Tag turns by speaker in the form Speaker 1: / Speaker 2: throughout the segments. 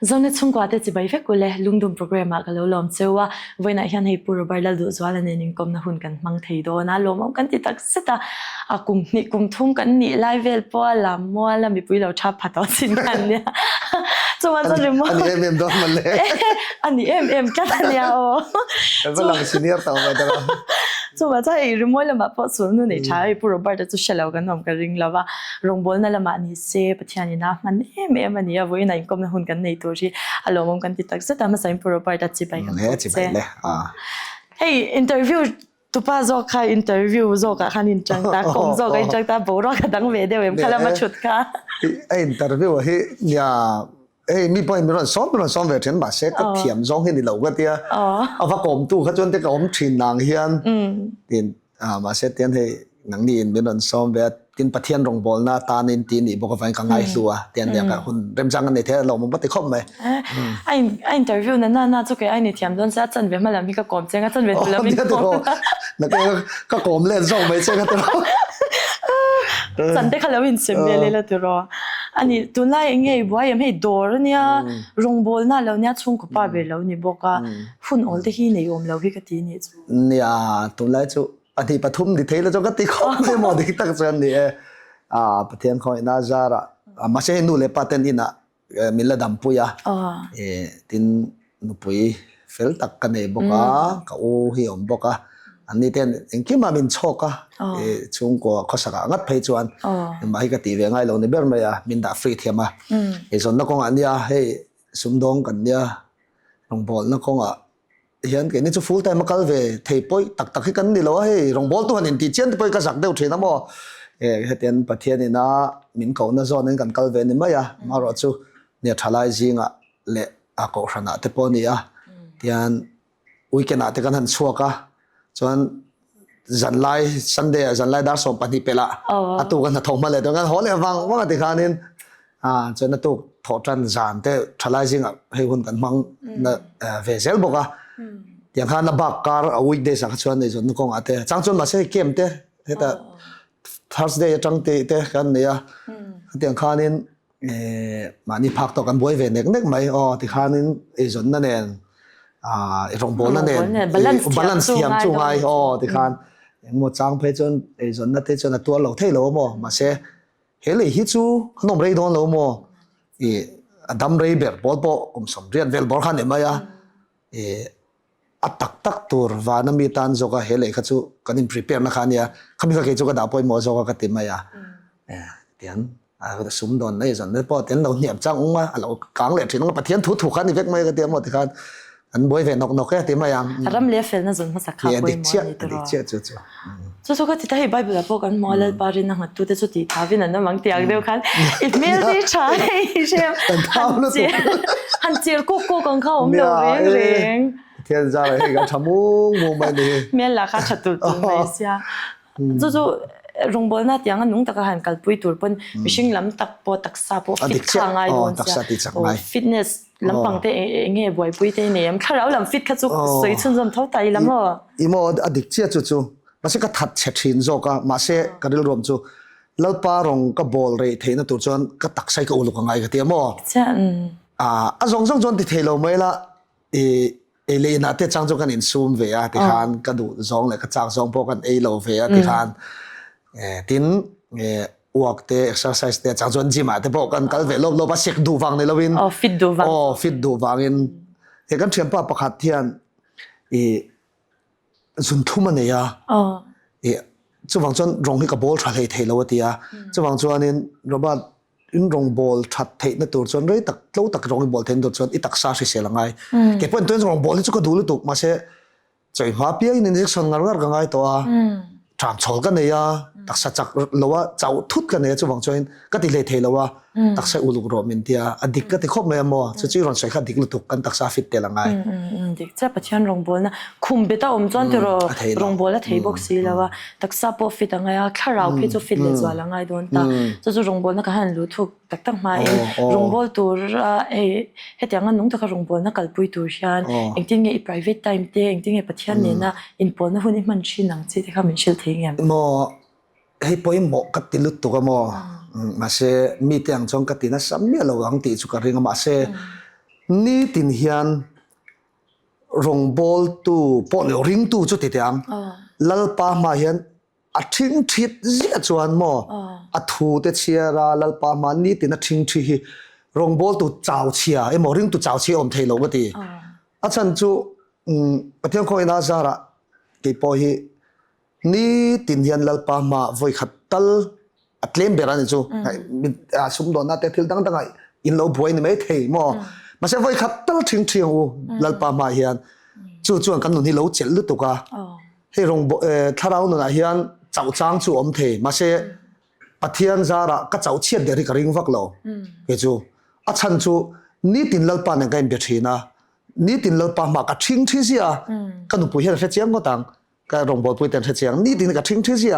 Speaker 1: zone chung kwa te chibai fe kule lungdum program a kalo lom chewa voina hian hei pur barla du zwala ne nin kom na hun kan mang thei do na lom kan ti tak seta a kum ni kum thum kan ni live vel po la mo la mi pui lo tha phato sin kan ne chuan zo remo
Speaker 2: ani em do man le
Speaker 1: ani em ka nia o
Speaker 2: ba lang senior taw ba da
Speaker 1: chuan chai remo la ma po su nu nei chai pur bar da chu shalo kan nom ka ring lawa rongbol na lama ni se pathiani na man em ani a voina in kom na hun kan nei to ri alom kan ti tak seta ma sain pur bar da chibai kan
Speaker 2: chibai le
Speaker 1: hey interview tu pa zo kha interview zo ka khan in chang ta kom zo ka in chang ta bo ro ka dang ve de wem khala ma chut ka
Speaker 2: interview he ya mi point mi ron som ve then ba se ka thiam zong he ni lo ga tia ava kom tu kha chon te ka om thin nang hian tin ma se ten he nang ni in mi ron som ve tin pathian rong bol na ta nin tin ni bo ka fain ka ngai hlua ten ya ka hun rem chang an ne the lo mo ba te khom mai
Speaker 1: ai interview na chu ke ai ni thiam don sa chan ve ma la mi ka kom chenga chan ve tu la mi ko
Speaker 2: na ka kom le zong mai chenga tu
Speaker 1: chan te khala win sem ve le la tu ro ani tu lai nge boy em he dor nia rong bol na lo nia chung ko pa be lo ni boka hun ol te hi nei om lo hi ka ti ni chu
Speaker 2: nia tu lai chu ani pathum di thela jo ka ti khom de mo di tak chan ni pathian khoi na zara ma se nu le paten ina mila dam puya tin nu pui fel tak ka ne boka ka o hi om boka ani ten engki ma min choka chung ko khosaka ngat phei chuan mai ka ti ve ngai lo ne ber ma ya min da free thiama zon na kong ania hey sumdong kan nia rong bol na konga hian ke ni chu full time kal ve thei poi tak tak hi kan ni lo hey rong bol tu hanin ti chen poi ka sak deu thina mo heten pathian ina min ko na zon en kan kal ve ni ma ya ma ro chu ne thalai jinga le a ko hrana te poni a tian weekend ate kan han chuaka chuan zanlai sunday zanlai dar som pani pela atu kan thoma le kan hole wang ti khanin chuan atu tho tran zan te thalai jinga hei hun kan mang na vezel boka tiang khan na bakar a weekday sa chuan nei zon ko ate chang chon ma se kem te heta Thursday chang te kan nia tiang khanin mani phak to kan boi ve nek mai ti khanin e zon na nen rong bol na nen balance thiam chu ngai ti khan mo chang phe chon e zon na te chon to lo thei lo mo ma se hele hi chu nom rei don lo mo adam rei ber bol po kum som rian vel bor khan e maya atak tak tur wa na mi tan zo ka hele kha chu kanin prepare na khania khami ka ke chu ka da poi mo zo ka ti maya tian a sum don nei zon ne po ten lo niam chang unga alo kang le thin nga pathian thu khan ni vek mai ka ti mo ti khan an boy ve nok ka ti maya
Speaker 1: ram le fel na zon ma sakha poi mo ni to ro chu ka ti ta hi bible po kan molal parin na tu te chu ti thavin na mang tiang deu khan it mel ri chai she han chir ko kong kha om lo reng
Speaker 2: thiên gia là cái thằng mua mai đi
Speaker 1: mẹ là khá chặt tụt mai xia cho rong bol na tiang nung taka han kalpui tur pon mishing lam tak po taksa po fit changai don sia fitness lampang te nge boy pui te ne am tharau lam fit kha chu soi chun jom thau tai lam ho
Speaker 2: imo adik chia chu ma se ka that che thin zo ka ma se ka ril rom chu lalpa rong ka bol re theina tur chon ka taksai ka ulu ka ngai ka ti mo
Speaker 1: cha
Speaker 2: a zong jon ti thelo mai la ele na te chang jo kan in zoom ve a ti khan ka du zong le ka chang zong po kan e lo ve a ti khan tin walk te exercise te chang jon gym a te po kan kal ve lo ba sek du wang ne lovin fit du wang in he kan thiam pa pakhat thian zun thuma ne ya chuwang chon rong hi ka bol tha lei thei lo tia chuwang chuan in robot in rong bol that thei na tur chon rei tak lo tak rong bol then tur chon i tak sa se selangai ke point ten rong bol chu ko dulu tu ma se choi ma pia in injection ngar ngai to a tram chol ka ne ya tak sa chak lowa chau thut ka ne chuwang choin ka ti le thei lowa tak sa uluk ro min tia adik ka ti khop me mo chu chi ron sai kha dik lu tu kan tak sa fit te langai
Speaker 1: dik cha pathian rong bol na khum beta om chon te ro rong bol a thei box si lawa tak sa po fit anga ya kharau phe chu fit le zwa langai don ta chu rong bol na ka han lu thuk tak tak ma rong bol tur hetianga nung ta ka rong bol na kalpui tur hian engtin nge private time te engtin nge pathian ne na in pol na huni man chi nang chi te kha min shil thei ngem
Speaker 2: mo hei poi mo ka ti lu tu ka mo ma se mi te ang chong ka ti na sam mi lo ang ti chu ka ringa ma se นี่ตินเฮียนรองบอลตู้ปอนริงตู้จุดที่ยังลัลปามาเฮียนอัดทิ้งทิดเสียจวนมออัดทูเตเชียราลัลปามานี่ตินอัดทิ้งทิดรองบอลตู้เจ้าเชียไอ้หมอริงตู้เจ้าเชียอมเทโลกตีอาจารย์จูประเทศคอยน่าจะระกี่ปอยนี่ตินเฮียนลัลปามาไว้ขัดตัลอัดเล่มเบรันจูสมดอนน่าแต่ทิลตั้งไงอินโลบวยนี่ไม่เทมอมาใช่ไว้ขัดตัลทิ้งทิวลัลปามาเฮียนจู่จวนกันหนุนที่เราเจ็ดลุตุกาให้รองถ้าเราหนุนเฮียนเจ้าจ้างจู่อมเทมาใช่ประเทศจะระก็เจ้าเชียดเดี๋ยวที่กระริงฟักเราเฮ้จูอาจารย์จูนี่ตินลัลปาเนี่ยก็ยังเบียดทีนะนี่ตินลัลปามากระทิ้งที่เสียกันหนุนปุยเห็นเสียงก็ต่างก็รองบอลปุยเต็มเสียงนี่ตินกระทิ้งที่เสีย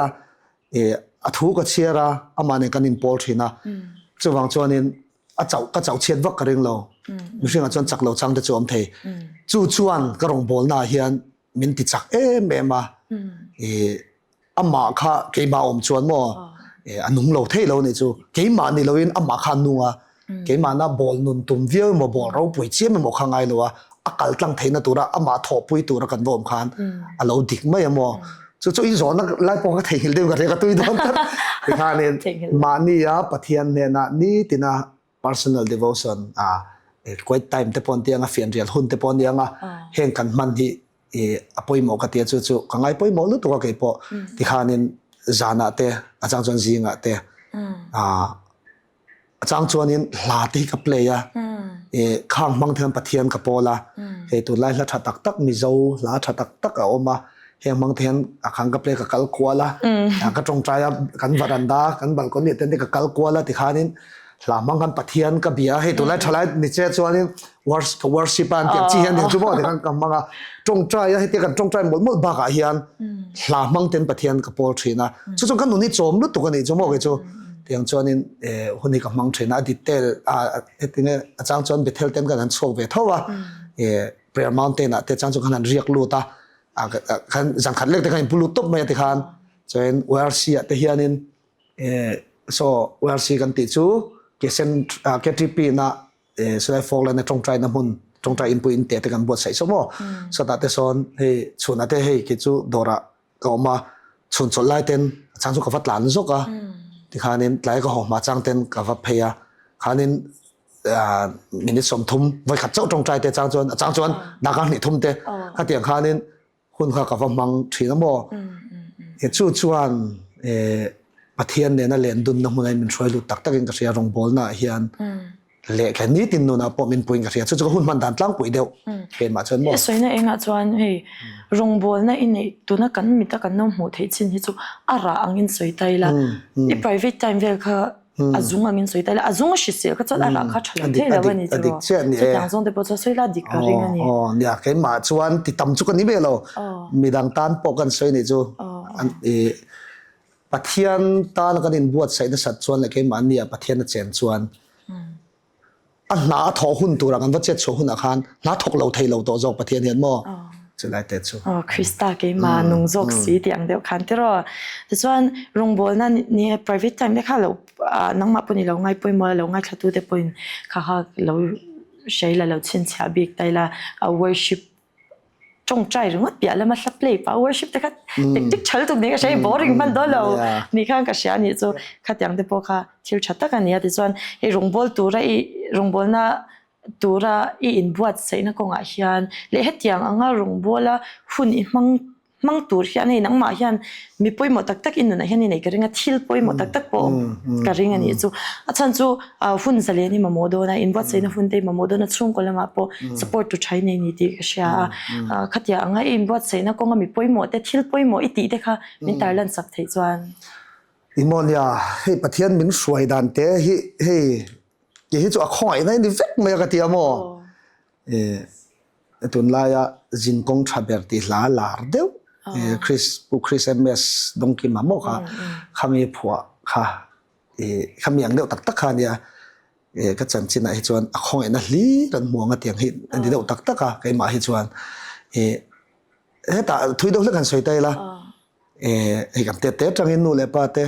Speaker 2: อัฐูก็เชียระอามาเนี่ยกันนินบอลทีนะจู่วางจวนนินอาเจ้าก็เจ้าเชียดวักกระริงเราไม่ใช่อาจารย์จักเราจังจะจวมเทจู่จวนก็รองบอลน่าเฮียนมินติจักเมมาอามาค่ะเกี่ยมาอมจวนมั่วอันนุ่งเราเทเราเนี่ยจู่เกี่ยมานี่เราเองอามาค่ะนัวเกี่ยมาน่ะบอลนุนตุ่มเวียวมาบอลเราปุยเจี๊ยบมาข้างไงเราอากาศตั้งเทนตัวละอามาถอปุยตัวละกันบ่มคันเราดิกไม่ยอมจู่อีสอนนักไล่ปองก็เทหิลเดียวกันเลยก็ตุยโดนกันที่ข้าเนี่ยมานี่ปะเทียนเนี่ยนะนี่ตินะ personal devotion quiet time เตปอนเตียงเฟียนเรียลหุ่นเตปอนเตียงเฮงกันมันที่ปอยหมอกเตียจู่ข้างไงปอยหมอลุตัวก็เปาะที่ข้าเนี่ยจานาเตอาจารย์จวนซิงเตอาจารย์จวนนี่ลาตีกับเลยข้างมังเทียนปะเทียนกับโปละเฮตุไล่ละทัดตักมิโซละทัดตักเอามาเฮมังเทียนข้างกับเลยกับกัลกัวละก็ตรงใจกันวารันดากันบัลกอนี่เต็นที่กับกัลกัวละที่ข้านี่ลามังกันปะเทียนกับเบียเฮตุไล่ทลายนิเจจวนนี่worship อันเกี่ยวจีนอย่างชั่วโมงที่กันกับมังตรงใจให้ที่กันตรงใจหมดบากเฮียนลามังเทียนปะเทียนกับโปลทรีนะจู่กันหนุนี่โจมลุตัวกันนี่ชั่วโมงก็จู่ที่ยังจวนนี่คนนี้กับมังทรีนะดิเทลที่เนี่ยอาจารย์จวนไปเทลเต็มกันนั้นโชว์เวทว่าprayer mountain แต่อาจารย์จวนกันเรียกลูตาkan jangkhat lek te kan bluetooth mai te khan chen WRC te hianin so WRC kan ti chu ke sen KTP na so I fall na tong try na mun tong try input in te kan bot sai so mo so ta te son he chuna te he ki chu dora ka ma chun chol lai ten chang chu ka vat lan zo ka ti khanin tlai ka ho ma chang ten ka va pheya khanin minute som thum vai khat chau tong try te chang chuan na ka ni thum te ka tiang khaninหุ่นข้ากับมังถีน้ำบ่จู่จวนประเทศเนี่ยน่ะเล่นดุนน้ำมันมันช่วยลุตักกินกระเสียรองบอลน่ะเฮียนเละแค่นี้ตินโน่นน่ะพอมันปุ่นกระเสียจู่หุ่นมันดันตั้งปุ๋ยเดียวเห็นมาจนบ่
Speaker 1: สวยนะเองอ่ะจวนเฮ้รองบอลน่ะอินนี่ตัวน่ะกันมีตะกันน้ำหัวเทชินที่จู่อะไรอังอินสวยใจละอี private time เวลค่ะอาจุงอังอินสวยใจละอาจุงชิเสียก็จะอะไรข้าฉลาดเท่แล้ววันนี้จู่จะอย่างส่งเดปจะสวยละดิการิงอันนี้
Speaker 2: เนี่ยแค่มาจวนติดตำจุกันนี้เบลมีดังตานปกันสวยนี่จู่ประเทศตานกันอินบวชใส่ในสัตว์จวนเลยแค่มาเนี่ยประเทศน่ะเจนจวนอันน้าทอหุ่นตัวกันว่าเจ็ดโชหุ่นอาคารน้าทกเราเทเราตัวจอกประเทศเห็นมั้งจะได้เต็ดชู
Speaker 1: คริสตาเกมานุ่งจกสีเดียงเดียวคันที่รอแต่ส่วนโรงบอลนั่นนี่ private time เนี่ยค่ะเราน้องมาปุ่นเราง่ายปุ่นมาเราง่ายขัดตัวเด็ปุ่นค่ะเราใช้แล้วเราเช่นชาบิกได้ละ worship จงใจหรือว่าเปลี่ยนแล้วมาสับเลยป่ะ worship แต่ค่ะติ๊กเฉลตรงนี้ก็ใช้ boring มันด้วยเรานี่ข้างกับเสียนี่จะขัดอย่างเดียวพอค่ะเที่ยวชัดตะกันเนี่ยแต่ส่วนไอ้โรงบอลตัวไอ้โรงบอลน่ะตัวละอีอินบวชใส่นักกงอาเฮียนเละเหตุอย่างอ่างรองบัวละหุ่นอีมังตัวเฮียนให้นังมาเฮียนมีป่วยหมดตักอินนั่นเฮียนนี่ไหนก็เรื่องทิลป่วยหมดตักปอมก็เรื่องอันนี้จู่อาจารย์จู่หุ่นเสลียนี่มาโมโดนะอินบวชใส่นะหุ่นเตมาโมโดนะช่วงก็เลยมาปอ support ตัวใช้ในนี้ดีก็เชียขัดอย่างอ่างอินบวชใส่นักกงมีป่วยหมดแต่ทิลป่วยหมดอีตีเด็กค่ะมินตาลันสักทีจวน
Speaker 2: อีมอนยาให้ประเทศมินสวยดันเตะให้ยี่ห้อจะข่อยนั่นนี่เวกไม่กระเทียมตุนลายจินกงทับเบอร์ติลาลาร์เดียวคริสเอ็มเอสดงกิมาโมค่ะขมีผัวค่ะขมีอย่างเดียวตักค่ะเนี่ยก็จันจินไอจวนข่อยนั่นลีรันมัวงเตียงหินอันนี้เดียวตักค่ะไอมาฮิจวนแต่ทุยดอกเล็กกันสวยใจละไอกับเตะจังอินนู่นเลยป้าเตะ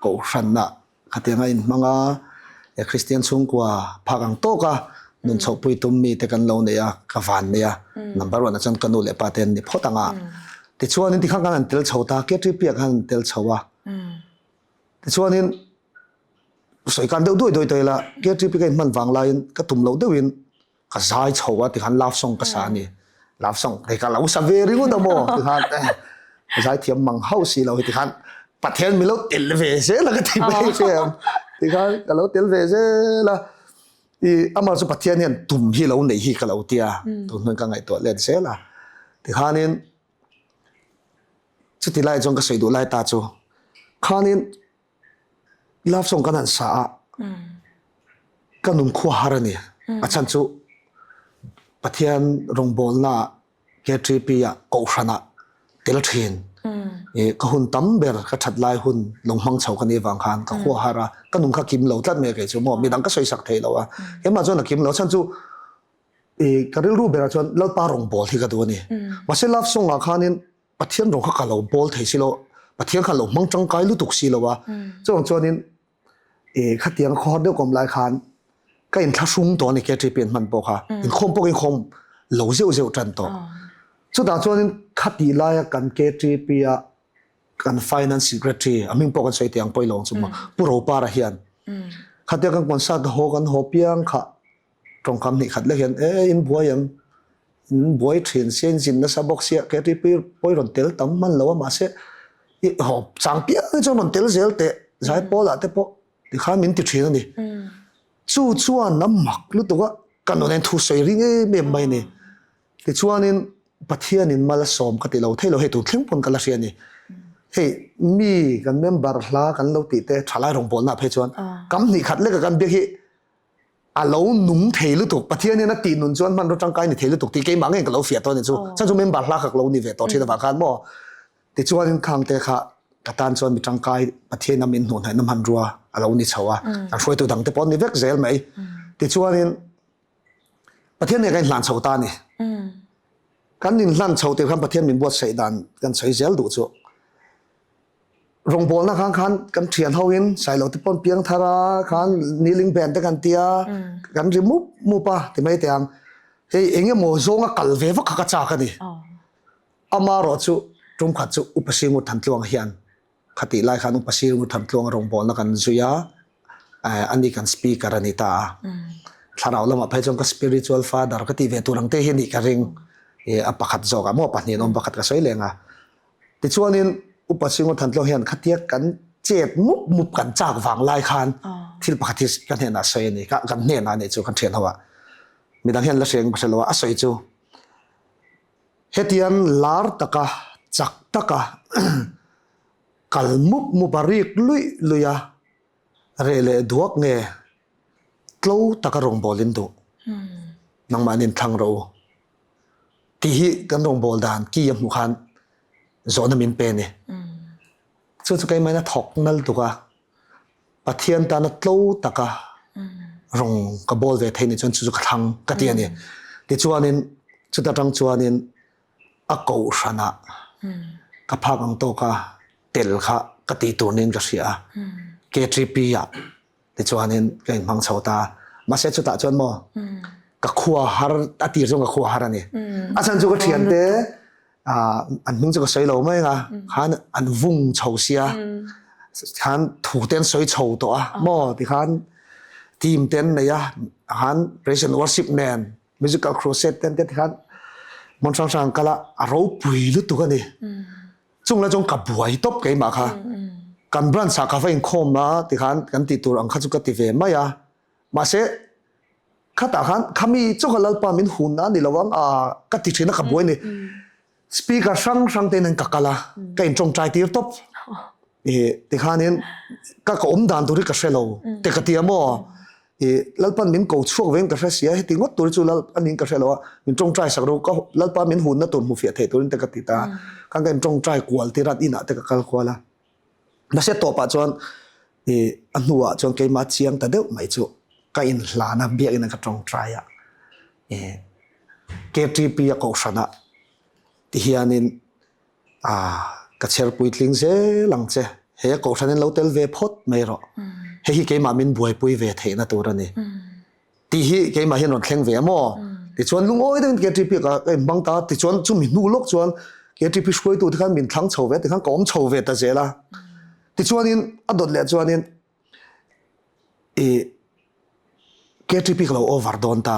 Speaker 2: ก็ฟันน่ะขัดยังไงมัง คริสเตียนซุงกว่าพักอังโตกะนุนชกปุยตุมมีแต่กันเราเนี่ยกะวันเนี่ยนัมเบอร์วันอาจารย์กันดูเลปาเทนนี่พอตั้งอ่ะแต่ช่วงนี้ที่ข้างกันเตลเฉาตาเกตริเปียกันเตลเฉาอ่ะแต่ช่วงนี้สวยกันเดือดด้วยโดยตัวละเกตริเปียกันมันวางลายก็ตุ่มเราเดือดก็ใจเฉาอ่ะที่ขันลาฟส่งกษานี่ลาฟส่งแต่กันเราสเวริกุดโมที่ขันใจเทียมมังเฮาสีเราที่ขันประเทศมีเราเตลเวเซแล้วก็ที่ไม่เชื่อที่ขันก็เราเตลเวเซละอามาสุปัทยานี่ตุ่มที่เราในที่ก็เราเตียตุ่มนั่นก็ไงตัวเล่นเสียละที่ข้านี่จุดที่ไล่จงก็สวยดูไล่ตาจูข้านี่ลาบส่งกันนั่นสาก็นุ่มขั้วหารันนี่อาจารย์จูปัทยารงบอลน่ะเกตรีปีอะกูชนะเตลทินก็หุ่นตั้มเบอร์ก็ชัดไล่หุ่นลงมังเฉากันนี่วางคันก็ขั้วหาระก็นุ่มข้ากิมเหลาจัดเมย์ก็จูมอมีดังก็สวยสักเทแล้วอ่ะเอ็มมาจนนักกิมเหลาฉันจูก็เรื่องรูปแบบจนเราปารงบอลที่กระตัวนี่ว่าเสลาฟส่งอาคารนี่ปัทยารงข้าก็เราบอลเทสิโลปัทยาข้าเรามังจังไกลุตุกสิโลวะจนนี่ขัดยังคอเดียวกับหลายคันก็อินทัชุงตัวนี่เกตรีเปลี่ยนมันบอกค่ะอินคมปกอินคมเหลาเสียวจันตัวสุดท้ายจนนี่ขัดดีไล่กันเกตรีเปียกัน finance secretary อามิงปกันใส่เตียงไปลงสมมติผู้รู้ปาระเฮียนขัดยังกันคนสัตว์โหกันโหเปียงค่ะตรงคำนี้ขัดเลยเห็นอินบัวยังบัวเทียนเส้นจินนะสะบกเสียเกตรีเปียไปรอนเตลตั้มมันแล้วว่ามาเสียหอบสังเปียจนรอนเตลเซลเตะใช้ปอละเตะปอที่ข้ามินติดเทียนนี่จู่จวนน้ำหมักรู้ตัวกันโดนทุสอยริงเบี่ยมไปนี่ที่จวนนี่ปัทยานินมาละสอมกันที่เราเที่ยวให้ตัวเข้มข้นกันละเสียนี่เฮ้มีกันเมมเบอร์ลากันเราติดแต่ทลายรงบอลน่ะเพื่อนกำนี่ขัดเล็กกันเบี้ยที่เราหนุ่มเทลุตุกปัทยานี่นะตีนุนจวนมันรถจังไกนี่เทลุตุกตีเกมบางเองกับเราเฟียตัวนี่จู่ฉันจู่เมมเบอร์ลากับเรานี่เวทต่อที่ตะวันกันบ่ที่จวนนี่ข้างเตะค่ะกระตันจวนมีจังไกปัทยานามินหนุนให้น้ำมันรัวเรานี่เฉาอ่ะช่วยตัวดังแต่ปอนนี่เวกเซลไหมที่จวนนี่ปัทยานี่กันหลานเฉาตานี่กันนินหลานเฉาเตะข้ามปัทยามีบวชใส่ดันกันใส่เซลดูจู่รงบอลนะคันกันเทียนเฮาวินใส่เราที่ปนเปียงทาราคันนิลิงแบนแต่กันเตียกันริมุมูปะที่ไม่เตียงเฮ้ยเองยังโมโซงกัลเวฟขกจากกันดิอามารอจูตรงขัดจูอุปสิงุทันตลวงเฮียนขัดไล่ขันอุปสิงุทันตลวงรงบอลนะกันจุยาอันนี้กันสปีกร์นิตาถ้าเราละมาไปจงกับสปิริตชัลฟาดาร์ก็ตีเวตุรังเตหินิกริงอปะขัดจอกอะมั่วปะนี่น้องปะขัดก็สวยเลยงะที่ชวนนี้อุปสิงห์ทันตลเห็นขัดเทียกันเจ็บมุบกันจากฝังลายคันที่ปกติกันเห็นอาศัยนี่กันเห็นอะไรจูกันเทียนหัวมีดังเห็นละเสียงภาษาละว่าอาศัยจูเฮตียนลาร์ตะกะจักตะกะกัลมุบาริกลุยเรเลดวกเงกลูตะกะรงบอลินดูนังมานินทังเราที่กันรงบอลดานกี่ยมหุคันโซนมินเป็นเนี่ยส่วนสุดท้ายมันถกนั่นตัวก็ปัทยานตานัดโลตะกะรงกับบอลเวทให้เนี่ยจนสุดกระทั่งกระเทียนเนี่ยที่ชวนนี่สุดท้ายชวนนี่อากาศนะกับภาคอังโตกะเตลค่ะกตีตัวนึงก็เสียเกตรีปีอะที่ชวนนี่ก็ยังพังเสาตามาเสร็จสุดท้ายชวนมั้งกับขัวหาร์อตีจงกับขัวหาร์นี่อาจารย์จูก็เทียนเต้อันมึงจะก็ใส่เราไหมล่ะฮันอันวุ่งเฉาเสียฮันถูเต้นสวยเฉาตัวหม้อที่ฮันทีมเต้นเนี่ยฮัน Present Worship Man Musical Crusade เต้นที่ฮันมันสังกัดละเราปุยลุตุกันนี่จงละจงกับบวยตบกันมาค่ะกันบรันสักคาเฟ่อินคอมมาที่ฮันกันติดตัวอังคัจุกติเวมาyaมาเสข้าตาฮันขามีจงกันลปามินหุ่นนะนี่ระวังกัติเชนะกับบวยนี่สปีกเกอร์ช่างเต้นกักละก็อินจงใจตีร์ตบที่ข้านี้ก็อมดานตัวนี้ก็เชลล์แต่ก็ที่มั่วแล้วปันมินกูช่วงเว้นก็เสียให้ติงวัดตัวนี้จู่แล้วอันนี้ก็เชลล์มินจงใจสักรู้ก็แล้วปันมินหุ่นนั่นตัวมูฟีเทตัวนี้แต่ก็ติดตาข้างกันจงใจกวลที่รัดอินะแต่ก็กัลกวละนั่นเสียตัวปัจจุบันอันหัวจนเกี่ยมาเชียงแต่เดี๋ยวไม่จู่ก็อินลานะเบียอินก็จงใจอ่ะเกตรีปีก็ชนะที่เฮียนินกระเชลปุยทลิงเซหลังเซเฮียกูฉันนินเราเตลเวพอดไม่หรอก hi ke ma min buai pui ve the na tur ani ti hi ke ma hian ron thleng ve mo ti chuan lungoi den KTP ka bang ta ti chuan chu mi nu lok chuan KTP shkoi tu khan min thlang chho ve ti khan kom chho ve ta zela ti chuan in adot le chuan in KTP ka lo over don ta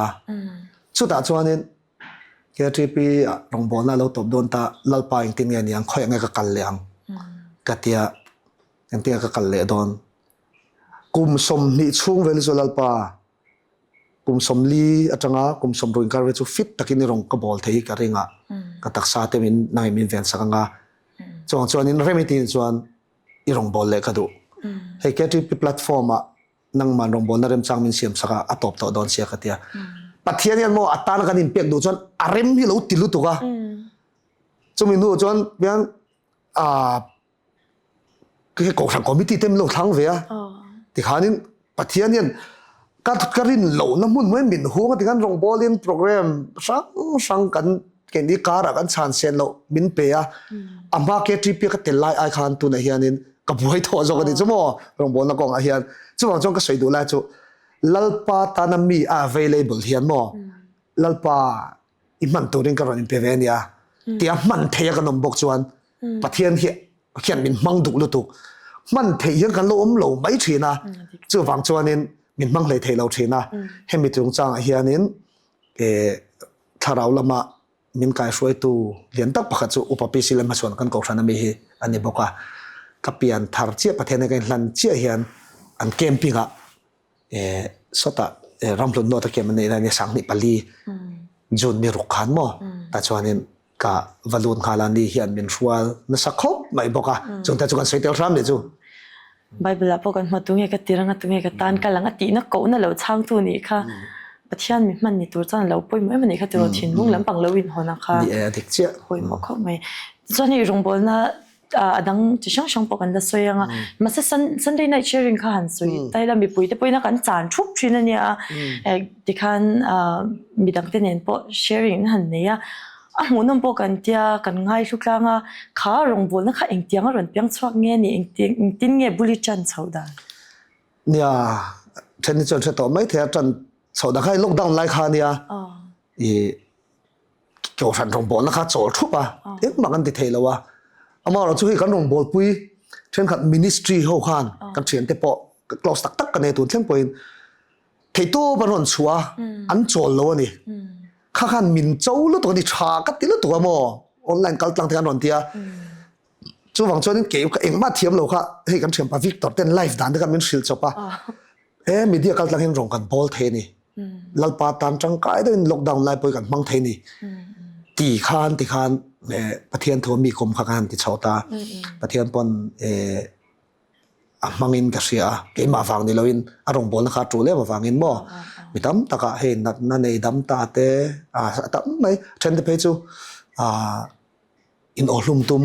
Speaker 2: chu ta chuan in KTP rong bol na lo top don ta lalpa ing tin nge niang khoi nge ka kal leang katia entia ka kal le don kum som ni chung vel zo lalpa kum som li atanga kum som ro inkar chu fit takini rong ka bol thei ka ringa ka taksa te min nai min ven sakanga chuan in remiti chuan i rong bol le ka du he KTP platform a nang man rong bol na rem chang min siam saka atop to don sia katia pathian yan mo atan kan in pek du chuan arem hi lo tilu tu ka chumi nu chuan bian cái cổ sản committee tem lo thang về thì khá nên pathian yan các rin lâu lắm muốn mới mình huống thì kan rong bowling program sang kan cái đi cá ra kan chan sen lo min pe amma ke trip cái tel lai ai khan tu na hian in ka buai tho zo ka di chumo rong bol na kong a hian chumo chong ka soi du la chu lalpa tanami available hian mo lalpa iman turin ka ron pe ve nia ti a man the ka nom bok chuan pathian hi khian min mang du lu tu man the hian kan lo lo mai thina chu wang chuan in min mang le thei lo thina hemi tung chang a hian in tharau lama min kai shoi tu lian tak pakhat chu upapisi lama chuan kan ko thana mi hi ani boka kapian thar che pathian ka hlan che hian an campinga sota ramlun no ta kem nei na ni sang ni pali jun mi rukhan mo ta chuanin ka valun khala ni hian min rual na sakhop mai boka chung ta chuan saitel ram le chu
Speaker 1: Bible apo kan matunge ka tiranga tunge ka tan ka langa ti na ko na lo chang tu ni kha pathian mi man ni tur chan lo poi mai mani kha tiro thin bung lampang lo in hona kha
Speaker 2: ni dik che
Speaker 1: hoi mo kho mai chani rong bol na adang chi shang shang po kan da soyanga masa Sunday night sharing kha han soi taila mi puite poina kan chan thup thina nia dikhan midang te nen po sharing han neya amunam po kan tia kan ngai thuklanga kha rong bol na kha engtianga ron piang chhuak nge ni engting tin nge buli chan chhoda
Speaker 2: nia then chon the to mai the chan chhoda khai lockdown lai kha nia kyo san rong bol na kha chol thupa ek makan ti theilawa ama ro chu hi kan rong bol pui then khat ministry ho khan kan thian te po close tak tak kan ne tu thleng point thei to baron chua an chol lo ni kha khan min chou lo to ni tha ka ti lo to mo online kal tlang than ron tia chu wang chon ke ka engma thiam lo kha hei kan thiam pa Victor ten live dan ka min sil chopa media kal tlang hin rong kan bol the ni lalpa tan chang kai den lockdown lai poi kan mang the ni ti khan pathian tho mi kom kha kan ti chota pathian pon mangin ka sia ke ma wang ni loin arong bol na kha tu le ma wangin mo mitam taka he nat na nei dam ta te tam mai then pe chu in olum tum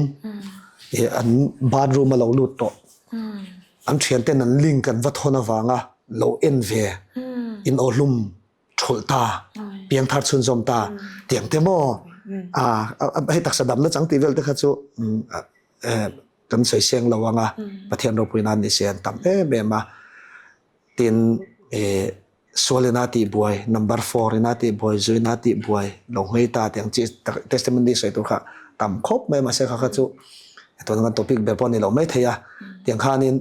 Speaker 2: an bathroom lo lut to an thian ten an link kan va thona wanga lo en ve in olum tholta piang thar chun zom ta tiang te mo he tak sadam na chang ti vel te kha chu kan sei seng lawanga pathian ro puinan ni sen tam be ma tin solena ti boy number 4 ina ti boy zuina ti boy lo ngei ta tiang chi testimony sei tu kha tam khop mai ma se kha chu to ngan topic be pon ni lo mai theya tiang khanin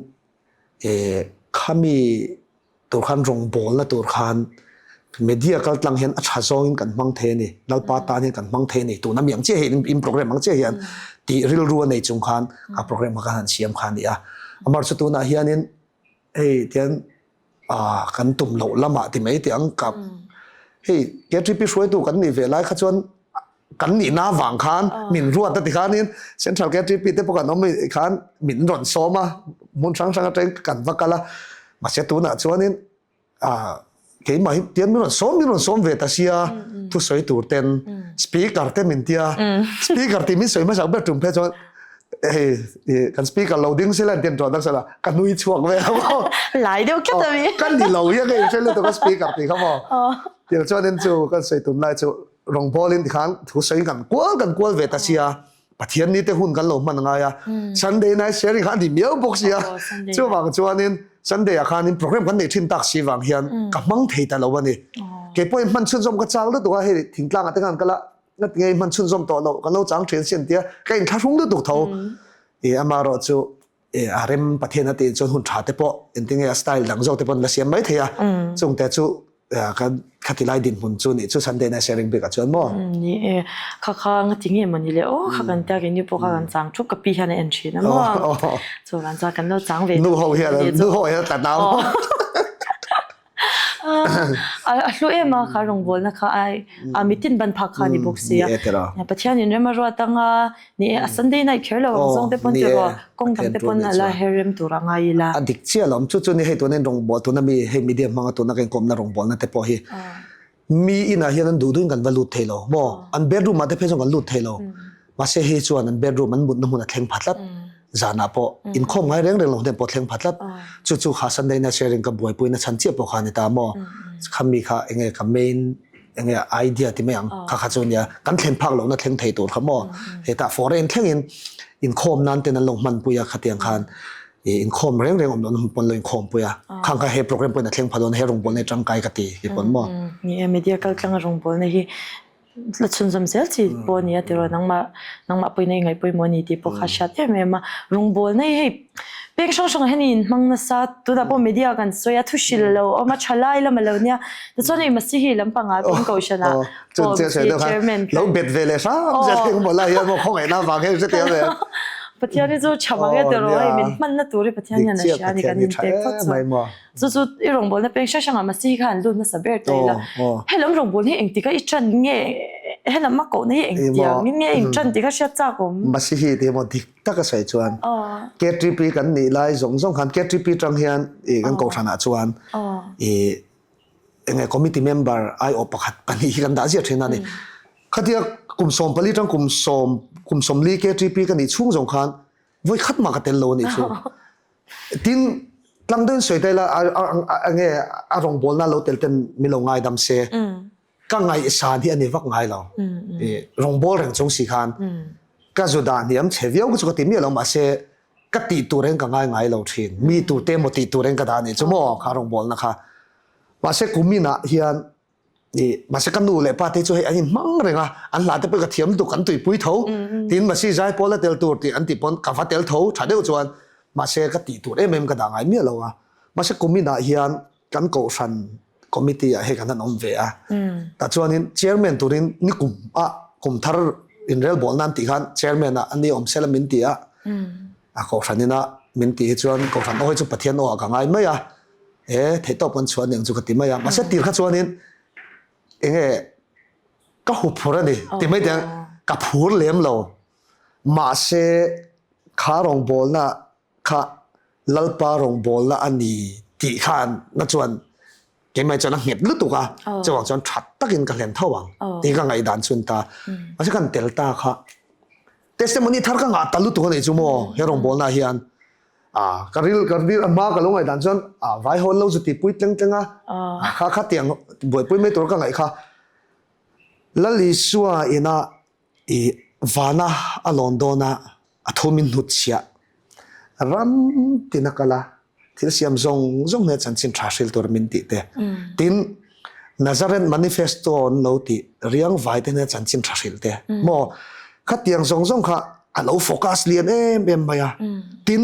Speaker 2: khami tur khan rong bol na tur khan media kal tlang hian a tha zong in kan mang the ni lalpa ta ni kan mang the ni tu na miang che he in program mang che hian ti ril ru nei chung khan a program ka han siam khan ni amar chu tu na hianin tian kan tum lo lama ti mai ti ang kap KTP shoi tu kan ni ve lai kha chuan kan ni na wang khan min ruat ta ti khanin central KTP te pokan nom khan min ron soma mun sang sang ateng kan vakala ma se tu na chuanin ke mai tian min ron som ve ta sia tu soi tur ten speaker te min tia speaker ti min soi ma sa ber tum pe chuan kan speaker loading sila ten to dak sala kan nui chuak ve mo
Speaker 1: lai deu kya ta mi
Speaker 2: kan ni lo ya ke chele to speaker ti khamo tiang chuan chu kan soi tum lai chu rong bolin ti khan thu soi kan kwal ve ta sia pathian ni te hun kan lo man nga ya Sunday night sharing khan di miao box ya chu wang chuanin Sunday akhanin program kan nei thin tak siwang hian ka mang thei ta lo wani ke poi man chun som ka chang lo to he thingtlang atangan kala ngat ngei man chun som to lo ka lo chang thlen sian tia ka in thla rung lo to tho amaro chu rem pathena te chon hun tha te po enting style dang zo te pon la siam mai theya chung te chu kan khatilai din hun chu ni chu Sunday na sharing be ka chon mo
Speaker 1: ni kha ngati nge mani le o kha kan ta ke ni po kha kan chang thu ka pi han en chi na mo chu kan cha kan lo chang ve
Speaker 2: nu ho hian ta naw
Speaker 1: lu ema kha rong bol na kha ai mitin ban pha kha ni boxi ya pathian in rema ro tanga ni Sunday night khelo zong te pon te ro kong tam te pon la herem turanga ila
Speaker 2: adik chialom chu chu ni he to nen rong bol to na mi he media manga to na kan kom na rong bol na te po hi mi ina hian an du du kan valut thelo mo an bedroom ma te phe jong kan lut thelo ma se he chuan an bedroom an mut na mun a thleng phatlat zana po in khom ngai reng reng lo te po thleng phatlat chu chu kha Sunday na sharing ka boy pui na chan che po kha ni ta mo khami kha enge ka main enge idea ti meang kha kha chunia kan thlen phak lo na thleng thei tur kha mo he ta foreign thleng in khom nan te na lo man puya khatiang khan in khom reng reng om don pon lo in khom puya khang ka he program poi na thleng phadon he rong bol ne tang kai ka ti hi pon mo
Speaker 1: ni media kal tlang rong bol ne hi la chun zam sel chi po ni atiro nangma poi nei ngai poi mo ni ti po kha shat ma rong bol nei he pek shong henin mang na sa tu da po media kan soya thu shil lo o ma chalai la malo nia ta chon ei masi hi lam panga pon ko shana
Speaker 2: chun che se do lo bet vele sa je thing mo la ya mo khong ai na wa ke se te ve
Speaker 1: pathian zo chawang te ro ai min man na turi pathian na sha ni kan te ko zo i rong bol na pek shang ma si khan lu na saber te la helom rong bol ni eng ti ka i chan nge helam ma ko nei eng ti ang nge eng chan ti ka sha cha ko
Speaker 2: ma si hi te mo dik ta ka sai chuan KTP kan ni lai zong khan KTP tang hian kan ko thana chuan enge committee member ai opakhat pani kan da ji thena ni khatia kum som pali tang kum som li KTP kan ni chung zong khan voi khat ma ka tel lo ni chu tin tlang den soi tai la ange arong bol na lo tel ten mi lo ngai dam se ka ngai sa di ani vak ngai lo rong bol reng chung si khan ka zo da niam cheviau ku chu ti mi lo ma se ka ti tu reng ka ngai lo thin mi tu te mo ti tu reng ka da ni chu mo kha rong bol na kha ma se kumina hian ma se kan nu le pa te chu he ani mang renga an la te pe ka thiam tu kan tui pui tho tin ma si jai pola tel tur ti an ti pon ka fa tel tho tha deu chuan ma se ka ti tu em ka da ngai mi lo wa ma se kumina hian kan ko san committee he kan an om ve a ta chuanin chairman turin ni kum thar in rel bol nan ti khan chairman a ani om selamin ti a ko sanina min ti chuan ko san oi chu pathian o ka ngai mai a thei to pon chuan eng chu ka ti mai a ma se tir kha chuanin enge ka hu phura ni ti mai tang ka phur lem lo ma se kha rong bol na kha lalpa rong bol na ani ti khan na chuan ke mai chana het lu tu ka chawang chon that takin ka len thawang ti ka ngai dan chun ta ase kan tel ta kha testimony thar ka nga talu tu nei chu mo he rong bol na hian karil ma ka lo ngai dan chon vai hol lo chu ti pui tleng tlenga kha tiang boi pui me tur ka ngai kha lali suwa ina vana a londona athomin hutsia ram tinakala thil siam zong ne chan chin thashil tur min ti te tin Nazaren manifesto no ti riang vai te ne chan chin thashil te mo khatiang zong kha alo focus lian em maya tin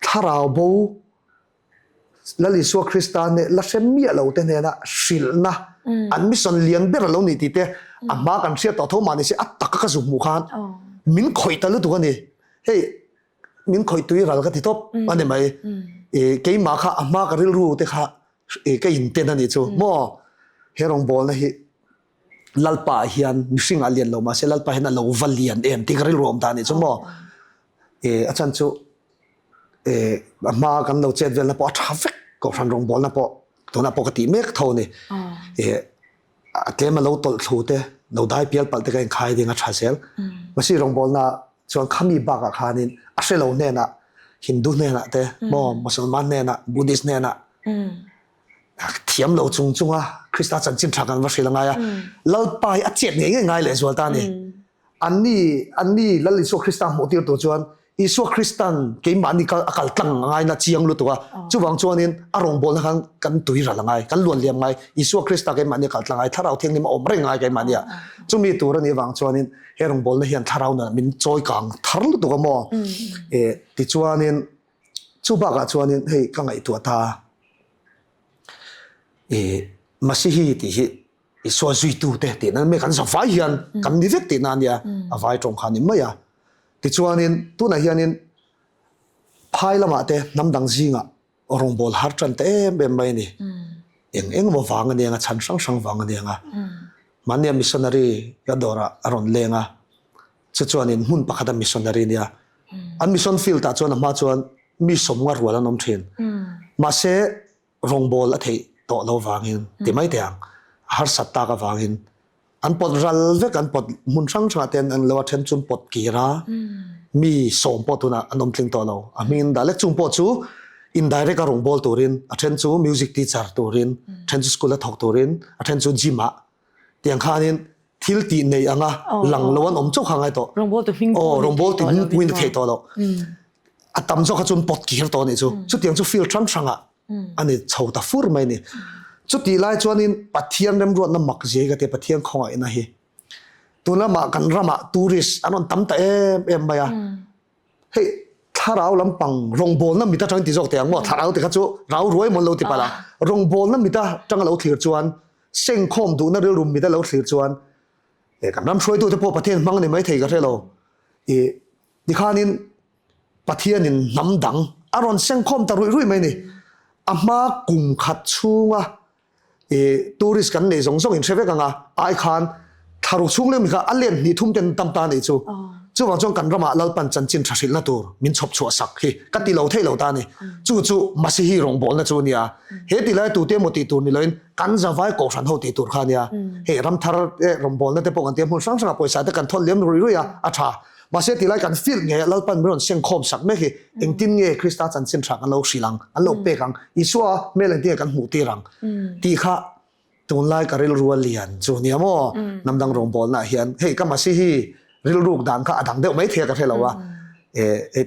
Speaker 2: tharau bo lali suwa kristan ne la semmi alo te ne na shil na an mission lian ber lo ni ti te amma kan sia to tho mani se atak ka zu mu khan min khoi ta lu tu ni hey min khoi tui ral ka ti top ane mai ke ma kha amma ka ril ru te kha ke in te na ni chu mo herong bol na hi lalpa hian mishing alian lo ma se lalpa hena lo valian em ti ka ril rom ta ni chu mo achan chu amma kan lo chet vel na po traffic ko ran rong bol na po to na po ka ti mek tho ni atlema lo tol thu te lo dai pial pal te ka khai dinga thasel masi rong bol na chuan khami ba ka khanin aselo ne na Hindu ne na te mo Musulman ne na Buddhist ne na thiam lo chung chunga Krista chan chin thakan wa shilanga ya lalpai a chet nge ngai le zwal ta ni anni lali so Krista mo tir to chuan Isu Kristan ke mani ka akal tlang ngai na chiang lu tuwa chuwang chuanin arong bol na kan tui ra langai kan luan liam ngai Isu Krista ke mani kal tlangai tharau thiang ni ma om reng ngai ke mani a chumi tur ni wang chuanin herong bol na hian tharau na min choi kang thar lu tuwa mo ti chuanin chuba ga chuanin hei ka ngai tu ta masihi ti hi Isu zui tu te ti na me kan sa vai hian kan ni vek ti na nia a vai tong khan ni ma ya ti chuanin tu na hianin phai lama te namdang zinga orong bol har tran te em mai ni eng mo wang ani nga chan sang wang ani nga mania missionary ya dora aron lenga chuanin hun pakhata missionary nia an mission field ta chuan ma chuan mi somnga rual anom thin ma se rong bol a thei to lo wangin ti mai tiang har satta ka wangin an pot ral vek an pot mun sang ten an lo then chun pot kira mi som potuna anom tling to lo I mean dalek chung po chu indirect arong bol turin a then chu music teacher turin then chu school a thok turin a then chu gym a tiang khanin thil ti nei anga lang lowan om chok hangai to
Speaker 1: rong bol tu hing
Speaker 2: rong bol ti win the to lo atam cho kha chun pot kir to ni chu tiang chu feel tram sanga ani chhota fur mai ni chu ti lai chuanin pathian rem ruat na mak je ga te pathian khoi na hi tuna ma kan rama tourist anon tam ta em maya hey tharau lampang rong bol na mita tang ti jok te ang mo tharau te kha chu rau roi mon lo ti pala rong bol na mita tang lo thlir chuan seng khom du na ril rum mita lo thlir chuan kan ram throi tu te po pathian mang ni mai thei ga relo ni khanin pathian in namdang aron seng khom ta rui mai ni ama kum khat chunga tourist kan nei zong zong in traffic anga ai khan tharu chung le mi kha alen ni thum ten tam ta nei chu chu wa chong kan rama lalpan chan chin thashil na tur min chop chu sak hi kati lo thei lo ta ni chu masi hi rong bol na chu nia he ti lai tu te mo ti tur ni loin kan za vai ko ran ho ti tur kha nia he ram thar rong bol na te po kan te mun sang sang poisa te kan thol lem rui ya a tha ma se ti lai kan feel nge lalpan ron seng khom sak me hi eng tin nge krista chan chin thak an lo silang an lo pe kang isua melen ti kan hu ti rang ti kha tun lai ka ril rual lian chu nia mo namdang rong bol na hian hei ka ma si hi ril ruk dan kha adang deuh mai the ka thelawa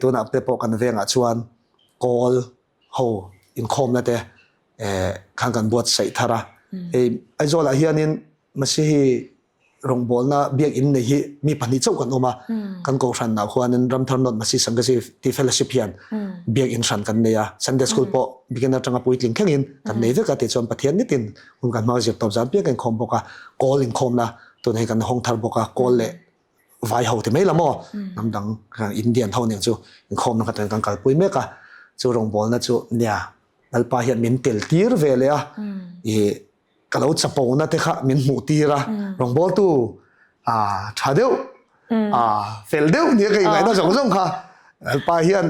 Speaker 2: tu na te po kan venga chuan kol ho in khom na te khan kan buat sai thara ai zola hianin ma si hi rong bol na biak in nei hi mi pani chau kan oma kan ko ran na huanin ram thar not ma si sang si ti fellowship hian biak in ran kan neya Sunday school po beginner tanga puitling khengin kan nei ve ka te chon pathian ni tin hun kan ma jep top jam biak kan khom boka kol in khom na to nei kan hong thar boka kol le vai ho te mai lamo namdang kan Indian thau ning chu in khom na ka kan kal pui me ka chu rong bol na chu nia alpa hian min tel tir ve le a kalau chapo na te kha min mu tira rong bol tu tha deu fel deu ni kai ngai na jong kha alpa hian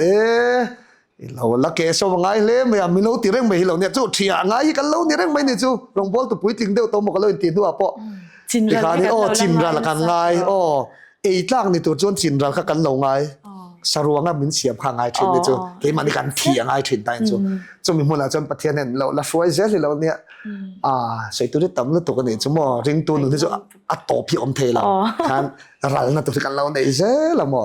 Speaker 2: lo la ke so ngai le me mi lo ti reng me hi lo ne chu thia ngai kan lo ni reng mai ni chu rong bol tu pui tling deu to mo ka lo ti du a po chin ra la kan ngai tlang ni tu chon chin ra kha kan lo ngai saruanga min siam kha ngai thin ni chu ke mani kan thia ngai thin tai chu mi hmuna chon pathian nen lo la shoi zel lo ne sei tu tam lu to kan ni chu mo ring tu nu chu a to phi om the la kan ral na tu kan lo nei ze la mo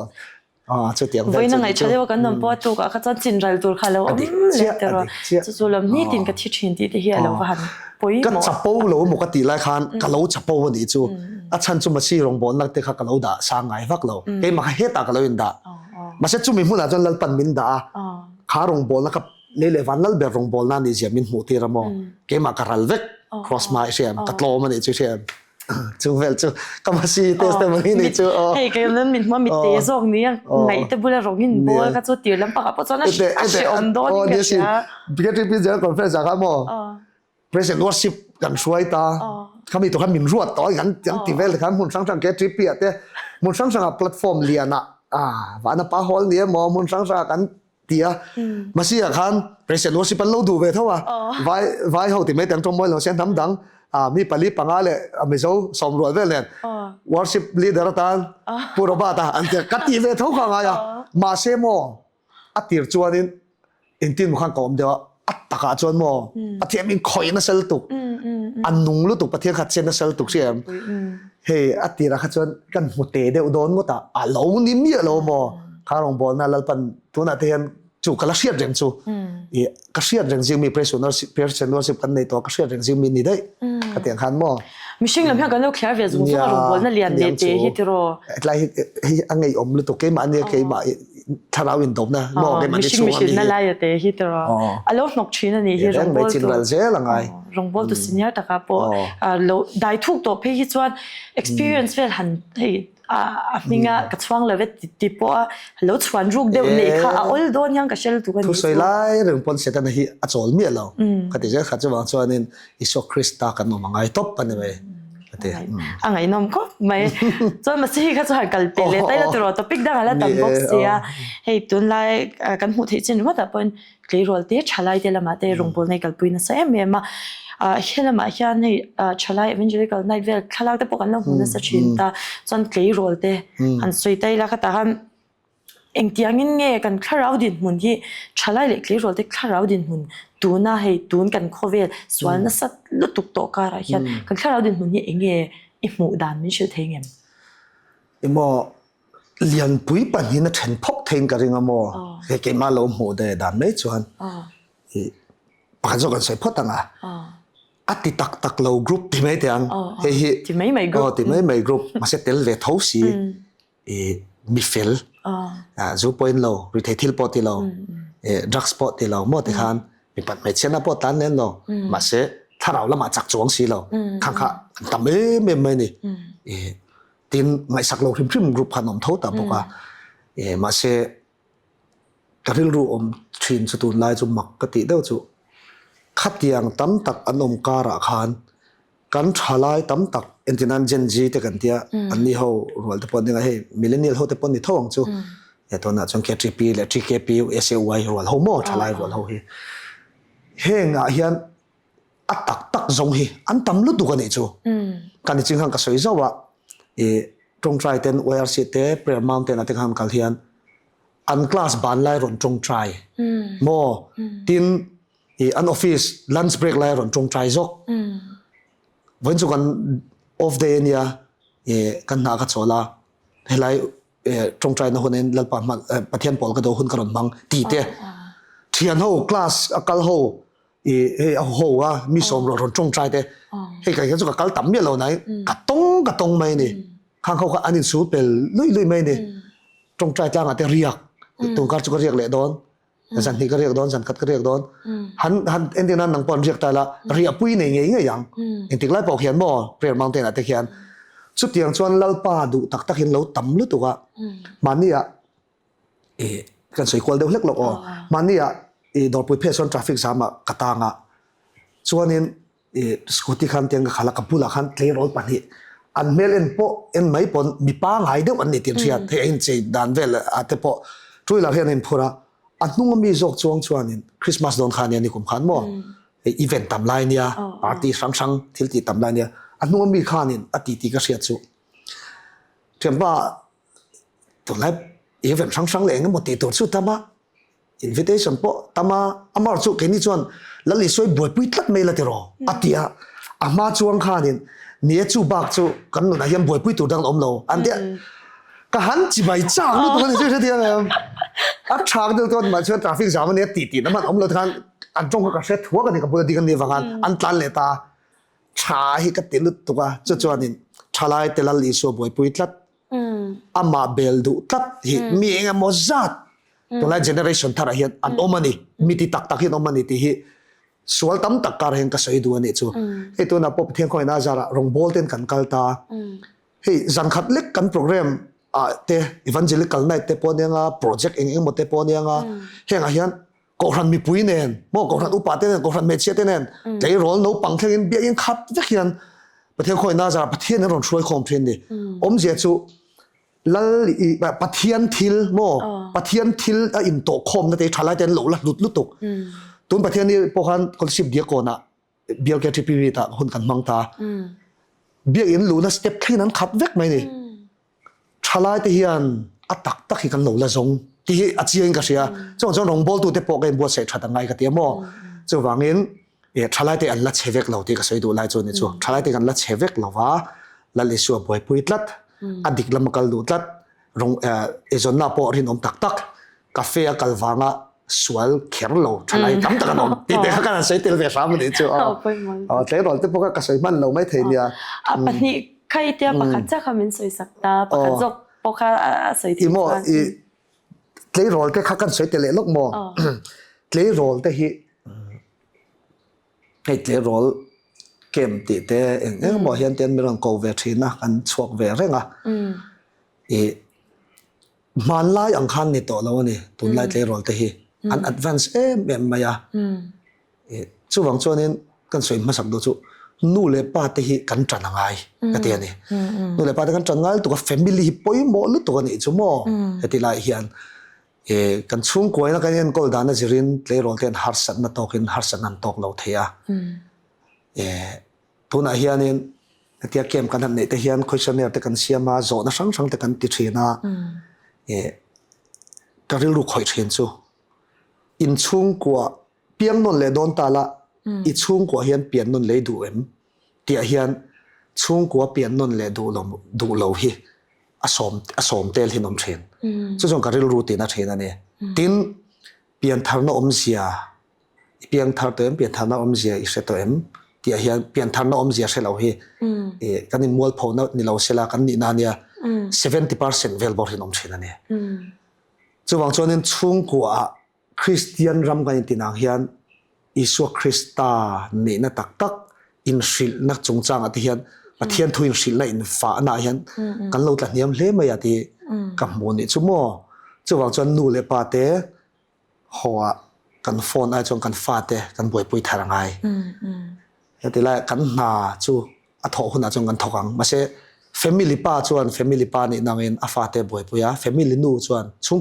Speaker 2: chu tiang
Speaker 1: voi na ngai chale wa kan nom po tu ka kha chan chin ral tur kha lo le te ro chu lam ni tin ka thi thin ti te hi lo han poi mo
Speaker 2: ka chapo lo mo ka ti lai khan ka lo chapo ni chu a chan chu ma si rong bon nak te kha ka lo da sa ngai vak lo ke ma he ta ka lo in da ma se chu mi hmuna chon lal pan min da kha rong bol na ka le le van lal be rong bol na ni je min mu ti ra mo ke ma ka ral vek cross my sham ka tlo ma ni chu sham chu vel chu ka ma si testimony ni chu
Speaker 1: hey ke nan min ma mi te zong ni ngai te bula rong in bol ka chu ti lam pa ka po chona she om do ni ka ya
Speaker 2: because it is a conference ka mo present worship kan suai ta kami to kan min ruat to kan ti vel kan mun sang sang ke trip ya te mun sang sang platform liana vana pa hol ni mo mun sang sang kan tia masia khan present worship lo du ve thawa vai ho ti me tang tomoi lo sen tham dang mi pali pangale amizo som ruat ve len worship leader tan puroba ta an te kati ve tho kha nga ya ma se mo atir chuanin intin khan kom de taka chuan mo pathian min khoi na sel tuk anung lu tuk pathian khat chen na sel tuk siam he atira kha chuan kan mu te de udon mo ta lo ni mi lo mo ข้ารองบอลน่ะลัลปันตัวน่ะเทียนจู่กระเชียดเร่งจู่กระเชียดเร่งจิงมีเพรสเซนอร์สิบกันในตัวกระเชียดเร่งจิงมีนี่ได้กระเตียงขันมั่ว
Speaker 1: มิชิงลำพังกันเราแค่เวซุงรองบอลนั่นเรียนเดเตฮิตโร
Speaker 2: อะไรอันไงอมลุตุเกมันเนี่ยเคยมาถ้าเราวินตบนะมองกันมันได้ชัวร์นี่
Speaker 1: นั่นแหละเตฮิตโรอ่ะแล้วนกชีนั่นนี่ที่รองบอลรองบอลตัวซีเนียร์ตะกับปอแล้วได้ทุกตัวเพย์ส่วน experience เวลหันให้นี่งากระช่วงเลยเวทีปอแล้วชวนรูปเดียวนี่ค่ะออลโดนยังกับเชลตัวกัน
Speaker 2: ทุกส่วนไล่เรื่องปนเสร็จนะฮีอัจฉริยะเราก็ที่จะขัดจะวางส่วนนี้อิสโอคริสตากันมาไงท็อปปันเลย
Speaker 1: อันไงน้องก็ไม่จนมาสิก็จะหันกันเปเลยแต่ละตัวท็อปิกดังอะไรต่างบอกเสียให้ตุนไล่กันหูที่จริงว่าแต่เป็นคลีโรลเตชลายเตละมาเตรงบอลในกันปุยนะเสียเมียมาเห็นมาเห็นให้ชลายเวนจูริกัลในเวลขลังแต่ปกันแล้วหุ่นสัจจินตาจนคลีโรลเตอันสุดท้ายแล้วก็แต่ฮันเองที่ยังเงี้ยกันคลาดินหุ่นที่ชลายเล็กคลีโรลเตคลาดินหุ่นตูน่าให้ตูนกันโควิดส่วนนั้นสัตลุตุกโตการะเห็นกันคลาดินหุ่นที่เองเงี้ยอีหมู่ดานไม่เชื่อเทงเอ็ม
Speaker 2: อีหมอเลียนปุยปันหินเห็นพกเทงกันยังหมอเกี่ยมาลมหัวเดดานไม่ชวนปากจกันใส่พอตังอัติตักเรากรุ๊ปที่ไม่เตียงเฮ้ย
Speaker 1: ที่ไม่กรุ๊ป
Speaker 2: ที่ไม่กรุ๊ปมาเสร็จเวทเท้าสีมีเฟลจูพอยน์เรารีเทลพอที่เราดรักสปอตที่เราหมดที่ขันมีปัจไม่เช่นนั้นพอตันเนี่ยเรามาเสร็จถ้าเราละมาจากจวงสีเราข้างข้าทำไม่นี่ทีนไม่สักเราพริมกรุ๊ปขนมเท่าแต่บอกว่ามาเสร็จกระดิ่งรูอมชินสุดไล่จุมักกติเดียวจูขัดยังตั้มตักอันอมการะขานกันชาลายตั้มตักเอ็นตินันเจนจีเตกันเดียอันนี้เขารวมแต่ปนยังไงให้มิเลเนียลเขาแต่ปนนี่ท่องจูตัวนั้นจงแค่ทริปีและทริเคปีเอสเอวายรวมเขาหมดชาลายรวมเขาเฮงอ่ะเฮียนอัตตักจงฮีอันตั้มลุดูกันนี่จูกันจริงๆก็สวยจ้าวะตรงใจเต็นวายอาร์ซีเต้เปรียบมามเต็นอัตกันกันเฮียนอันคลาสบานไล่รอนตรงใจโมทีนอันออฟฟิศลันช์เบรกไล่รอนตรงใจจกวันจุกันออฟเดย์เนี่ยกันนักขัดโซลาเฮลัยตรงใจนะคนนี้ลัลปามันประเทศปอลก็โดนคนกระโดดบังตีเตะเทียนเขาคลาสอักลเขาเขาว่ามีสมรสตรงใจเตะให้กันจุกันตั้มเมียเราไหนกระตงไม่เนี่ยข้างเขาก็อันนี้สูดเป็นลุยไม่เนี่ยตรงใจจ้างอาจจะเรียกตรงการจุกเรียกเลยโดนสันติก็เรียกโดนสันคัดก็เรียกโดนหันเอ็นที่นั้นหนังปอนเรียกแต่ละเรียกปุ้ยในเงี้ยยังเอ็นที่ไล่ปอกเขียนบ่เปลี่ยนมองเตนอาจจะเขียนสุดyangชวนเล่าป่าดูตักเห็นเราต่ำลุตัวมันนี่อ่ะกันสวยกว่าเดียวเล็กหรอกมันนี่อ่ะดอลปุ้ยเพศส่วนทราฟิกสามอ่ะกระตังอ่ะชวนนี้สกูตี้คันเตียงกับขลักกับผู้หลักคันเทรอลปันนี่อันเมลเอ็นโปเอ็นไม่ปนมีป้าหายเดียวอันนี้ที่เชียร์เอ็นเจดันเวลอาจจะโปช่วยเราเห็นเอ็นพูระอันนู้นมีจอกช่วงชวนนี้คริสต์มาสโดนขานเนี่ยนี่คุ้มขันมั้งอีเวนต์ตามไลน์เนี่ยปาร์ตี้สังทิลตีตามไลน์เนี่ยอันนู้นมีขานนี่อดีตก็เสียจู่เชื่อว่าตัวแรกอีเวนต์สังเลยงั้นหมดตีตัวสุดทำมาอินวิเทชันโปทำมาอามาจู่แค่นี้ชวนแล้วลิสวยบวยปุ้ยตัดไม่ละเทรออดีอ่ะอามาช่วงขานนี่เนี่ยจู่บักจู่กันหนูนะยังบวยปุ้ยตัวดังอมโลอันเดียก็หันจีบจ้าลูกตัวนี้ช่วยเทียนเลยอัดฉากเดียวกันมาช่วยทราฟิกจามันเนี่ยตีน้ำมันอมโลทานอันจงก็เสร็จหัวกันนี่กับบุตรดีกันนี่ฟังกันอันตันเลยตาชาให้กันติดลุตัวจู่นี่ชาลายเตลัลลิโซบวยปุ้ยตัดอามาเบลดูตัดมีเองมอจัดตัวแรกเจเนอเรชันทาร์เฮียนอันอมันนี่มีที่ตักเฮียนอมันนี่ที่สวลตั้มตักการเห็นก็สวยดูนี่จู่ไอ้ตัวน่ะพบเทียนคอยน่าจะรองโบลเต็นกันกัลตาเฮ้ยจันขัดเล็กกันโปรแกรมเตะอีวันเจลิกัลไนท์เตะปอนยังโปรเจกต์เองหมดเตะปอนยังเฮงอาเฮียนก็รันมีปุยเนนโมก็รันอุปาเตนก็รันเมเชียเตนใจร้อนโนปังเทงเบียยังขัดสักยันประเทศคอยน่าจะประเทศนั้นเราช่วยคอมเพลนดิเสียจู่แล้วแบบประเทศทิลโมประเทศทิลอินโตคอมนั่นเองชาลายเตนหลุดลุตุกตุนประเทศนี้พวกhanคนสิบเดียก่อนอะเบียร์แกทริปวีตาคนกันมังตาเบียร์อินหลุดนะสเต็ปที่นั้นขับเวกไหมนี่ชาลายเตียนอัตตักกันหลุดละจงที่อาเจียนก็เสียจ้องรองบอลตัวเตะโปกันบัวเสร็จชัดตั้งไงก็เตียมจะวางเงินชาลายเตียนละเชเวกเราที่ก็สวยดูไล่จนนี่จ้ชาลายเตียนละเชเวกเราว่าละลิชัวบวยปุยตัดอดีตละมักกลดูตัด rong ezon na po rin om tak cafe kalwanga sual kherlo thalai tam tak nom ti te kha kan sei tel ve sam ni chu tle rol te poka ka sei man lo mai thei nia
Speaker 1: pani khai te pakhat cha khamin soi sakta pakhat jok poka soi thi
Speaker 2: mo tle rol te kha kan sei tel lok mo tle rol te hi tle rol kem ti te eng mo hian ten mirang ko ve thina kan chuak ve renga man lai ang khan ni to lo ni tun lai tle rol te hi an advance em maya chu wang chuanin kan soi ma sak do chu nu le pa te hi kan tran angai ka te ni nu le pa te kan tran ngal tu ka family hi poi mo lu to ni chu mo heti lai hian kan chung koi na kan yen kol dana jirin tle rol ten har sat na tokin har sat nan tok lo theya tuna hianin tia kem kan nei te hian questionnaire te kan siama zo na sang te kan ti thina karil ru khoi thin chu in chung kwa piang non le don tala I chung kwa hian pian non le du tia hian chung kwa pian non le du lo hi asom tel hinom thin chu jong karil ru ti na thina ne tin pian thar na om sia piang thar tem pian thar na om sia I se to tia hian pian thar na om sia se lo hi kan in mol phone ni lo sela kan ni na nia 70% vel bor hinom thina ne chu wang chonin chung kwa Christian ram kan tinang hian Isu Krista ni na tak in shil na chungchang ati hian pathian thuin shil na in fa na hian kan lo tla niam hle mai ati kam mo ni chumo chuwang chon nu le pa te hoa kan phone ai chong kan fa te kan boi pui tharangai ati la kan na chu a tho huna chong kan thokang ma se family pa ni nangin a fa te boi puya family nu chuan chung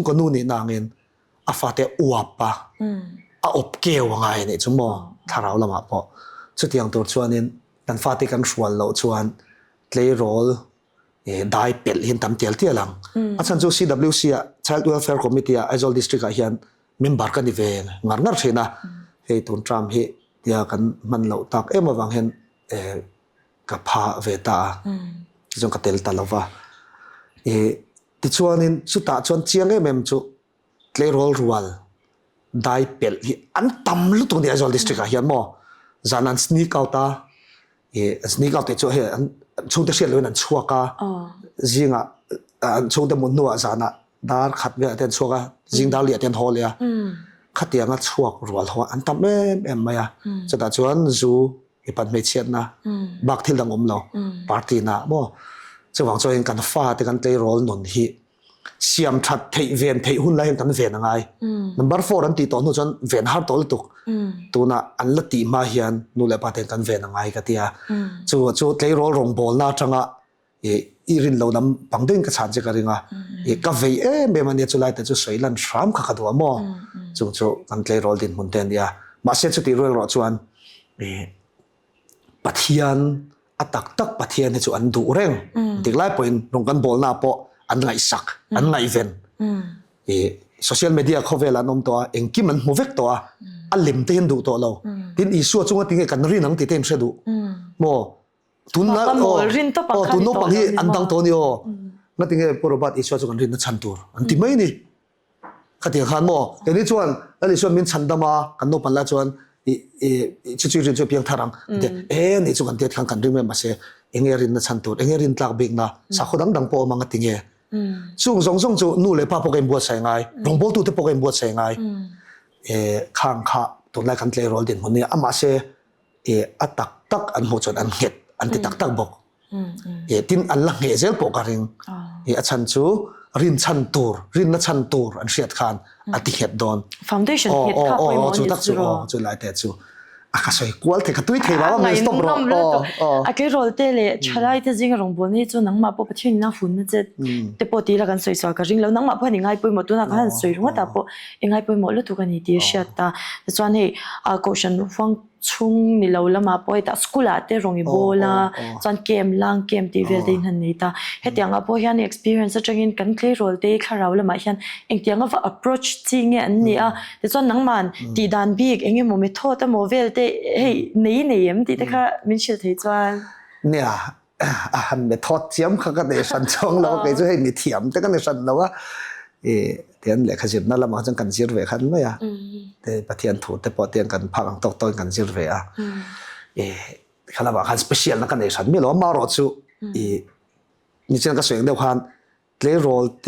Speaker 2: ko nu ni nangin a fa te uapa a op keo ngai ni chumo tharau lama po chutiang tur chuanin kan fati kan hrual lo chuan play role dai pel hin tam tel lang achan chu CWC Child Welfare Committee Aizawl district a hian member kan ni vel ngar thina hei tun tram hi tia kan man lo tak ema wang hen ka pha ve ta jong ka tel ta lova ti chuanin chu ta chuan chiang em chu play role rual dai pel hi an tam lu tu ni Aizawl district a hian mo zanan sneak out te chu he chung te shel an chuaka zinga chung te mun nuwa zana dar khat ve ten chuaka jing dar li ten holia khatia nga chuak rual ho an tam em maya chata chuan zu ipan me chet na bak thil dang lo party na mo chuwang choin kan fa te kan play role non hi siam that thei ven thei hun lai kan ven angai number 4 an ti to no chon ven har tol tuk tuna an la ti ma hian nu le pa ten kan ven angai ka tia chu tlei rol rong bol na tanga irin lo nam pangding ka chan che ka ringa ka ve me mania chu lai te chu soilan shram kha khadwa mo chu kan tlei rol din mun ten ya ma se chu ti rol ro chuan pathian atak pathian he chu an du reng diklai point rong kan bol na po an ngai sak an ngai ven social media khovela nom to engkim an movek to a lim te du to lo tin isu chunga tinge kan ri nang ti tem se du mo tun na tun no pang hi an dang to ni na tinge porobat isu chunga rin na chantur an ti mai ni khati khan mo eni chuan ali so min chandama kan no panla chuan chu rin chu piang tharang ni chu kan te thang kan ring me ma se engerin na chantur engerin tlak big na sa khodang dang po manga tinge chung chu nu le pa pokem buat sai ngai rong bol tu te pokem buat sai ngai khang kha to lai kan tle rol din honi ama se atak an ho chon an het an ti tak bok tin an la nge zel po ka ring achan chu rin na chan tur an hriat khan ati het don
Speaker 1: foundation het kha poi mo
Speaker 2: chu tak chu lai te chu akasoi kwal the katui thei ba ngai stop ro
Speaker 1: a ke rol te le chalai te jing rong bon ni chu nang ma po pathin na fun na che te po ti la kan soi sa ka ring lo nang ma pha ni ngai poi mo tu na kan soi ru ta po engai poi mo lu tu kan ni ti sha ta chuan he a caution fang chung ni lo lama poi ta school ate rongi bola chuan kem ti vel din han nei ta hetiang a po hian experience atangin kan clay rol te kharau lama hian engtiang of approach chinge an ni a te chuan nang man ti dan big enge mo me thota mo vel te hey nei em ti te kha min shil thei chuan
Speaker 2: nia หันเมทอดเทียมเขาก็ได้สันช่องเราก็จะให้มีเทียมแต่ก็ในสันเราว่าเทียนเหล็กขจิบนั่นละมันจังกันจิรเวขันไหมอ่ะแต่ประเทียนถูแต่พอเทียนกันพังตกต้นกันจิรเวอ่ะขนาดว่าขันสเปเชียลนั่นกันในสันไม่รู้ว่ามารอดสู้นี่ฉันก็สวยเดียวกันเลยโรลเต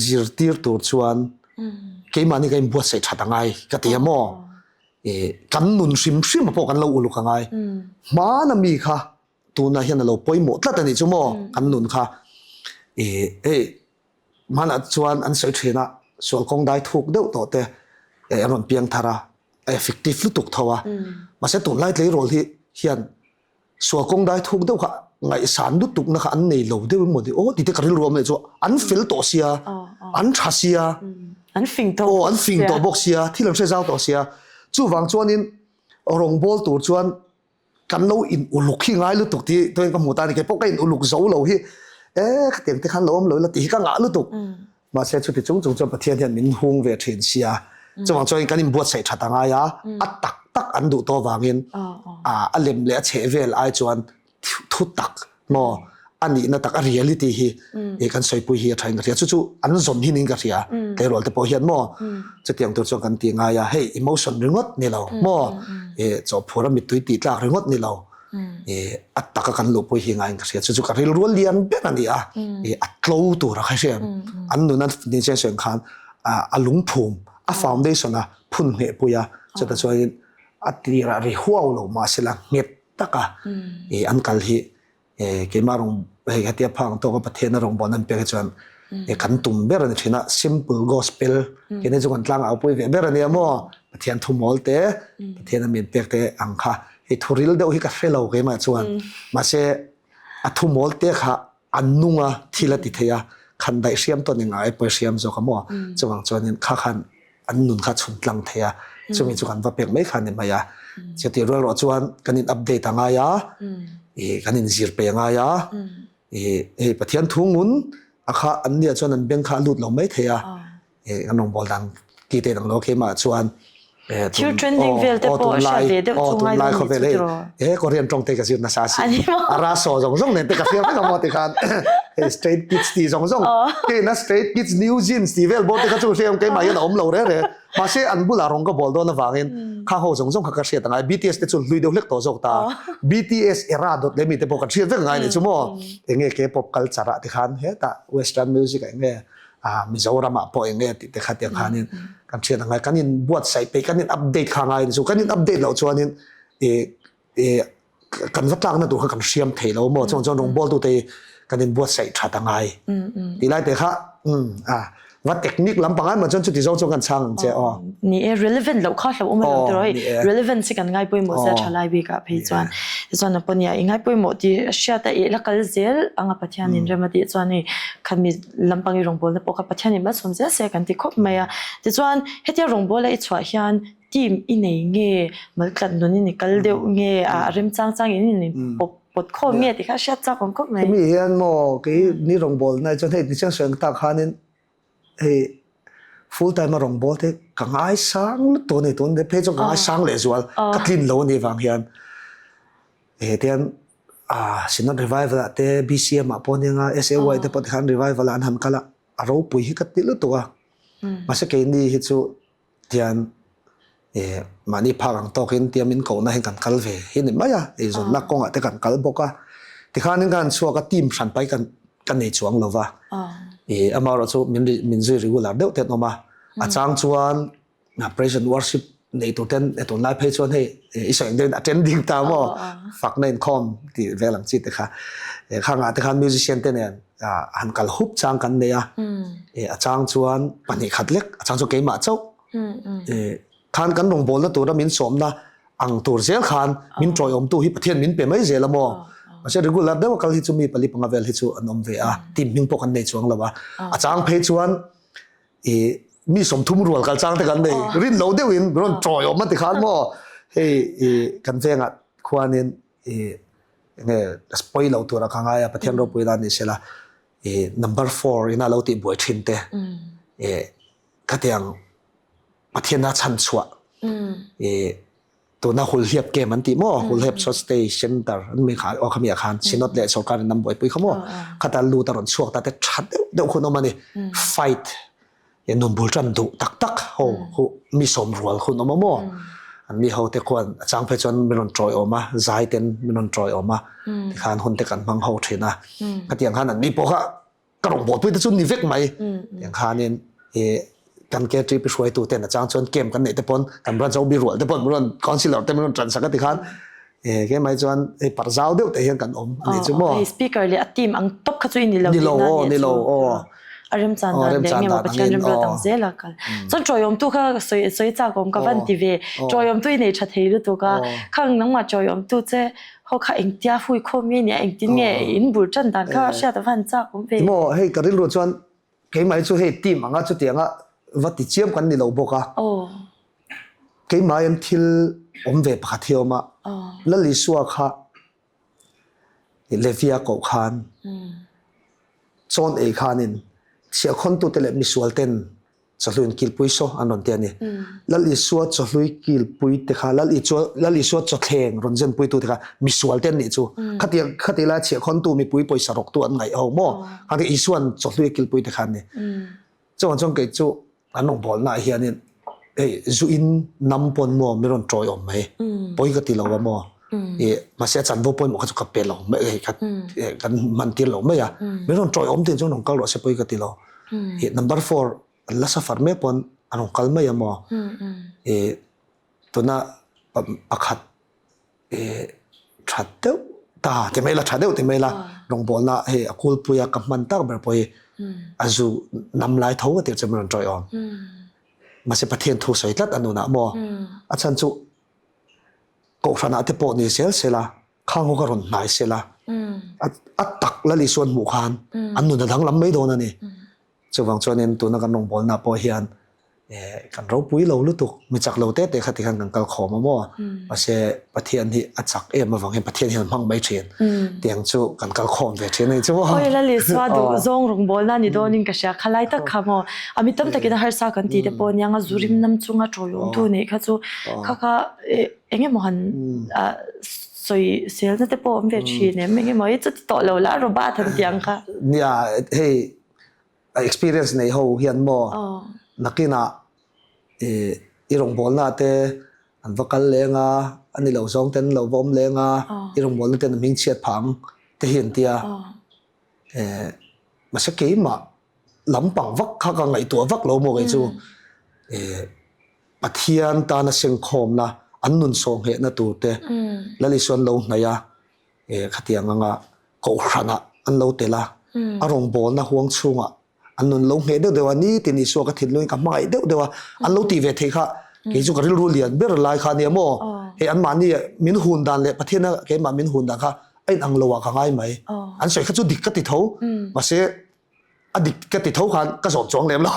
Speaker 2: จิรตีร์ตัวชวนเกี่ยมันนี่ก็อิมบวชใส่ชัดง่ายก็เทียมกันนุนชิมมาพอกันเราอุลุกันง่ายมานะมีค่ะตัวนั้นเห็นเราป่วยหมดแล้วแต่นี่ชั่วโมงกันนุนค่ะมันอาจชวนอันใส่เทน่ะส่วนคงได้ถูกเดียวต่อแต่อารมณ์เพียงทาระeffective ลุตุกทัวมาเสร็จตัวไล่เลยโรลที่เห็นส่วนคงได้ถูกเดียวค่ะไงสารลุตุกนะคะอันในเราเดียวหมดโอ้ที่กระดิ่งรวมเลยจ้ะอันฟิลตัวเสียอันชาเสีย
Speaker 1: อันฟิง
Speaker 2: ตัวบอกเสียที่เราใช้เจ้าตัวเสียจู่วังชวนนี้รงบอลตัวชวนกันเราอินอุลุกขี้ง่ายลุตุกที่ตัวเองก็หมู่ตานี่แค่พวกอินอุลุกเจ้าเราที่เตียงที่ขันล้มเลยแล้วตีก็งะลุตุกมาเสียชุดที่จงจะประเทศเนี่ยมินฮงเวทเทียนเสียจู่วังชวนกันอินบวชใส่ชัดต่างายะอัดตักอันดูตัววางินอันเล็มเลี้ยเชเวลไอชวนทุตักมออันนี้น่าตักเรียลิตี้ฮีกันใส่ปุยฮีทายกันเสียจู่อันสมหินิงกันเสียแต่รอแต่พอเห็นมอจะเตียงตัวจงกันตีงายะให้อิโมชันเรื่องดนี่เรามอจบพอเรามิตุยตีตากเรื่องดนี่เราอัตตะกันลุปุยฮีงายกันเสียจู่กันเรื่องรัวเลียนเป็นอันนี้อัตโลตัวเราใครเสียอันนู้นนั่นนี่เช่นเสียงขันอัลุงภูมิฟาวเดชั่นพุ่นเหปุยจะแต่ช่วยอัตติระริหัวเรามาเสลังเม็ดตะกะอันกัลฮีเกี่ยมารงเฮียที่พังตัวกับประเทศนรงบอลนั่นเป็นจวนขันตุ่มเบรนี่นะ simple gospel เกี่ยนี่จงกันตั้งเอาไปเบรนี่มั่วประเทศทุ่มอลเตประเทศนั้นมีเปียกเตอังค่ะไอ้ทุริลเดียวที่กัดเฟลเอาเกี่ยมาจวนมาเสทุ่มอลเตค่ะอันนุ่งอ่ะที่ละติเทียขันได้เสียมตัวหนึ่งไอ้เปิดเสียมจงกับมั่วจงจวนนี่ข้าขันอันนุ่งข้าชุนลังเทียจงมีจงกันว่าเปียกไม่ขันเนี่ยมายาจะตีรัวจวนกันนี่อัปเดตต่างไงอ่ะกันอินซีร์เปียงไงอ่ะประเทศทุ่งมุนอาคาอันเดียชวนนั้นเบงคาลุดเราไม่เทียกันน้องบอลดังกีเตดังโลเคมาชวน
Speaker 1: ชื่อ trending เวลแต่พอชาเวเดตุงไงดู
Speaker 2: เขาเลยก็เรียนตรงเตะกับสินาซาซีอาราโซจงเนี่ยเตะกับเทียมไม่กับมอติคันstraight kids ตีจงเกน่ะ straight kids new jeans ตีเวลบอลเตะกับชูเชียงเกมาอย่างอมเราเลยมาเสียอันบุลารองก็บอลโดนฟังเห็นข้าเขาจงข้าเสียตั้งไง BTS เตะจุดลุยเดียวเล็กตัวจงตา BTS เอราดดเลยมีแต่พวกเสียตั้งไงเนี่ยชั่วโมงเองเกย์ pop culture ติคันเฮ้แต่ western music เองมิโซรามาพอเองติดขัดอย่างคันนี่กันเชียร์ตั้งไงกันนี่บวชใส่ไปกันนี่อัปเดตข้างไงนี่สุกันนี่อัปเดตเราชวนนี่กันวัดล่างนั่นตัวกันเชียมเทเราหมดจงลงบอลตัวเตะกันนี่บวชใส่ชัดตั้งไงทีไรเตะค่ะว่าเทคนิคลำพังมันจนจุดที่จงกันช่างเจ้า
Speaker 1: นี่ relevant เราข้อเราไม่รู้ตัว relevant สิกันง่ายไปหมดจะใช้ไลฟ์กับพี่จวนจวนปนเนี่ยง่ายไปหมดที่เชื่อแต่ละกัลเซลอังปัจจัยนี้เรื่องมันที่จวนนี่คันมีลำพังอยู่โรงพยาบาลแล้วปกปัจจัยนี้มันสมเด็จเสียกันที่ครบไหมอ่ะที่จวนเฮ็ดที่โรงพยาบาลเลยช่วยยันทีมอินเองเงี้ยมันกันนู่นนี่กัลเดียวเงี้ยริมจังอินนี่ปดข้อเงี้ยที่เขาเชื่อจักของครบไหม
Speaker 2: มีเห็นหมอกี่นี่โรงพยาบาลในจนให้ดิฉันเสียงตาขานี่full time มาลงบอลเทกังไอ้สังตัวนี้ตัวนี้เพจกังไอ้สังเลยส่วนกัดลินโลนี่ฟังเฮียนเทียนสินน revival เต BCM มาปนยังSAY เตปฏิคัน revival อันหันกันละเราปุยกัดติลุตัวมาสักเกณฑ์นี่ฮิตสุเทียนมานี่พากังโตกินเทียมินเขาหน้าให้กันกัลเวเห็นไหมอ่ะส่วนนักกงอ่ะเตกันกัลบอกว่าที่ข้านึงกันชัวร์กับทีมสันไปกันในช่วงเราว่าอามาเราจะมินซีริกุลาเดียวเต็มออกมาอาจารย์ชวนpresent worship ในตัวเต็นตัวไลฟ์เพจชวนให้อีส่วนเดิน attending ตามว่าฝักในคอมที่เวลาจิตนะคะข้างอาจจะข้าง musician เต้นเนี่ยหันกัลฮุบจางกันเนี่ยอาจารย์ชวนปันนี้ขัดเล็กอาจารย์ชวนเกมมาเจ้าข้างกันลงบอลแล้วตัวเรามินสมนะอังตัวเสียขันมินจอยอมตัวที่ประเทศมินเป็นไม่เสียละมั้งมาเชื่อรู้แล้วเดี๋ยวกันที่จะมีผลิตภัณฑ์เวลที่จะนำเวลทีมมิงพวกกันในช่วงละวะอาจารย์เพจชวนมีสมทุมรัวกันจ้างแต่กันเลยรินเราเดี๋ยวอินร้อนจอยออกมาติดขันมั้งเฮ้กันเฟียงอ่ะควรเนี่ยเนี่ยสปอยเราตัวเราข้างไงประเทศเราไปด้านนี้เสียละnumber 4อิน่าเราติดบวยชินเตก็เตียงประเทศน่าชันชัว ตัวน่าหุ่นเลียบเกมมันตีโม่หุ่นเลียบชอตสเตชันแต่ไม่ขาดออกขมีอาคารชินอตเลยสการนำบ่อยปุยขโมขัดตาลูตลอดช่วงแต่ชัดเดี๋ยวคนออกมาเนี่ยไฟท์ยันนุ่มบุลจันดุตักโหมีสมรัวคนออกมาโม่อันมีเขาแต่คนจางเพชรไม่รอนจอยออกมาใจเต็นไม่รอนจอยออกมาที่ขานคนแต่กันมังเขาเทนะก็อย่างขานนั้นมีพวกกระโดดบทไปแต่ชุนนิเวกไหมอย่างขานเนี่ยกันแกทริปไปช่วยตัวเต้นจางชวนเกมกันเนี่ยแต่ปนกันรันเจ้าบิรัวแต่ปนรันคอนซิลเลอร์แต่รันจันสักที่ขานแกไม่ชวนปัจจัยเดียวแต่เห็นกันนี่จุ่ม
Speaker 1: สปีกเกอร์เลยทีมอังตบขจุยนี่เราอารมณ์จันทร์เด็กเนี่ยมาประชันเรื่องต่างเจล่ะกันส่วนจอยมตัวก็สวยจากผมกับวันทีวีจอยมตัวในชัดเจนตัวก็ข้างนั่งมาจอยมตัวเจ้เขาข้าเองที่คุยข้อมีเนี่ยเองที่เนี่ยอินบุญจันทร์ก็เชื่อแต่วันจากผมเป็น
Speaker 2: โม่ให้กระดิ่งรู้ชวนแกไม่ช่วยให้ทีมอังก็จุดเดียงวัดที่เชื่อมกันนี่เราบอกอ่ะแกไม่ยันทิลเวบขัดเที่ยวมาแล้วลิสัวค่ะเลวียกขานโซนเอขานินเสียคนตัวเตลมิสวลเต็นจะลุยกิลปุยโซอันนั้นเตียนี่แล้วลิสัวจะลุยกิลปุยเตค่ะแล้วลิสัวจะแข่งรอนเจนปุยตัวเตค่ะมิสวลเต็นนี่จูขัดที่ละเสียคนตัวมีปุยสรกตัวอันไหนเอาโม่ขัดที่อีส่วนจะลุยกิลปุยเตค่ะนี่จงเกิดจูอันน้องบอลน่ะเฮียนี่จูอินนำปนโม่ไม่รอนจอยออกไหมปุยก็ตีเราว่าโม่มาเสียจันทร์ว่าปุยมันก็จะกลับเป็นเราไม่กันมันตีเราไม่อะไม่รอนจอยอมตีจงน้องเกาหลีเสียปุยก็ตีเราnumber 4ลักษณะฟาร์มปนอันน้องเกาหลีไม่ยามตัวน่ะอักขัดชัดเดียวตาที่ไม่ละชัดเดียวที่ไม่ละน้องบอลน่ะกูปุยกับมันตั้งแบบปุยอาจูนำลายเท่าก็เดี๋ยวจะไม่รอนจอยอมมาเสียประเทศถูกใส่ลัดอันนู้นนะโม่อาจารย์จูก็ขนาดที่ปนี่เสียละข้างหัวกระรอนไหนเสียละอัดตักและลิส่วนหมู่คานอันนู้นทั้งลำไม่โดนนี่จะวางจวนเน้นตัวนักการนองบอลน่ะพอเฮียนกันเราปุ้ยเราลุตุกมีจักเราเตะแต่ขัดกันกันขอมามั่วมาเสียประเทศที่อัดจักมาฟังเห็นประเทศที่มันพังไม่เชียนเตียงจูกันขอเวทีนี่จูว่า
Speaker 1: โอ้ยแล้วลิสว่าดูซงรงบอลนั่นนี่โดนยิ่งกระเชียขลายตะขโมอามิตั้มตะกี้นะฮาร์ซากันตีแต่ปนยังจูริมน้ำจุงอ่ะโจยงตัวนี่ค่ะจูค่ะเอ็งมันสวยเสียแต่ปนเวทีเนี่ยไม่งั้นมันจะติดต่อเราละรบ้าทันทียังค่ะ
Speaker 2: เนี่ยเฮ้ย experience ในเขาเฮียนมั่วนักกินะอีรงบอลน่ะเตอันวักเลงอันนี้เราสองเต็นเราบอมเลงอีรงบอลเต็นมิงเชียดพังเตเห็นเตียมาสักกี่มาลำปังวักข้ากังไงตัววักเราโมไงจูปะเทียนตานะเสียงคมนะอันนุนสองเหตุนะตัวเตแล้วในส่วนเราไหนขัดยังงะก็ขนาดอันเราเตละอารมณ์บอลนะห่วงช่วงอันนั้นลงเหตุเดียววันนี้ที่นี่ส่วนกระถิ่นลงกับไม่เดียวอันเราตีเวทีค่ะเกี่ยวกับเรื่องเรียนเบอร์ไลน์ค่ะเนี่ยโม่อันมันนี่มินหุ่นดันเลยประเทศนั้นเกี่ยวกับมินหุ่นดันค่ะไอ้อังโลวะค่ะง่ายไหมอันสวยเขาจะดิกกติดเท้ามาเสียอดิกกติดเท้าค่ะก็สอนจวงเลยมั้ง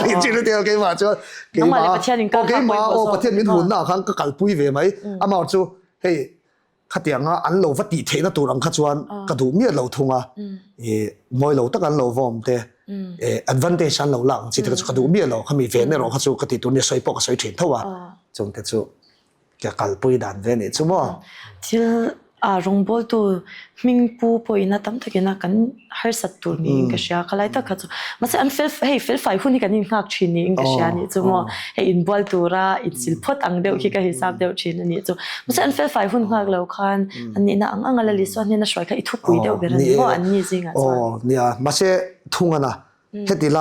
Speaker 2: จริงๆเดียวเกี่ยวกับจ้าเกี่ยวกับประเทศมินหุ่นน่ะค่ะก็กัลปุยเวไหมอามาจูเฮ้ยขัดยังอันเราวัดตีเทนตัวรังขัดชวนกระดูกเมียเราทุ่งมวยเราตั้งอันเราวอมเตadvantage อันเราหลังจิตกระดูกเมียเราเขามีเวนเนี่ยเราขัดชวนกระติตัวเนี่ยใส่ปอกใส่เทนเท่าว่าจงแต่จูแกกัลปุยดันเวนนี่จูมั้ง
Speaker 1: ที่รงบอลตัวมิงปูปอยนะตั้มตะกี้นะกันฮาร์สัตตัวนี้ก็เชียขลายตะขัดมาเสียอันฟิลไฟหุ่นนี่กันนี่งักชินี่ก็เชียนี่จูมั้งอินบอลตัวระอินสิลพอตังเดียวคิดก็ฮิซับเดียวชินนี่จูมาเสียอันฟิลไฟหุ่นงักแล้วคันอันนี้นะอังอะไรลิสวนนี่นะช่วยก็อิทุปุยเดียวเบรนบ่อันนี้จริงอ่ะ
Speaker 2: อ๋อเนี่ยมาเสียทุ่งนะเฮติไล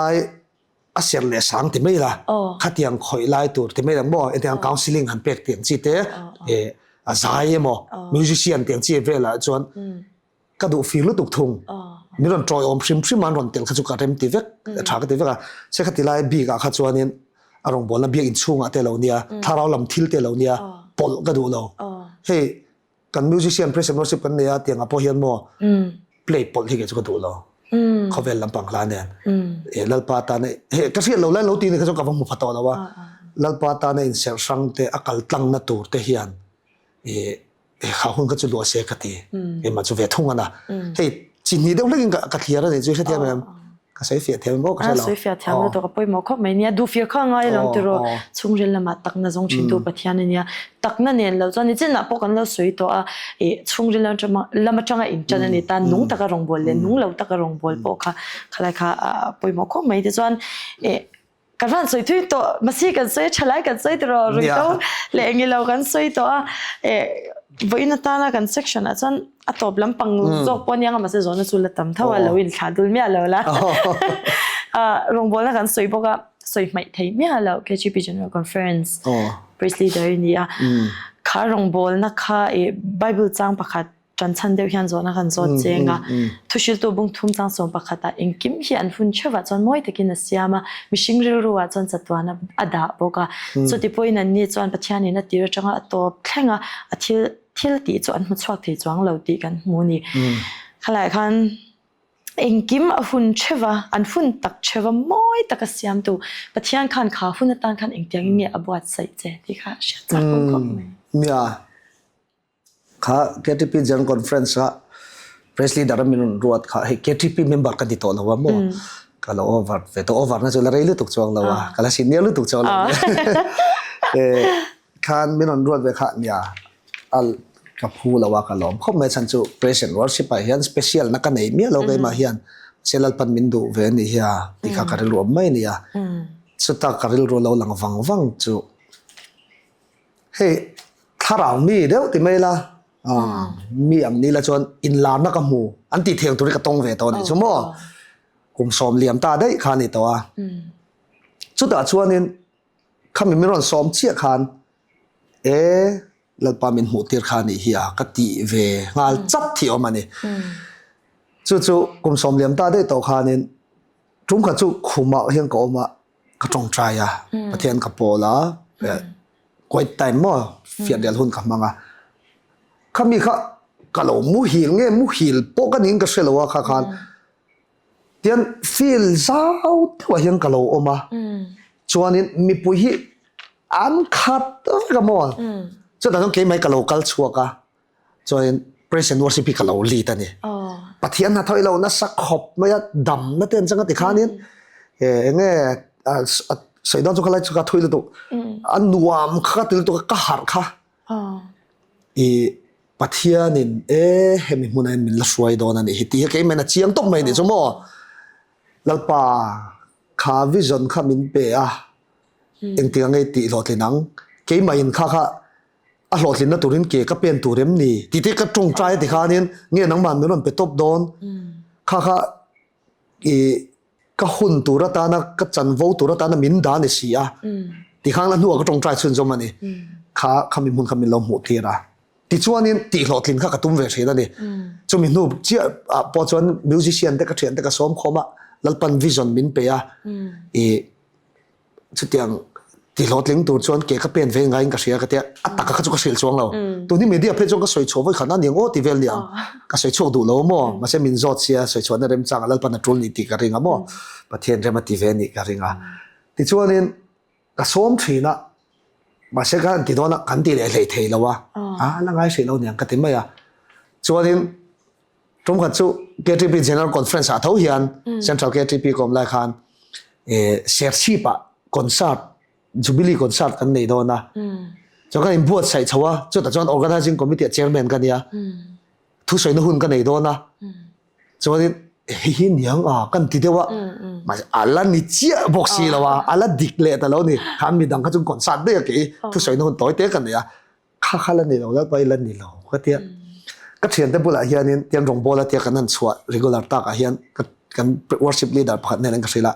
Speaker 2: อาเซียนเลสังที่ไม่ละขัดยังคอยไล่ตัวที่ไม่ละบ่ที่ยัง counseling หันเป็กเตียงจีเตอาศัยมั้งมิวสิเชียนเตียงจีเวล่ะจวนกระดูกฟิลตุกทุ่งมีรอนจอยอมชิมมันรอนเตียงขจุกการเต็มตีเวกฉากตีเวกเช็คตีไล่บีกขจวนนี้อารมณ์บอลแล้วบีอินชุ่งอ่ะเตลเราเนี่ยถ้าเราลำทิลเตลเราเนี่ยปลกระดูกเราเฮ้ยกันมิวสิเชียนเพรสเซนต์สิบกันเนี่ยเตียงอ่ะพอเห็นมั้งเพลย์ปลที่เกี่ยวกับกระดูกเราเขาเป็นลำปังลานเนี่ยลัลปาตาเนี่ยเฮ้ยก็เสียเราไล่เราตีเนี่ยเขาจะกับว่ามุขตัวเราว่าลัลปาตาเนี่ยเสียงสังเตอากาศตั้งนัดตัวเทียนเขาคนก็จะรัวเสียกติมาจะเวททุ่งนะเฮ้ยจีนนี่เดี๋ยวเรื่องกับเทียร์เนี่ยจะเทียร์มัน ก็ใช้เฟียเทียมก็ใช่หรอ
Speaker 1: สวยเฟียแถมแล้วตัวก็ไปหมอคบไม่เนี่ยดูเฟียข้างไงลองตัวช่วงเรียนละมาตักน่ะจงชินดูปะเทียนเนี่ยตักนั่นเนี่ยเราตอนนี้เจ้าหน้าปกันเราสวยตัวช่วงเรียนเราจะมาละมาจังไงอินจันนี่ตานุ่งตะกรงบอลเลยนุ่งเราตะกรงบอลปอกค่ะอะไรค่ะไปหมอคบไม่แต่ส่วนกันฟันสวยทุยตัวมาซีกันสวยฉลายกันสวยตัวรุ่ยตัวเลยเงี้ยเรากันสวยตัววันนั้นตาละกัน section อ่ะจันอัตบลำปังจบปนยังมาเสียจนสุดละตั้มถ้าว่าเราอินขาดุลไม่เอาละโรงบอลละกันสวยบอกว่าสวยไม่ไทยไม่เอา KGP General Conference Presley เดี๋ยวนี้ข้าโรงบอลนะคะBible จังประคัดจันทันเดียวยันจนกันจดเจงทุชิลตัวบุ้งทุ่มจังส่งประคัดอิงกิมฮีอันฟุนเชื่อว่าจนมวยตะกินเสียมามิชิงรู้ว่าจนจัดวันอดาบอกว่าสุดที่พอนันนี่จนปัจจัยนี้นัดเดียวจังตัวแข่งที่ตีจวนมันชอบตีจวงเราตีกันมูนี่ขลายคันเองกิมฝุ่นเชื่อว่าอันฝุ่นตักเชื่อว่าไม่ตักเสียมตัวปัจจัยคันขาฝุ่นตันคันเองเตียงเงียบวชใส่เจที่ค่ะเชื่อจักคนก็ไม่
Speaker 2: เนี่ยข้า KTP General Conference ข้า Presley ดารามินุนรัวข้าให้ KTP member กันติดต่อเราว่ามั่วก็เรา over เวท over นั่นจะอะไรเรื่องตุกจวงเราว่าก็เราสิ่งนี้เรื่องตุกจวงเราข้ามินุนรัวเวข้าเนี่ยกับผู้เราว่ากันล้อมเขาไม่ชันจู present worship ไปเฮียน special นักกันไหนเมียเราไปมาเฮียนเชลัลปันมินดูเวนี่เฮียที่ข้าการิลรวมไม่เนี่ยสุดท้ายการิลรวมเราหลังฟังจูเฮ้ถ้าเรามีเดี๋ยวที่ไม่ละมีอันนี้ละจนอินลานนักมูอันที่เทียงตัวนี้ก็ต้องเวตัวนี้ชั่วโมงกุมสอมเหลี่ยมตาได้ขานี่ตัวสุดท้ายชวนนี้ข้ามีไม่รอนสอมเชี่ยขานแล้วปามินหูเตียร์ขานี่เฮียกติเวงาจับเที่ยวมันนี่จู่ๆกุมสอมเหลี่ยมตาได้ตัวขานี่จุ่มกับจู่ขุมมาเฮียงก็มากระจงใจประเทศกับโปล่ากวยแต่มั่วเฟียดเดียร์หุ่นกับมังข้ามีข้ากะโหลมูหิลเงี้ยมูหิลปกันยิงกระเสลวะข้าคันเดียนฟีลซาวตัวเฮียงกะโหลออกมาชวนนี้มีปุยอันขัดก็มั่วจะต้องเกี่ยไม่กะโหลกัลชัวกะชวน present worship กะโหลลีตันนี่ปะเทียนน่ะเท่าเราน่ะสักขบไม่ดำน่ะเต้นจังติขานี้เงี้ยใส่ดอนจุกอะไรจุกทุยตัวอันนวมข้าตัวตัวก็หักค่ะปัทยานินเฮมิมุนัยมิลสวยโดนันฮิตีเกี่ยมันเชียงต้มไม่เนี่ยสมมติลัลปาข้าวิจารณ์ข้ามินเปียเอ็งที่ไงตีหลอดนังเกี่ยมันข้าหลอดนั้นตัวนี้เกี่ยก็เป็นตัวเรมนี่ที่ก็ตรงใจที่ข้านี่เงี้ยนังมันไม่รู้เป็นตบโดนข้าก็หุ่นตัวรัตานะก็จันวูตัวรัตานะมินดานี่สิที่ข้างนั้นหัวก็ตรงใจส่วนสมมันนี่ข้ามินมุนข้ามินลมหัวเทียระที่ชวนนี้ตีหลอดลิ้นข้ากระตุ้มเวทีนั่นนี่จนมินนูเจ้าพอชวนมิวสิเชียนเด็กกระเทียนเด็กกระซ้อมคอมะแล้วปันวิชั่นมินเปียสุดยังตีหลอดลิ้นตัวชวนเก๋ก็เป็นเวงไงกระเสียกระเทียอัตตะก็จะก็เสียช่วงเราตัวนี้มีเดียเพจจงก็สวยโฉบไว้ขนาดนี้โอ้ตีเวลเลียงก็สวยโฉบดูแล้วมั่วมาใช่มินจอดเสียสวยโฉบในเรื่องจังแล้วปันจุลนิติกระริงอ่ะมั่วประเทศเรมาตีเวนี่กระริงอ่ะที่ชวนนี้กระซ้อมทีน่ะมาเช็คกันที่โดนกันที่เลยเทแล้ววะแล้วไงสิเราเนี่ยกันที่ไม่ชวนนี้ตรงกันจู่ KTP General Conference เท่าเฮียน Central KTP กรมรายการเสียชีพคอนเสิร์ต Jubilee คอนเสิร์ตกันในโดนนะจนกันอินบวชใส่ชัวจุดแต่จน Organizing Committee Chairman กันเนี่ยทุกส่วนหุ่นกันในโดนนะชวนนี้เห็นยังกันที่เดียวว่ามาอะไรนี่เจ้าบอกสิแล้วว่าอะไรดิกเล่แต่แล้วนี่ทำมีดังเขาจงก่อนสัตว์ได้ยังไงทุกส่วนหุ่นต่อยเตะกันเนี่ยข้าเล่นนี่เราแล้วไปเล่นนี่เราก็เทียก็เทียนแต่บุหรี่เฮียนี่เทียนรองโบแล้วเทียกันนั่นชัว regular ตากเฮียนกัน worship leader พัดเนี่ยนั่นก็สิละ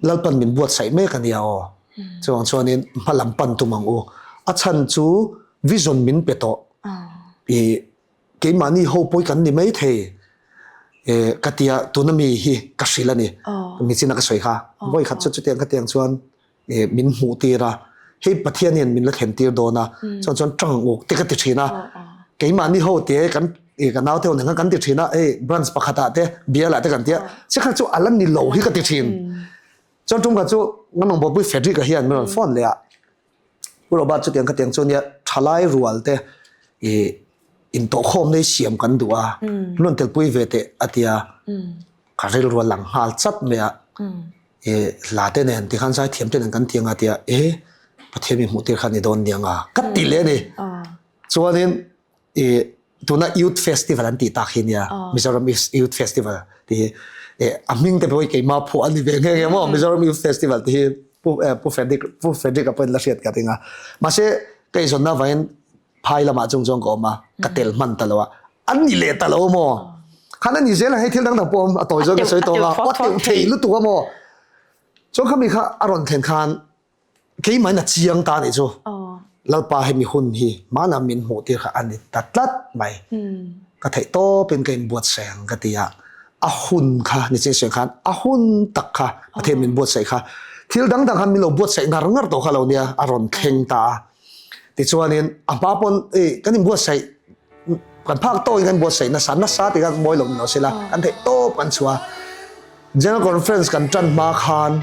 Speaker 2: แล้วปันมินบวชใส่เมฆกันเดียวช่วงนี้มาลำปันตุมังโออาชันจูวิจารณ์มินเปโตเกี่ยมันนี่เขาป่วยกันนี่ไม่เทกติยาตัวนั้นมีฮีกัสิละนี่มีสิ่งนักสวยค่ะบ่อยขัดชุดเตียงกติยาชวนมินหูตีระให้ประเทศนี้มินละเห็นตีโดนะชวนจังอกติกติชีนะเกี่ยมันนี่เขาเตะกันกันเอาเท่าหนึ่งกันติชีนะบรันส์ปะขัดเตะเบียร์ละเตะกันเตะเชื่อข้าจู่อันนั้นนี่โลหิกติชีนจนทุ่มกันจู่งั้นน้องบอกว่าเฟรดิกเฮียนมันฟ้อนเลยผู้รับชุดเตียงกติยาชวนเนี่ยทลายรัวเตะอินโตคอมได้เสียมกันดูนั่นเตลปุยเวเตอติยา karil rual lang hal chat me a la te nen ti khan sai thiam te nan kan tianga tia pathian mi mu tir khan ni don nianga kat ti le ni chuanin tuna youth festival an ti ta khin ya Mizoram youth festival ti aming te boi ke ma phu ani ve nge mo Mizoram youth festival ti pu Frederick apon la riat ka tinga ma se kai zon na vain phai lama chung ko ma katel man talowa an ni le talo mo khana ni zel hai thil dang dang pom atoi zo ke soi to nga wat te thei lu tu mo cho khami kha aron thlen khan ke mai na chiang ta ni chu lalpa he mi hun hi mana min mo tir kha ani tatlat mai ka thei to pen ke buat sang ka tia a hun kha ni che seng khan a hun tak kha athe min buat sai kha thil dang dang khan mi lo buat sai ngar to kha lo nia aron theng ta ti chuanin apa pon kanin buat sai kan phak to kan buat sai na sa ti kan moi lom no sila kan thei to pan chua general conference kan tran ma khan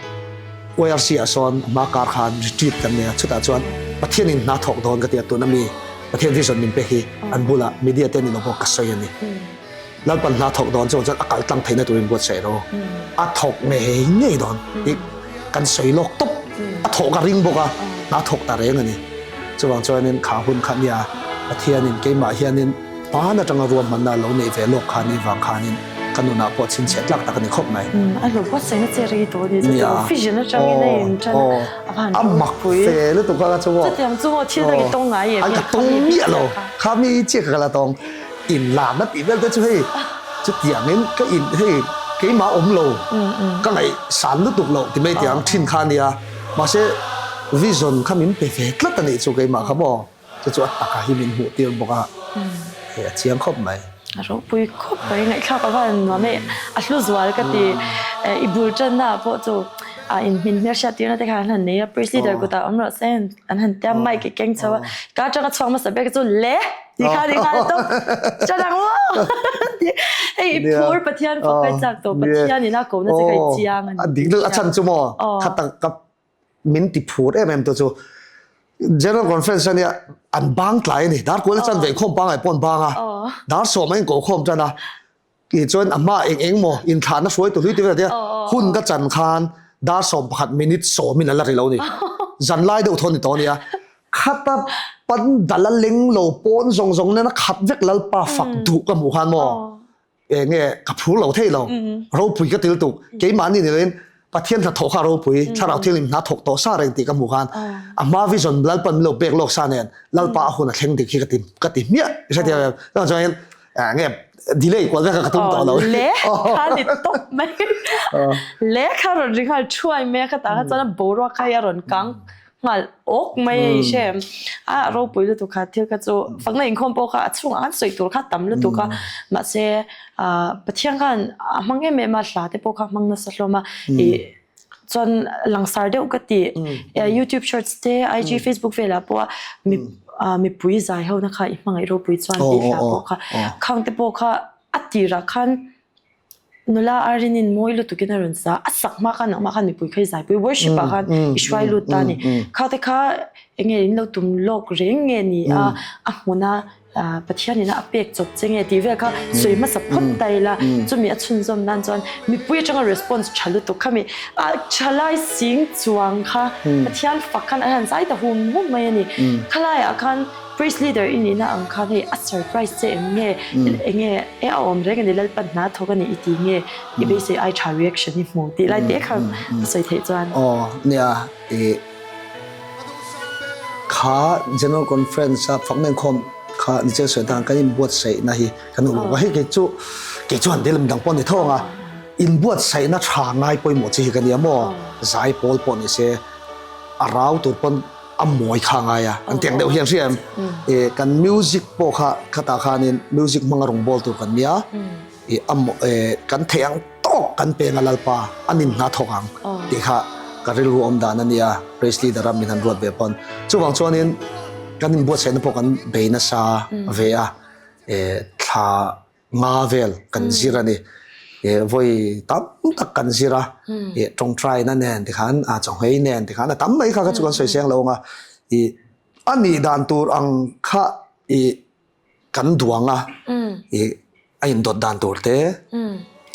Speaker 2: ORC ason ma kar khan retreat kan ne chuta chuan pathian in na thok don ka tia tu na mi pathian vision min pe hi an bula media ten in obok ka soi ani lal pan na thok don chuan akal tang theina turin buat sai ro a thok me ngei don ik kan soi lok top a thok ka ring boka na thok ta reng ani chuwang chuanin kha hun khan ya pathian in keima hianin pa na tanga ruam man na lo nei ve lok khani wang khanin kanuna po chin chet lak takani khop mai
Speaker 1: a lo po sai na che ri to ni zo vision na chang ni in chan
Speaker 2: a mak fe lu tu ka chu wo
Speaker 1: 这样做贴那个东来也
Speaker 2: ai ka tong mi lo kha mi che ka la tong in la na ti vel te chu hei chu tiang in ka in hei ke ma om lo ka ngai san lu tu lo ti mai tiang thin khan ya ma se vision khamin pe fe tlat ani chu ke ma kha bo chu ta ka hi min hu tir boka chiang khop mai
Speaker 1: ro pui khop pai ngai kha ka van ma me a hlu zwal ka ti I bul chan na po chu in min mer sha ti na te khan han ne presley der ko ta amra sen an han ta mai ke keng chawa ka cha ka chong ma sa be chu le di kha to cha dang wo ei poor pathian ko pe chak to pathian ni na ko na che kai chiang an
Speaker 2: ding lu a chan chu mo khatang ka min ti phur em to chu general conference ania an bang tlai ni dar ko chan ve khom bang ai pon bang a dar so mai ko khom chana ki chon ama eng mo in thana na soi to lui ti ve dia hun ka chan khan dar som pakhat minute so min ala ri lo ni zan lai do thon ni to nia khata pan dalaleng lo pon zong na khat vek lal pa fak du ka mu han mo nge ka phu lo thei lo ro pui ka til tu ke mani ni len pathian tha thokha ro pui tharau thilim na thok to sa reng ti ka mu khan ama vision lal pan lo bek lok sa nen lal pa hun a thleng ti ki ka ti mia sa ti ta join nge delay ko ka tum to lo
Speaker 1: le kha ni top mai le kha ro ri kha chuai me kha ta cha na bo ro kha ya ron kang ngal ok mai shem a ro pui lu tu kha thil ka chu phang na in khom po kha chung an soi tur kha tam lu tu kha ma se pathian khan mangi me ma hla te po kha mang na sa hloma chon langsar de ukati YouTube shorts te IG Facebook vela po mi pui zai ho na kha i mangai ro pui chuan ti hla po kha khang te po kha atira khan nula arinin moi lu tu kina run sa asak ma kan mi pui khai zai pui worship a khan ishwai lu ta ni kha te kha enge in lo tum lok reng nge ni a huna pathian ina apek chok chenge ti ve kha soi ma support tai la chumi a chun zom nan chon mi pui changa response chalu to khami chalai sing chuang kha pathian fakhan an zai ta hum mai ni khalai a khan praise leader in ina ang khan he a surprise che enge om reng ni lal pan na thogani iti nge I be say I try reaction if mo ti lai te kham soi the chuan
Speaker 2: nia kha general conference a phangmen khom kha ni che soi tang kan buat sai na hi kan lo wa hi ke chu an delam dang pon ni thonga in buat sai na tha ngai poi mo chi kan ya mo zai pol pon ni se arau tur pon amoi kha nga ya an tiang deuh hian riam kan music po kha ta khanin music mangarong bol tu kan mia kan theang tok kan pe ngalalpa anin na thokang ti kha karil ru om dan ania presley daram min han ruat be pon chuwang chuanin kanin buat sai na po kan beina sa ve a tha nga vel kan zirani voi tam tak kan zira trong try na nen ti khan a chong hei nen ti khan tam mai kha ka chuan soi seng lo nga ani dan tur ang kha kan duanga ain dot dan tur te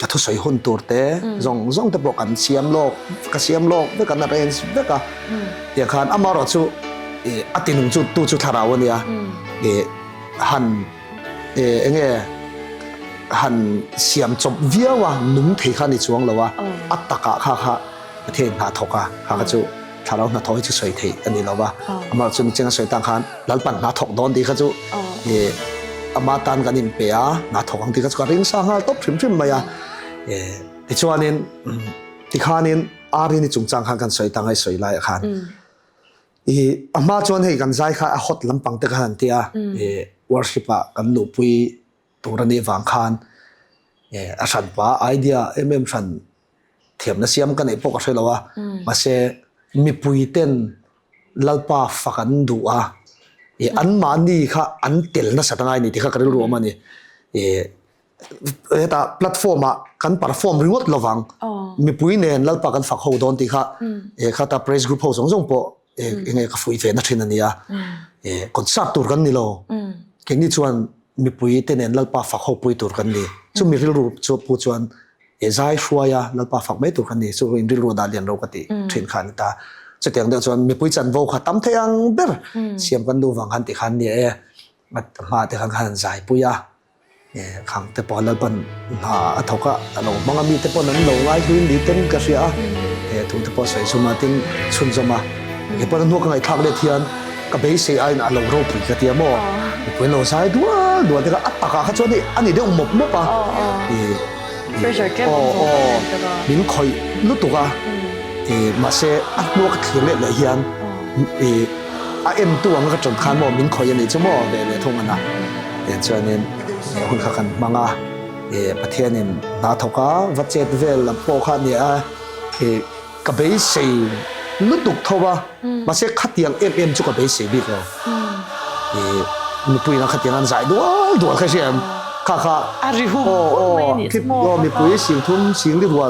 Speaker 2: กระทุสอยหุ่นตัวเต้จงแต่บอกกันเสียมโลกกับเสียมโลกด้วยกันอะไรเด็กอะเดี๋ยวขันอามารอจูอัติหนึ่งจุดตู้จุดทาราวเนี่ยหันเงี้ยหันเสียมจบเวียวว่านุ่มเทขันในช่วงแล้วว่าอัตตะกะค่ะประเทศนาทกะค่ะก็จูทาราวนาทอยจะสวยเทอันนี้แล้วว่าอามาจูจริงๆสวยต่างกันแล้วปั่นนาทกโดนดีก็จูอามาตันกันนิมเปียนาทกของที่ก็จะริ่งสร้างฮะตบพริมๆมาอ่ะที่ชวนนี้ที่ข้านี้อารีนี่จุงจังขันกันสวยต่างให้สวยลายขันอามาชวนให้กันใจข้าฮอตลำปังเตกันที่วอร์ชิปะกันลูปุยตัวนี้ฟังขันอาชันป้าไอเดียฉันเทียมนักเสียมกันไอ้พวกอะไรแล้ววะมาเสมีปุยเต้นลัลปาฟักันดูอันมานี่ค่ะอันเตลน่ะสัตว์ไงนี่ที่ข้าก็รู้ว่ามันนี่แต่แพลตฟอร์มกันพาร์ฟอร์มรีโมทระวังมีปุยเนี่ยลัลปากันฝักหัวโดนที่ข้าข้าแต่เพรสกรุ๊ปเขาส่งปอยังไงก็ฟุยเฟนนักเรียนนี่คอนเสิร์ตตัวกันนี่โลเก่งนี่ชวนมีปุยเต้นเนี่ยลัลปาฝักหัวปุยตัวกันนี่ช่วงมีรูปชวนใจช่วยลัลปาฝักไม่ตัวกันนี่ช่วงมีรูปดาเลียนเราก็ติเทรนขันตาจะเตียงเดียวชวนมีปุยจันโวขัดตั้มเทียงเบอร์เสียมกันดูฟังขันติขันนี่มาติขันใจปุยขังแต่พอแล้วปันทกะเราบางมีแต่พอนั้นเราไล่ดูดีเต็มกระเสียถูกแต่พอใส่สมาติงชุนสมาพอนั้นหัวกันไอ้ทักเดียเทียนกับเบสเซียนเราโรปีกระเทียมอ่ะเพื่อนเราใช้ดัวแต่ก็อัตตะกะเขาชวนนี่อันนี้เดี๋ยวหมกมั้งปะมิ้นคอยลุตุกะมาเสอัดนัวกระเทียมเลยเฮียนตัวมันก็จนคันบ่มิ้นคอยยันนี่จะมั่วเบลทงกันนะชวนนี่คุณข้ากันมังประเทศนี้นาทกะวัดเจ็ดเวลลำโพขันเนี่ยกับเบสซีลุตุกทว่ามาเสขัดยังจุกกับเบสซีบิ๊กเรามีปุยนักขัดยังอันใจดัวแค่เสียมข้า
Speaker 1: อาริฮู
Speaker 2: คิดว่ามีปุยสิงทุ่มสิงดีกว่า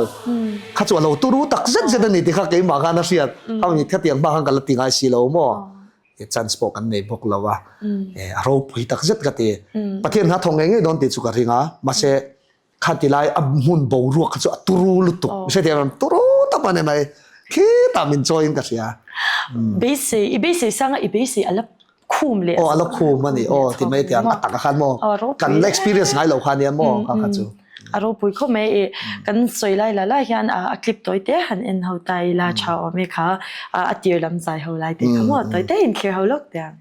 Speaker 2: ข้าจวนเราตัวรู้ตักเส้นนี่ที่ข้าเกี่ยมากันนะเสียเขามีขัดยังบ้างกันละติงไอซีเราหม้อจันสปอกันในพวกเราว่าเราปุยตักเส้นกันตีประเทศนั้นทงเองโดนติดสุกริงะมาเสขัดที่ไรมุนบ่รัวข้าจวนตัวรู้ลุตุไม่ใช่ที่มันตัวรู้ตั้งแต่ไหนคิดตามมินจอยกันเสีย
Speaker 1: เบสซังเบสอะไรคุ้มเลย
Speaker 2: อะไรคุ้มมันนี่ที่ไม่ที่อันตักขันมั้งกัน experience ไงเราขันเนี่ยมั้งข้าจู
Speaker 1: เราปุยเขาไม่กันสวยไล่ยันคลิปตัวเต้หันเอ็นเขาไตลาชาวอเมริกาเดียร์ลำใจเขาไล่เต้เขาหมดตัวเต้เห็นเขียวเขาลกเดียง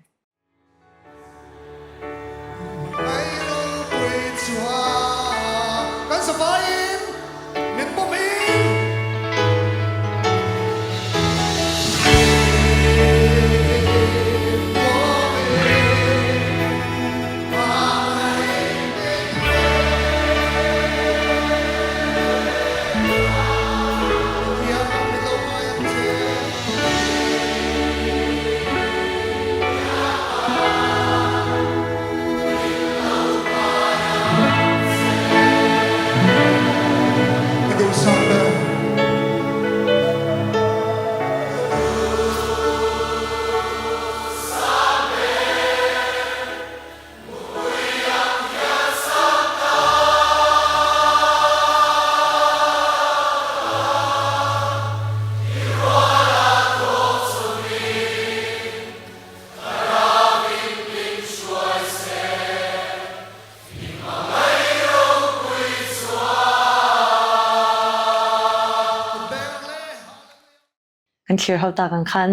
Speaker 1: กันเขียวเขาตากันคัน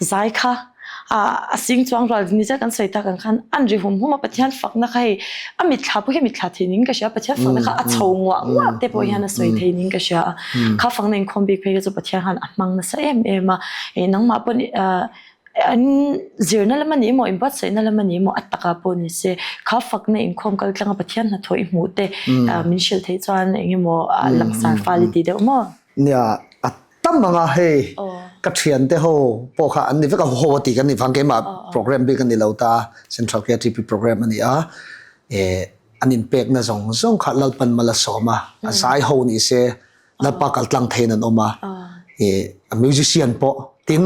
Speaker 1: ใจค่ะสิ่งจวงเรานี่จะกันใส่ตากันคันอันริหุ่มหัวมาปะเทียนฝักนะคะมิดขาพวกมิดขาเทนิงก็เชียปะเทียนฝักนะคะชงว่ะแต่พอยันใส่เทนิงก็เชียข้าฝังในคอมบิกเพย์ก็จะปะเทียนหันมังนะเสียมานังมาปนอันเจอนั่นแหละมันนี่หมออินบัตเซนั่นแหละมันนี่หมออัตตะกาปนิเสข้าฝักในคอมก็กลางปะเทียนนะถอยหมูเตมินเชลเทจวนอย่างเงี้ยหมอหลังสารฟาลิตีเดียวหมอ
Speaker 2: เนี่ยตั้มมาเฮ้กับเชียนเตโฮพอค่ะอันนี้ก็โหติกันนี่ฟังเกมมาโปรแกรมบีกันนี่เราตา Central Creative Program อันนี้อันนี้เป็กนะส่งขัดเราเป็นมาละสอมาสายโฮนี่เสแล้วปากลังเทนันออกมาmusician พอทิ้ง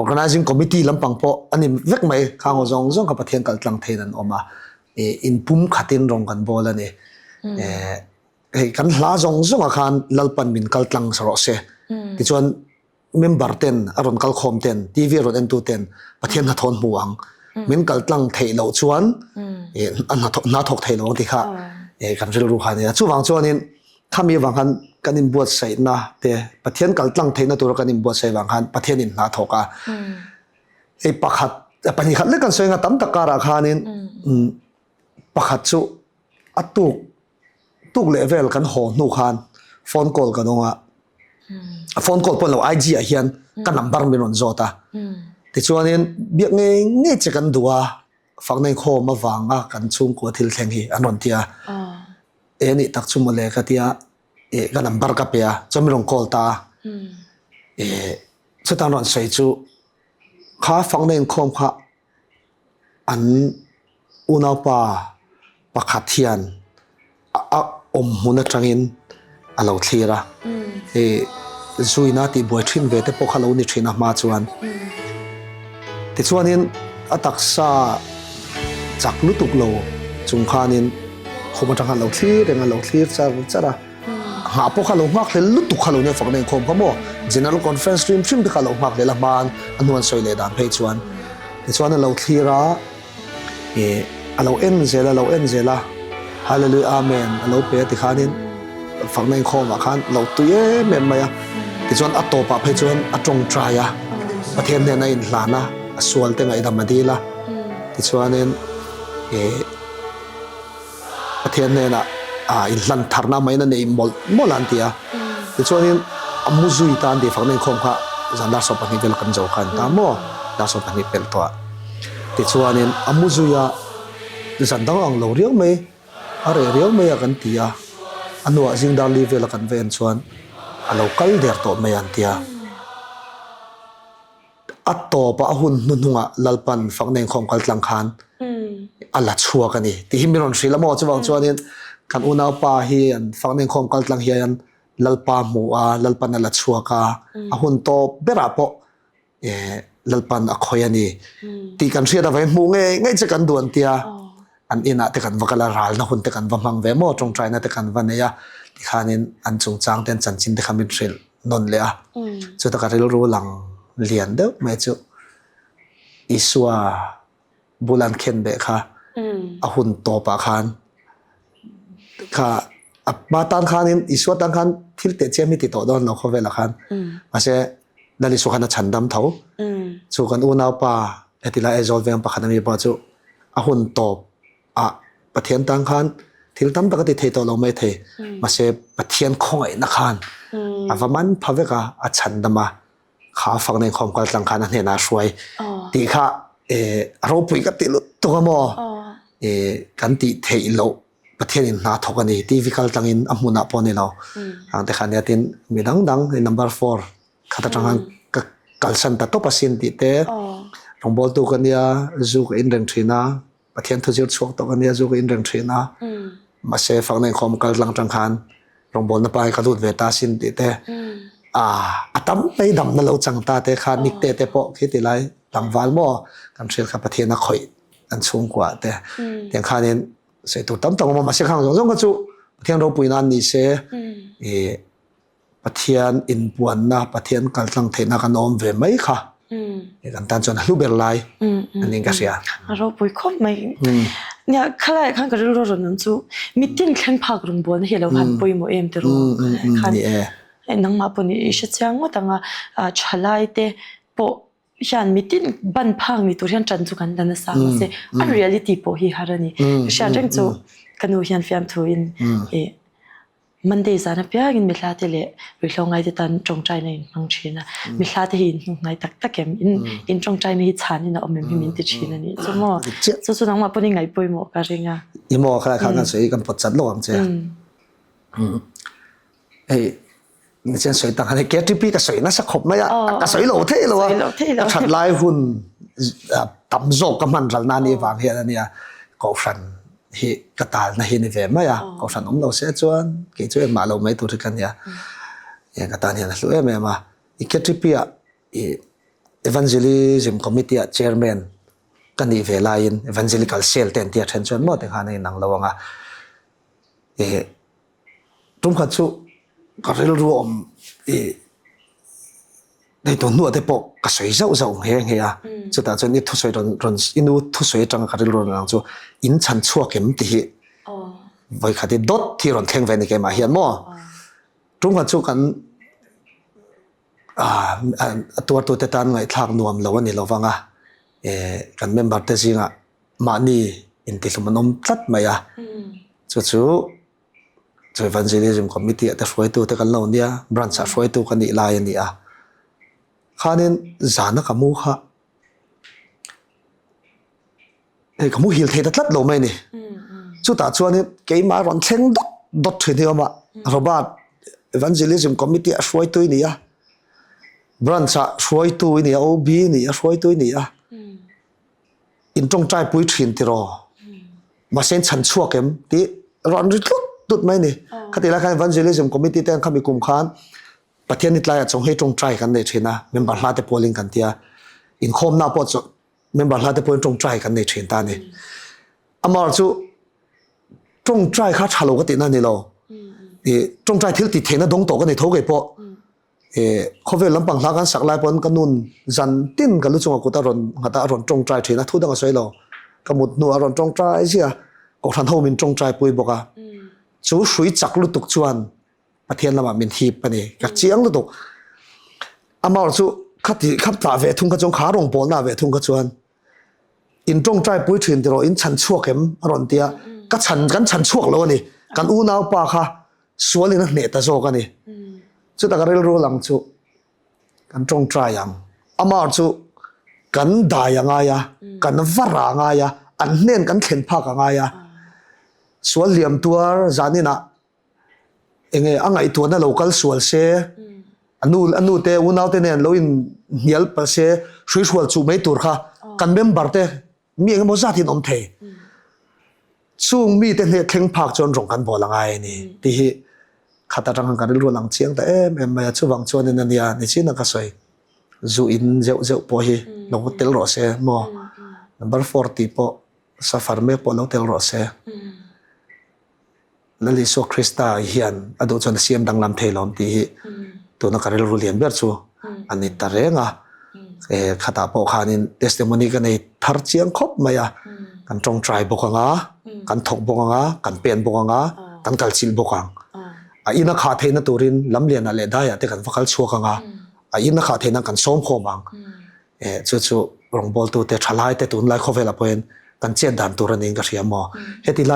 Speaker 2: organizing committee ลำปังพออันนี้เวกไหมข้างส่งกับประเทศกัลังเทนันออกมาอินปุ่มขัดตินรองกันบอลนี่ kan hla zong zong khan lalpan min kal tlang saro se ti chuan member ten aron kal khom ten TV ron en tu ten pathian na thon huang min kal tlang thei lo chuan na thok thei lo ti kha kan ril ru khan ya chu wang chuan in khami wang han kan in buat sai na te pathian kal tlang thei na tur kan in buat sai wang han pathian in na thoka pakhat pani khat le kan soinga tam takara khanin pakhat chu atuk level kan ho nu khan phone call kan onga phone call pon lo IG a hian kan number min on zota ti chuanin biak nge che kan duwa fak nei kho ma wanga kan chung ko thil thleng hi anon tia ni tak chu mole ka tia kan number ka pya chomrong call ta chutan ron sei chu kha fak nei khom kha an unau pa pakhat hian huna tangin alo thira zuina ti boy thin ve te pokhalo ni thina ma chuan ti chuanin ataksa chaklu tuklo chungkhanin khoma tanga lo thlir renga lo thlir chara ha pokhalo ngak le lutu khalo ne fakne khom khamo general conference stream bi khalo ngak le la man anuan soile dan phei chuan ti chuan lo thira alo en zela hallelujah amen alo pe ti khanin phang nei khom a khan lo tuye mem maya ti chuan atopa phei chuan atong traya pathian ne na in hlana asual te ngai damadila ti chuanin pathian ne na in hlan tharna mai na nei molan tia ti chuanin amuzui tan de phang nei khom kha zanda so pani vel kan jo khan ta mo da so pani pel to ti chuanin amuzuya zandang ang lo riau mai are riau mai kan tia anua jing dar level kan ven chuan alo kal der to mai an tia atto pa hun nununga lalpan fakneng khom kal tlang khan ala chua kani ti himiron shilamo chuwang chuanin kan unau pa hi an fakneng khom kal tlang hian lalpa mu a lalpan ala chua ka ahun to bera po lalpan akhoyani ti kan ria da vai mu ngai che kan duan tia an ina te kan vakala ral na hun te kan vamang ve mo tong trai na te kan vaneya ti khanin an chung chang ten chanchin te khamin ril non le a chu ta ka ril ru lang lian de me chu iswa bulan khen be kha ahun to pa khan kha apma tan khanin iswa tan khan thil te chemi ti to don lo kho vela khan ase dali su khana chandam tho chu kan unau pa etila ezol vem pa khanami pa chu ahun top a pathian tang khan thil tam ta ka ti thei to lo mai the mase pathian khongai na khan avaman phaveka a chandama kha fak nei khom kal tlang khan a hne na hruai ti kha ro pui ka ti lu to mo kan ti thei lo pathian in na thokani difficult tangin amuna poni lo ang te khan yatin midang dang number 4 khata tang kalsan ta to pasin ti te rongbol tu kania zu ka in reng thina pathian thujir chok to kania zu ka in reng thina mase fak nei khom kal tlang tang khan rongbol na pai ka lut ve ta sin ti te atam pei dam na lo chang ta te khan nik te po khiti lai tangwal mo kan thil kha pathian na khoi an chung kwa te tiang khanin se tu tam tang mo ma se khang jong ka chu pathian ro puina ni se pathian in puan na pathian kal tlang theina kan om ve mai kha kan tan chon hluber lai anin ka sia
Speaker 1: ro pui khom mai nya khala khan ka ro ro nun chu mitin khan phak rung bon he lo han pui mo em te ro khan nang ma puni isha chang mo tanga chalai te po hian mitin ban phang mi tur hian chan chu kan dan sa ma se a reality po hi harani sha reng chu kanu hian fiam thu in Monday sana piagin mi hlate le rilongai te tan chongchai nei mang china mi hlate hi ngai tak takem in chongchai nei chani na omem min ti china ni chumo chu nang ma puni ngai poimo ka ringa
Speaker 2: imo khala kha kan sei kan pot chat lo ang che ni chen soi tang hane KTP ka soi na sa khop ma ya ka soi lo the lo chat lai hun tam zo ka man ral na ni wang he na nia ko fran hi katal na hi ni ve ma ya ko san lo se chuan ke chu ma lo mai tu ri kan ya katan hian lu em ma iketipia evangelism committee chairman kan ni ve lain evangelical cell ten tia then chuan mo te khan nang lawanga ตรงขัดชุก็เรื่องรวมในตัวนัวแต่ปกก็สวยเจ้าเฮียจุดแต่จนนี่ทุสวยรอนอินูทุสวยจังก็เรื่องรวมนั่งจู่อินชันชั่วเข็มตีไว้ขัดดดที่รอนแข่งเวนิเกมาเฮียนมั่วตรงขัดชุกันตัวเตตันไงทางนวมเราวันนี้เราฟังกันเมมเบอร์เตจิงมานี่อินติสมันอมตัดมาจู่evangelism committee แต่ช่วยตัวแต่กันเราเนี่ย branch ช่วยตัวกันนี่ลายนี่ข้านี่จานะขมูค่ะขมูหิลเทตัดเราไหมนี่จุดตัดชวนนี่เกี่ยมารอนเข่งดดถึงที่ว่าเราบ้า evangelism committee ช่วยตัวนี่branch ช่วยตัวนี่OB นี่ช่วยตัวนี่อินตรงใจปุ้ยถิ่นที่รอมาเส้นฉันชั่วเข็มที่รอนริดตุดไหมนี่คดีละการ evangelism committee แต่เขามีกลุ่มค้านประเทศนิดไรจงให้ตรงใจกันในเชนะเมมเบอร์ลาเตโพลิงกันเตียอินคอมน่าปอดจเมมเบอร์ลาเตโพลิงตรงใจกันในเชนตานี่อามาจูตรงใจข้าชาโลก็ติดนั่นนี่เราตรงใจที่ติดเทน่ะดงโตกันในท้องไอ้พอเขาเวลลำปังลากันสักลายปนกันนุ่นจันตินกันรู้จักกูตารอนหัตารอนตรงใจเทน่ะทุกดังก็สวยเรากมุดนัวอารอนตรงใจเสียก็ทันเขามีตรงใจปุยบอกจูสวยจักลุตุกชวนประเทศละมาเป็นทีปนี่กัดเจียงลุตุกอามาจูขับตาเวทุงกระจงขาลงปนหน้าเวทุงกระชวนอินตรงใจปุยถิ่นที่เราอินชันชั่วเข็มอรอนเตียก็ชันชั่วแล้วนี่กันอูนาวปาค่ะสวนเลยนะเนตโซกันนี่จุดตะการเรื่องหลังจูกันตรงใจยังอามาจูกันได้ยังไงกันวาระไงอันเน้นกันเข็นพักไงส่วนเหลี่ยมตัวจานี่นะอังไงตัวนั้น local ส่วนเสียอันนู้นเตอุนเอาเตเนี่ยเราอินเหี่ยวไปเสียช่วยส่วนจูไม่ตัวค่ะกันเมมเบอร์เตมีเงินมาจากที่น้องเทช่วงมีเตเนี่ยเข่งพักจนรงกันบ่ละไงนี่ที่ขัดตรังกันเรื่องหลังเชียงแต่แม่ช่วยวังชวนเนี่ยนี่ชิ้นนักสวยจูอินเจ้าพอฮีเราเตลรอเสียมั่ว number 40พอซาฟาร์เมพอเราเตลรอเสียนั่นลิโซคริสตาเฮียนอดูจนเสียมดังลำเทลอมตีตัวนักการเรียนรู้เรียนเบียร์ชัวอันนี้ตาเร่งขัดตาปอกขานินเทสติมอนีกันในทาร์เชียงครบไหมกันตรงใจบกงากันถกบกงากันเปลี่ยนบกงากันกัลซิลบกงอินนักขาเทนตัวรินลำเลียนอะไรได้แต่กันฟักชัวกงาอินนักขาเทนกันซ้อมโคมังจู่รองบอลตัวเตะทลายเตะตุนไล่เข้าเวลาเป็นกันเจียนดันตัวนี้ก็เสียมอเฮติไล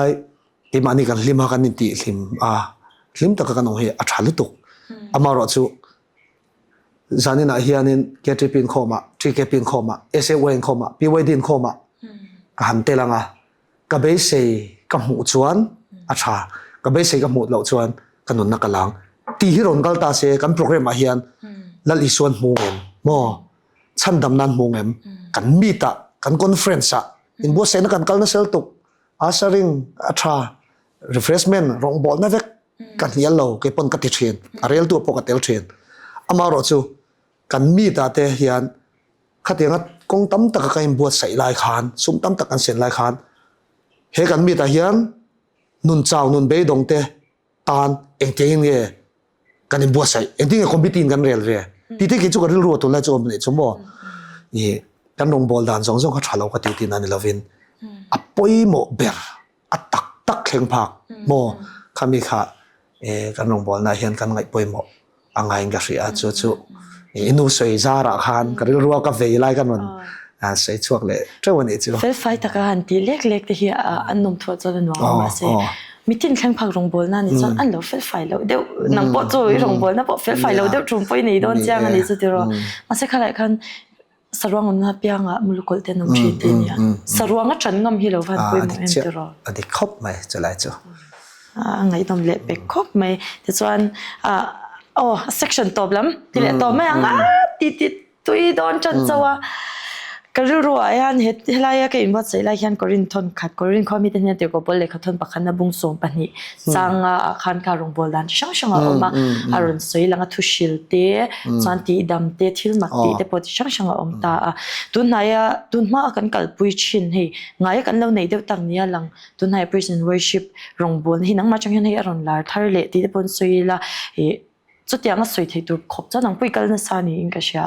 Speaker 2: ที่มันนี่กันลิมากันนิติลิมตะกันน้องเฮอัฐาลุตุกอามารอจูจานินะเฮียนินเกติปินโคมาทรีเกปินโคมาเอเซเวนโคมาพีเวดินโคมากันเตลังกับเบสเซกับหมูจวนอัฐากับเบสเซกับหมูเหล่าจวนกันนุนนักลังตีฮิรอนกัลตาเซกันโปรแกรมมาเฮียนลัลอิส่วนมูเอ็มมอชั้นดำนันมูเอ็มกันมีตะกันคอนเฟรนซ์อินบัวเซนกันกัลนัสเซลตุกอาซาริงอัฐาrefreshment รองบอลนั่นเวกกันยันเราเก็บปนกัดติเทรนอะไรยันตัวปกติเทรนอามารอจูกันมีตาเตเฮียนขัดยังงัดกงตั้มตะกันบัวใส่ลายคานซุ่มตั้มตะกันเสียนลายคานเฮกันมีตาเฮียนนุนเจ้านุนเบยดงเตตานเองเทียนเงกันบัวใส่เองที่คอมพิวต์กันเรียลเรียที่กิจการรัวตัวแล้วจมเนี่ยจมบ่นี่กันรองบอลด่านสองเขาฉลาดกว่าตีนันเลวินอปอยโมเบอร์อัตตักเข่งพักโมขามีค่ะกันรองบอลน่าเห็นกันไงปอยโมอังไงกันสิจู่อินูสวยจาระขันกันรัวกับเวลากันมันสวยช่วงเลยเจ้าวันนี้จู่
Speaker 1: เฟลไฟตะกันตีเล็กๆที่เฮียอันนมทัวร์จะเป็นว่ามาเซ่มิตินแข่งพักรองบอลนั่นนี่จนอันเราเฟลไฟเราเดี๋ยวนังปอจู่รองบอลนั่นปอเฟลไฟเราเดี๋ยวจุ่มไปในโดนจ้างอันนี้จะเดี๋ยวมาเซ่ขนาดกันสรวงมันนับยังมุลกอลเตนมชีเตเนี่ยสรวงก็ฉันงมฮิโลฟันปุยมันเองตัว
Speaker 2: อันนี้ครบไหมจะไล่จู่
Speaker 1: ไงต้องเละไปครบไหมแต่ส่วนsection ตบล้ำที่เละตบไม่ยังติดตุยโดนจนจะว่า ก็รู้ว่าอันเหตุอะไรก็อินวัดใส่ไรยันกอรินทอนขัดกอรินคอมิเตนเตียวก็บอลเลยขัดทนปะคันนบุงสมปันนี่จังขันการรงบอลดันช่างช่างออกมาอารมณ์สวยลังทุชิลเตจันตีดำเตทิลมักตีเตปอดช่างช่างอมตาตุนไหนตุนมากันกัลปุยชินให้ไงกันเราในเดียวตั้งนี้ลังตุนไหน praise and worship รงบอลที่นังมาจังยันให้อารมณ์ลาทาร์เลตีเตปอนสวยละจุดยังก็สวยที่ตัวขบจะนังปุยกันนั่นสานี่อิงก็เชีย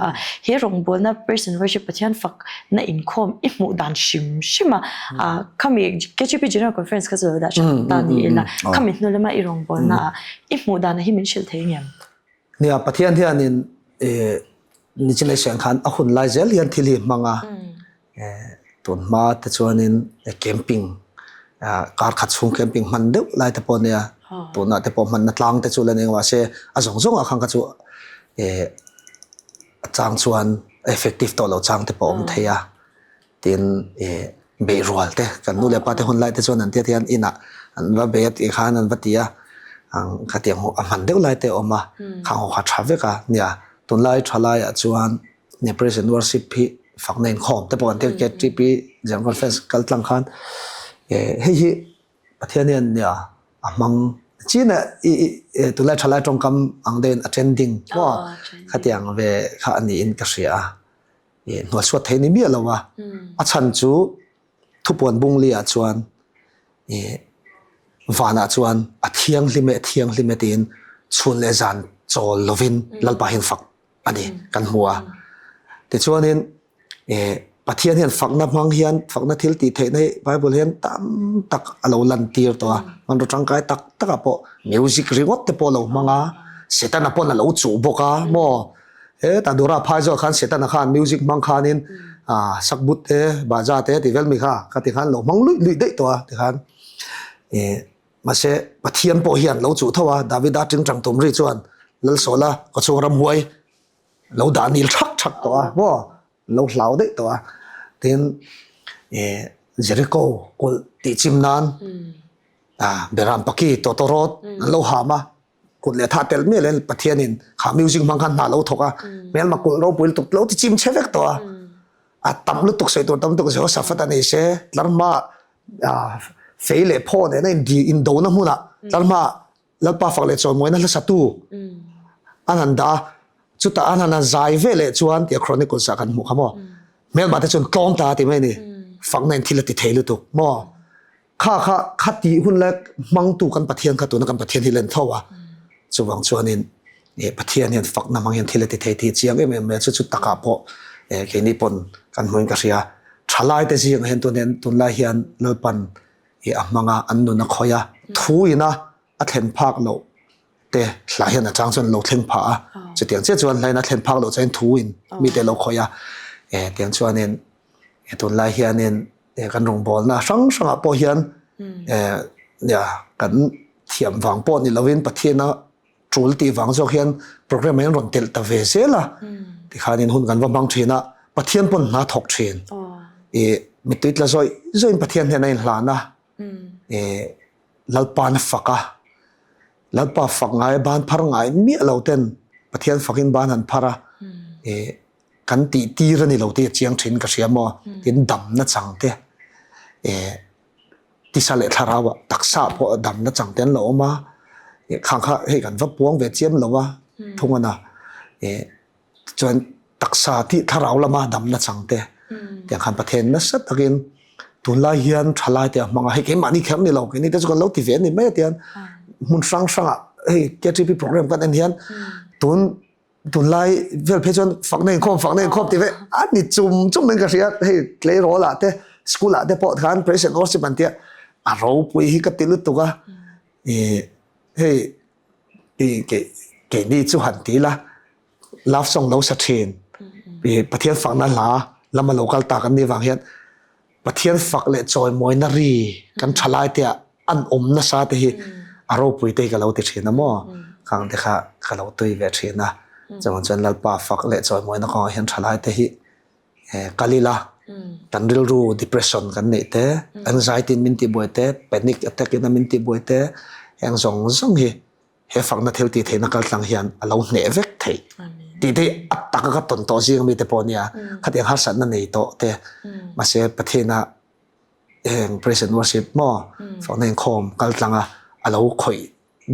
Speaker 1: เฮรงบอลนะ praise and worship ปะที่อันฝักน่าอินคอมอิมูดันชิมคำนี้แค่ที่ไป general conference ก็จะได้ชัดตอนนี้ละคำนี้นู่นเลยมาอีรงบอลนะอิมูดันให้มันเชิลเทียม
Speaker 2: เนี่ยปะที่อันที่อันนี้นี่จะในเสียงขันอาหุ่นไล่เจเลียนที่ลีมังตุนมาแต่ชวนนี้แคมปิ้งการขัดสูงแคมปิ้งมันเด็กไล่แต่ปนเนี่ยตัวน่ะแต่พอมันนัดล้างแต่ชวนเลยว่าเช่อาจงอ่ะขังก็ชัวจางชวน effective ตัวเราจางแต่พอมันเทียทีนเบรัวแต่กันนู่นเลยป้าแต่คนไล่แต่ชวนนั้นเทียนอินะอันว่าเบสอีกข้านั้นวัดเทียขัดเตียงหัวมันเด็กไล่แต่ออกมาข้างหัวขัดทราฟิกอ่ะเนี่ยตุนไล่ทลายชวนเนี่ย praise and worship พี่ฝักในคอมแต่พอกันเทียนเกตจีพีจังคอนเฟนส์กัลตังคันเฮ้ยประเทศนี้เนี่ยมังจีน่ะตุลาทลายตรงคำอังเดน attending ว่าขัดยังเวข้าอันนี้อินกษยาหน่วยสวดเทนิมีอะไรวะอาชันจูทุบวนบุงเลียจวนวานาจวนเทียงลิเมตินชวนเลจันโจลวินลัลปะหินฝักอันนี้กันหัวแต่ชวนนี้ปะเทียนเห็นฝักนับมังเฮียนฝักนับทิลตีเทในไบเบิลเห็นตามตักอโลลันตีตัวมันรู้จังกายตักปะมิวสิกริงวัดเตปอลมังอ่ะเสตนาปอนอโลจูบกะโมแต่ดูราพายจอขันเสตนาขันมิวสิกมังขันินสักบุตรบาจาเตติเวลมิค่ะกติขันโลมังลุยได้ตัวติขันมาเสปะเทียนปอเฮียนโลจูเท่าว่าดาวิดาจึงจังตุมริจวนลลโซลาก็ชงรำหวยโลดานิลชักตัวโมเราเหลาได้ตัวทีนเจริโกกุลติจิมนานเบรามปักกี้โตโตรดเราหามากุลเลท่าเตลเมเลนปะเทียนินขามิวสิกมังคันหาเราถกเมลมากุลเราปุยตุกเราติจิมเชฟเวกตัวตั้มลุตุกใส่ตัวตั้มตุกเสียวสัฟตันเอเช่ลาร์มาเฟยเล่พ่อเนี่ยนั่นดีอินโดนะมุนะลาร์มาลาร์ปาฟักเลจอยมวยนั่นละสัตูอันนั้นดาจุดอันนั้นใจเวลจวนที่โครนิคอลสักกันมุขโมเมื่อมาแต่จนกล้องตาที่ไม่นี่ฟังในที่ละติเทลุตุโมข้าตีหุ่นเล็กมังตูกันปะเทียนข้าตัวนักกันปะเทียนที่เล่นเท่าว่าจวงชวนนี่ปะเทียนเนี่ยฝักน้ำมังยันที่ละติเทที่เจียงเมื่อจุดตะกาโปแค่นี้ปนกันเหมือนกันเสียชลายแต่เจียงเห็นตัวเนี่ยตัวลายเฮียนเลือปันมังอันนู้นนักขยะทุยนะอัดเห็นภาคเราแต่หลายอย่างนะจังส่วนเราเล่นผาจะเตียงเจ้าชวนอะไรนะเล่นพักเราจะเห็นทูอินมีแต่เราคอยเตียงชวนเนี่ยตัวลายเฮียเนี่ยกันรงบอลนะสังปอเฮียนเนี่ยกันเทียมวางปอนนี่เราเว้นประเทศนะจูลตีวางโซเฮียนโปรแกรมมันรอนเตลตะเวเซล่ะที่ขานี่หุ่นกันว่าบางเทนะประเทศปนน่าถกเทนมิตุยละซอยประเทศเนี่ยในหลานนะลัลปานฟักแล้วพอฝักไงบ้านพาร์ไงมีเราเต้นประเทศฝักินบ้านหันพาระกันตีระนี่เราเตี้ยเชียงชินกับเสียมอเห็นดำนั่นจังเต้ที่สาเลทาราวะตักษาพอดำนั่นจังเต้นเรามาข้างให้กันว่าปวงเวเจียมเราว่าทุกวันน่ะจนตักษาที่ทาราวละมาดำนั่นจังเต้อย่างขันประเทศนั่นสัตว์กินตุนลายเฮียนทลายเตี้ยมังให้เข็มมันนี่เข็มนี่เราเห็นนี่แต่ก็เราที่เวียนนี่ไม่เตี้ยมุนสังอ่ะเฮ้ยแกจะไปโปรแกรมกันอันเฮียนตุนไล่เวลเพจนฝักในคอมที่เวอันนี้จุ่มเป็นกระเสียเฮ้ยเลยรอละแต่สกูลละแต่พอทานเพรสเซนต์ก็สิบันเตียเราปุยฮิกติลุตุกะเฮ้ยเกนี่จุหันตีละลาฟส่งเราสะเทียนประเทศฝั่งนั้นละแล้วมาโลกัลตากันนี่ฟังเฮียนประเทศฝักเลยจอยมวยนารีกันฉลายเตียอันน่าซาเตะอารมณ์ปุยเตะกับเราติดเชนนะมั่วข้างเด็กข้าเราตุยเวทเชนนะจังหวะจนลัลปาฝักเละจอยมวยนักขอเห็นฉลายเตะกาลิลากันริลรู depression กันเนี่ยเตะ anxiety มินติบวยเตะ panic attack กันมินติบวยเตะแห่งสองเฮฝักนัดเทลตีเทนักการตั้งเฮียนเราเหนื่อยเวกเท ตีได้อัตตากก็ตนโตจริงมีแต่ปนเนี่ยขัดยังหัดสันนั่นในโตเตมาเสียประเทศน่ะpresent worship มั่วฝั่งในคอมกัลตังอ่ะเราคุย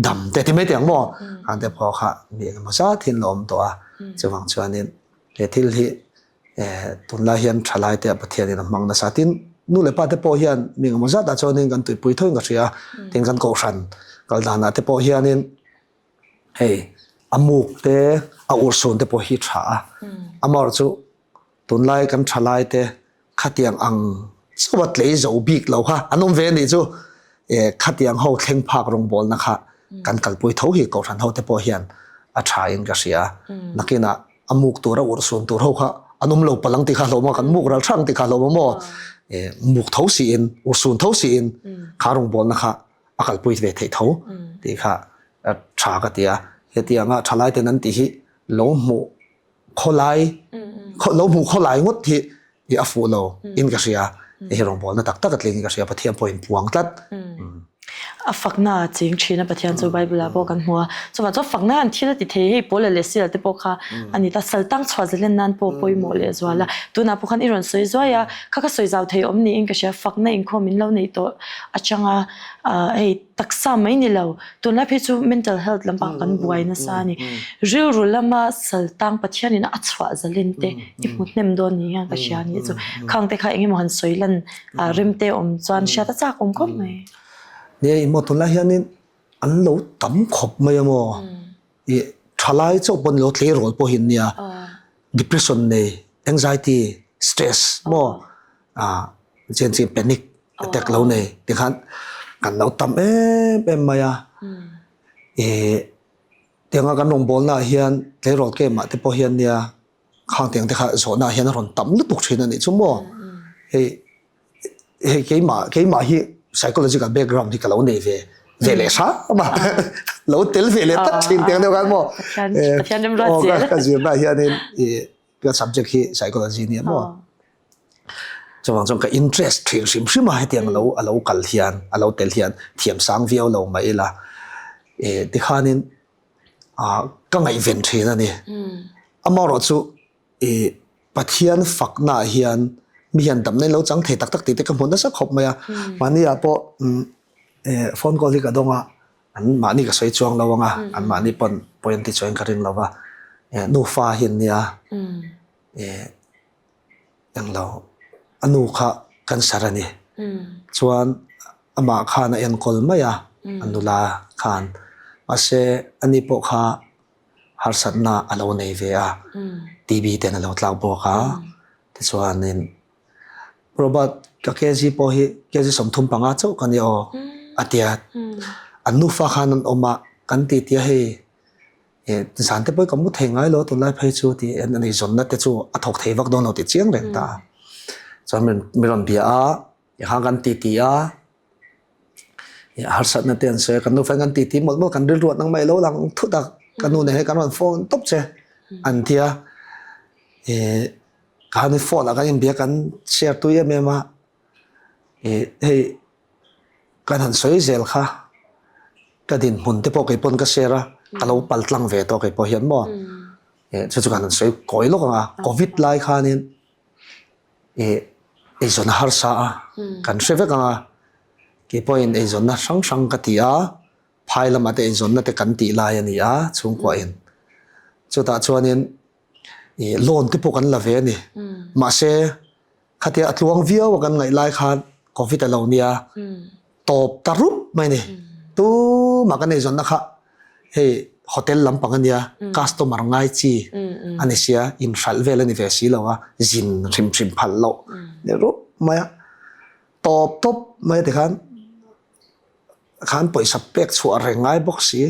Speaker 2: ดำแต่ที่ไม่เตียงมั่วอันเดียพอค่ะมีกันมาซาทินลมตัวจะวางชวนนี้ที่ที่ตุนลาเฮียนทลายแต่ประเทศนี้นะมังนะซาตินนู่นเลยป้าเตปอเฮียนมีกันมาซาแต่ชวนนี้กันตุยปุยทุ่งกันเสียทิ้งกันโกชันกัลตังนะเตปอเฮียนนี่เฮ้อามุกเตอาอุศนเตปอฮิตราอามาร์จูตุนลายกันทลายเตขัดยังอังสวัสดิ์เลยจะอุบิกเราค่ะอันนั้นเวนี่จูขัดยังเขาเข่งพักรงบอลนะคะกันกัลปุยทุ่งฮีโกชันเขาเตปอเฮียนอาชายังกันเสียนักนะอามุกตัวเราอุศนตัวเราค่ะอันนั้นเราพลังติขาเรามากันมุกเราช่างติขาเรามามุกเท้าสีอินอุศนเท้าสีอินขารงบอลนะคะอากัลปุยเวทเท้าติค่ะชากติยาเฮียงะชาไลเตนันติฮิลงหมูขลายลงหมูขลายงดที่อฟูโลอินกัสยาเฮรงบอลนั่นตักตักลิงกัสยาปะเทียมพอยพวงตัด
Speaker 1: ฝักหน้าจริงชีนะปะเทียนจูไบเบิลบอกกันหัวสมัยฝักหน้าที่เราติดเฮ้ยโปเลเลสิเราติดปกค่ะอันนี้ถ้าสัลตั้งชวาเซเลนนั้นปอยหมดเลยจวละตัวนับพวกคันอีรอนสวยจวยข้าก็สวยเจ้าเทยอมนี่เองก็เชียฝักหน้าเองคอมินเราในตัวอาจารย์เฮ้ยตักซ้ำไม่นี่เราตัวนั้นเพื่อจู mental health ลำบากกันบ่อยนะซานี่ริวรุลมาสัลตั้งปะเทียนนี่นะอัศวาเซเลนเตอีมุดเนมโดนนี่ก็เชียนี่จูข้างเตะข้าเองมันสวยลันริมเตอมจวนเชียตาจากอมก็ไม่
Speaker 2: เนี่ยหมดทุนละเฮียนี่อันเราตั้มขบไม่ยังมั้งทลายเจ้าบนเราเทโรลพอเห็นเนี่ย depression เนี่ย anxiety stress มั้งเช่นที่ panic attack เราเนี่ยที่ขันกันเราตั้มเป็นมาอ่ะเดี๋ยวกันลงบอลละเฮียนเทโรลเกมอ่ะที่พอเฮียนเนี่ยข้างเตียงที่ขันโซน่าเฮียนเราตั้มลึกตุกเช่นนั้นนี่ชั่วโมงเกี่ยมาที่psychological background ที่เราเนี่ยเวลซ่ามาเราเตลเวลตัดชิ้นเดียวกันมั้ง
Speaker 1: ประเทศนี้รัสเซีย
Speaker 2: ก็จะมาเฮียนี่ก็ subject ที่ psychology เนี่ยมั้งจะว่าจงก็ interest ที่สิ่งมาให้เตียงเรากัลเทียนเราเตลเทียนเทียมสังวิวเราไม่ละที่ข้านี่ก็ไง event ที่นั่นนี่อามาเราจู่ประเทศฝักหน้าเฮียนมีอันดำในเราจังเทตักติดกับคนนั้นสักขบไหมวันนี้พอฟอนก็ลิกระดงอันมานี่ก็สวยจวงเราอันมานี่ปนที่จวงกระดิ่งเรานูฟ้าเห็นเนี่ยอย่างเราอนุขะกันสารนี่ส่วนอามาขานยันกอลไม่อันนุลาขานมาเสอันนี้พวกข้าหาสันนาอารมณ์ในเวียทีวีเต็นเราตลาดพวกข้าที่ส่วนนี้โรบอทก็แค่จีพอฮีแค่จีสมทุนปังอาเจ้ากันยออาทิตย์อันนู้ฟ้าขันออกมากันติดที่ให้สารที่ไปกับมุดเหงไงเราตัวไล่ไปจู่ที่อันนี้ส่วนนั้นที่จู่อัฐกเทวักโดนเราติดเชียงเร่งตาส่วนมันมีรอนเบียอย่างหางกันติดอย่างหาสัตว์นั่นเตียนเสือกันนู้ฟ้ากันติดหมดกันเรื่อยๆนั่งไม่รู้หลังทุกดักกันนู้นให้กันวันฟอนตบเชอันเทียการนี้ฟอลแล้วก็ยังเบียกันเชียร์ตัวยังไม่มาให้การหันสวยเซลค่ะก็ดินหุ่นที่พอเก็บปนก็เชียร์ก็เราปัลลังเวตัวเก็บพอเห็นบ่จะจุกันหันสวยก่อยลูกอ่ะโควิดไล่ค่ะนี่ส่วนหาร์ซ่ากันเชื่อว่ากันเก็บพอเห็นส่วนนั้นช่างกันที่ภายละมาแต่ส่วนนั้นแต่กันตีไล่อันนี้ช่วงกว่าเห็นจุดต่างส่วนนี้โลนที่พวกกันละเวนี่มาเช่ขัดที่อัตลวงวิวกันไงไล่ค่ะโควิดเราเนี่ยตบตารุบไม่เนี่ยตู้มากันในส่วนนะคะเฮ้โฮเทลลำปังกันเนี่ยคัสโตมาร์ง่ายจีอันนี้เสียอินฟัลเวลนี่เวสีแล้วว่าจินริมพัลโลเนี่ยรู้ไหมตบไม่ได้ขันปล่อยสเปกชัวร์ง่ายบอกสิ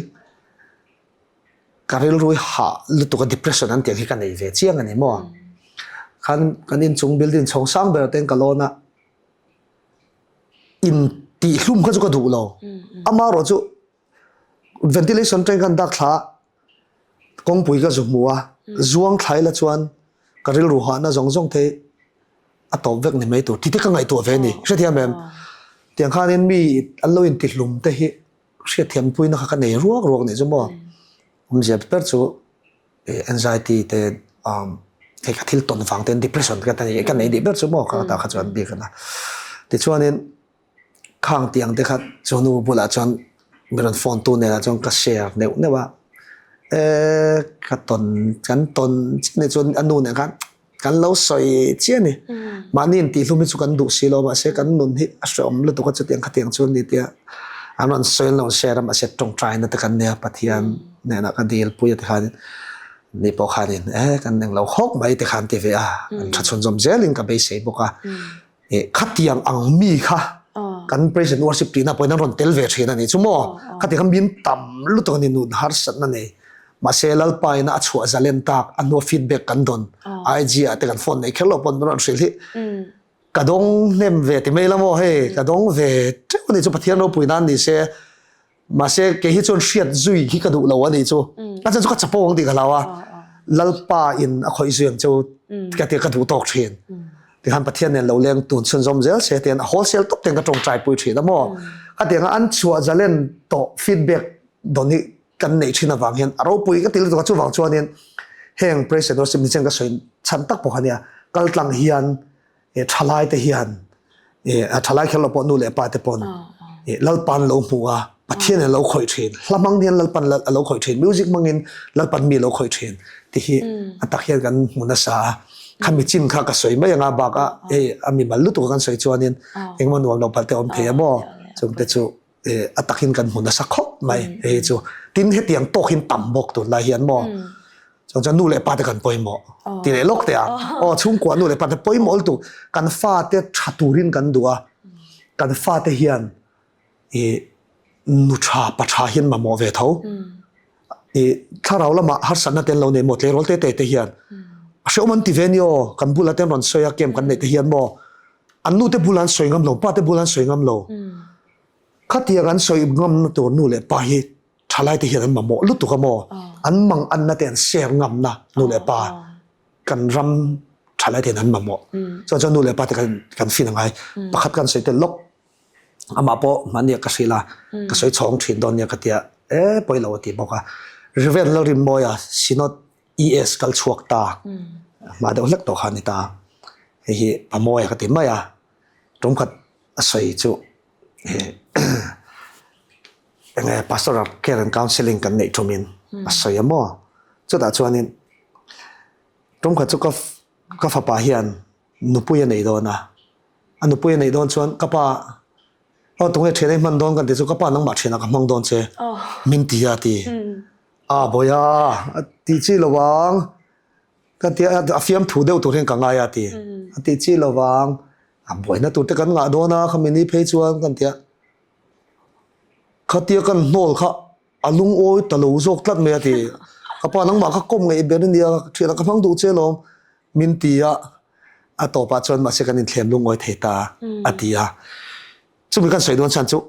Speaker 2: การเรียนรู้หาลุตุกับ depression นั่นเองที่กันในเวทีอย่างนี้มั้งกันอินจง building ชงสร้างแบบเต็งกะโลนะอินตีลุ่มก็จะกระดูกเราอามาเราจะ ventilation เต็งกันดักท้ากงปุ๋ยก็จะมัวจ้วงไถ่ละชวนการเรียนรู้หานะจงเทอัตโตเวกนี่ไม่ตัวที่ก็ไงตัวเวนี่ใช่ที่ไหมเตียงข้านี่มีอันเราอินติดลุ่มแต่เฮ้ใช่ที่มันปุ๋ยนะคะกันในรวกนี่จะมั้งผมจะเปิดจู่ anxiety แต่ให้กระทิ้งตนฟังเต็น depression กันแต่กันไหนดีแบบสมองเขาตาขจรดีกันนะแต่ช่วงนี้ข้างเตียงแต่ขัดจนูบุลาจนมีรถโฟนตัวเนี่ยจนก็แชร์เนี่ยว่าขัดตนในจนอันนู้นเนี่ยกันเราใส่เชี่ยนี่มานี่ตีลุมิสุกันดุสิเรามาเสกันนุนที่อาชมแล้วตัวก็จะเตียงขัดเตียงจนนี่เตียอันนั้นส่วนเราแชร์มาเสตรงใจนั่นแต่กันเนี่ยปะเทียนเนี่ยนักดีลปุยที่ขันนี่พอขันกันหนึ่งเราฮอกไปที่ขันทีวีชัดชนจมเจลิงกับไปเสบอกว่าขัดเตียงอังมีค่ะกันเพรสเซนต์วอร์ชิปตีน่ะพอนั่นรอนเทลเวชนั่นนี่ชั่วโมงขัดเตียงบินต่ำลุตัวนี้นู่นฮาร์สันนั่นนี่มาเซลล์ไปน่ะชัวร์จะเล่นตากอันนู้นฟีดแบ็กกันโดนไอจีแต่กันโฟนในแค่เราปนมันสิ่งที่กระดงเนมเวทีไม่ละโมเฮกระดงเวทวันนี้จู่ปะเทียนเราปุยนั่นนี่เซมาเซเกี่ยจนเสียดจุยที่กระดูเราวันนี้จู่แล้วจะก็จะโป้งดีกับเราอ่ะลัลปาอินคอยเสียงจู่กระเทียกระดูตอกเทียนที่หันปะเทียนเนี่ยเราเลี้ยงตุนชนจอมเซลเสียเทียนโฮเซลตบเทียนกระจงใจปุยเทียนละโมกระเทียงอันชัวร์จะเล่นต่อฟีดแบ็กโดนนี้กันในชินวังเห็นเราปุยก็ตีลูกตัวจู่วังชัวเนี่ยแห่งเพรสเซนต์ว่าสิ่งที่จะสวยฉันตักพวกเนี่ยกัลตังเฮียนทลายเตียนทลายแค่เราปนนู่นเลยป้าเตปนลัลปันเราหัวปะเทียนเราคอยเทรนละมังเนี่ยลัลปันเราคอยเทรนมิวสิกมังเงินลัลปันมีเราคอยเทรนที่อัตตะเขียนกันมุนสาขมิจินข้าก็สวยไม่ยังอาบากอามีบรรลุตัวกันสวยจวนเนี่ยเองมันวางเราปัตเตอมเทียบ่จงแต่จู่อัตตะเขียนกันมุนสาคบไม่จู่ทิ้งให้เตียงโตขึ้นต่ำบกตัวลายเหียนบ่จงจะนู่นเลยป้าเตกันปอยหมอที่ในโลกเตียชุ่มกว่านู่นเลยป้าเตปอยหมอตัวกันฟ้าเตชัตุรินกันดัวกันฟ้าเตเฮียนนุชาปัชาเฮียนมาหมอเวทเอาถ้าเราละมาฮัสนันเตนเราเนี่ยหมดเลยเราเตเฮียนเชื่อมันที่เวนิโอกันบุลาเตนรอนสวยเกมกันเตเฮียนบ่อันนู้นเตบุลันสวยงามเราป้าเตบุลันสวยงามเราขัดเตียกันสวยงามตัวนู่นเลยป้าเฮทลายเตเฮียนมาหมอลุตุกหมออันมังอันนั่นเตนเสียงามนะนู่นเลยป้ากันรำทลายเตนั้นมาหมอจนนู่นเลยป้าเตกันฟินยังไงประคัดกันสวยเตลกอามาโปมันเนี่ยก็สิละก็สวยช่องถิ่นตอนเนี่ยก็เตียปอยเราตีบอกว่ารีเวนเราริมมอยสินอตกัลชวกตามาเดี๋ยวเล็กตัวขันนี่ตาเฮ้ยปามอยก็ตีไม่ตรงกับสวยจู่ยังไง pastoral care and counseling กันในทุมินสวยมั่วจุดส่วนนี้ตรงกับจู่ก็ฟ้าป่าเฮียนนุปุยในโดนนะอันนุปุยในโดนส่วนก็ป่าตรงนี้เทนมันโดนกันแต่สุขภาพน้องบาดเจ็บนะกับมังโดนเชมินตีตีบอยตีจีระวังกันที่ฟิล์มถูเดียวตัวเองกันไงตีจีระวังบอยนะตัวเด็กกันงาโดนนะเขาไม่นี่เพจวนกันที่เขาตีกันโน่เขาลุงโอ้ยตะลุยโจกตัดเมียตีกับป้าน้องบาเขาก้มไงเบลนี่เทียนกับมังดูเชลมมินตีต่อไปจนมาเสกันนี่เทียนลุงโอ้ยเทตาตีจู่มีการสวยดวนฉันจู่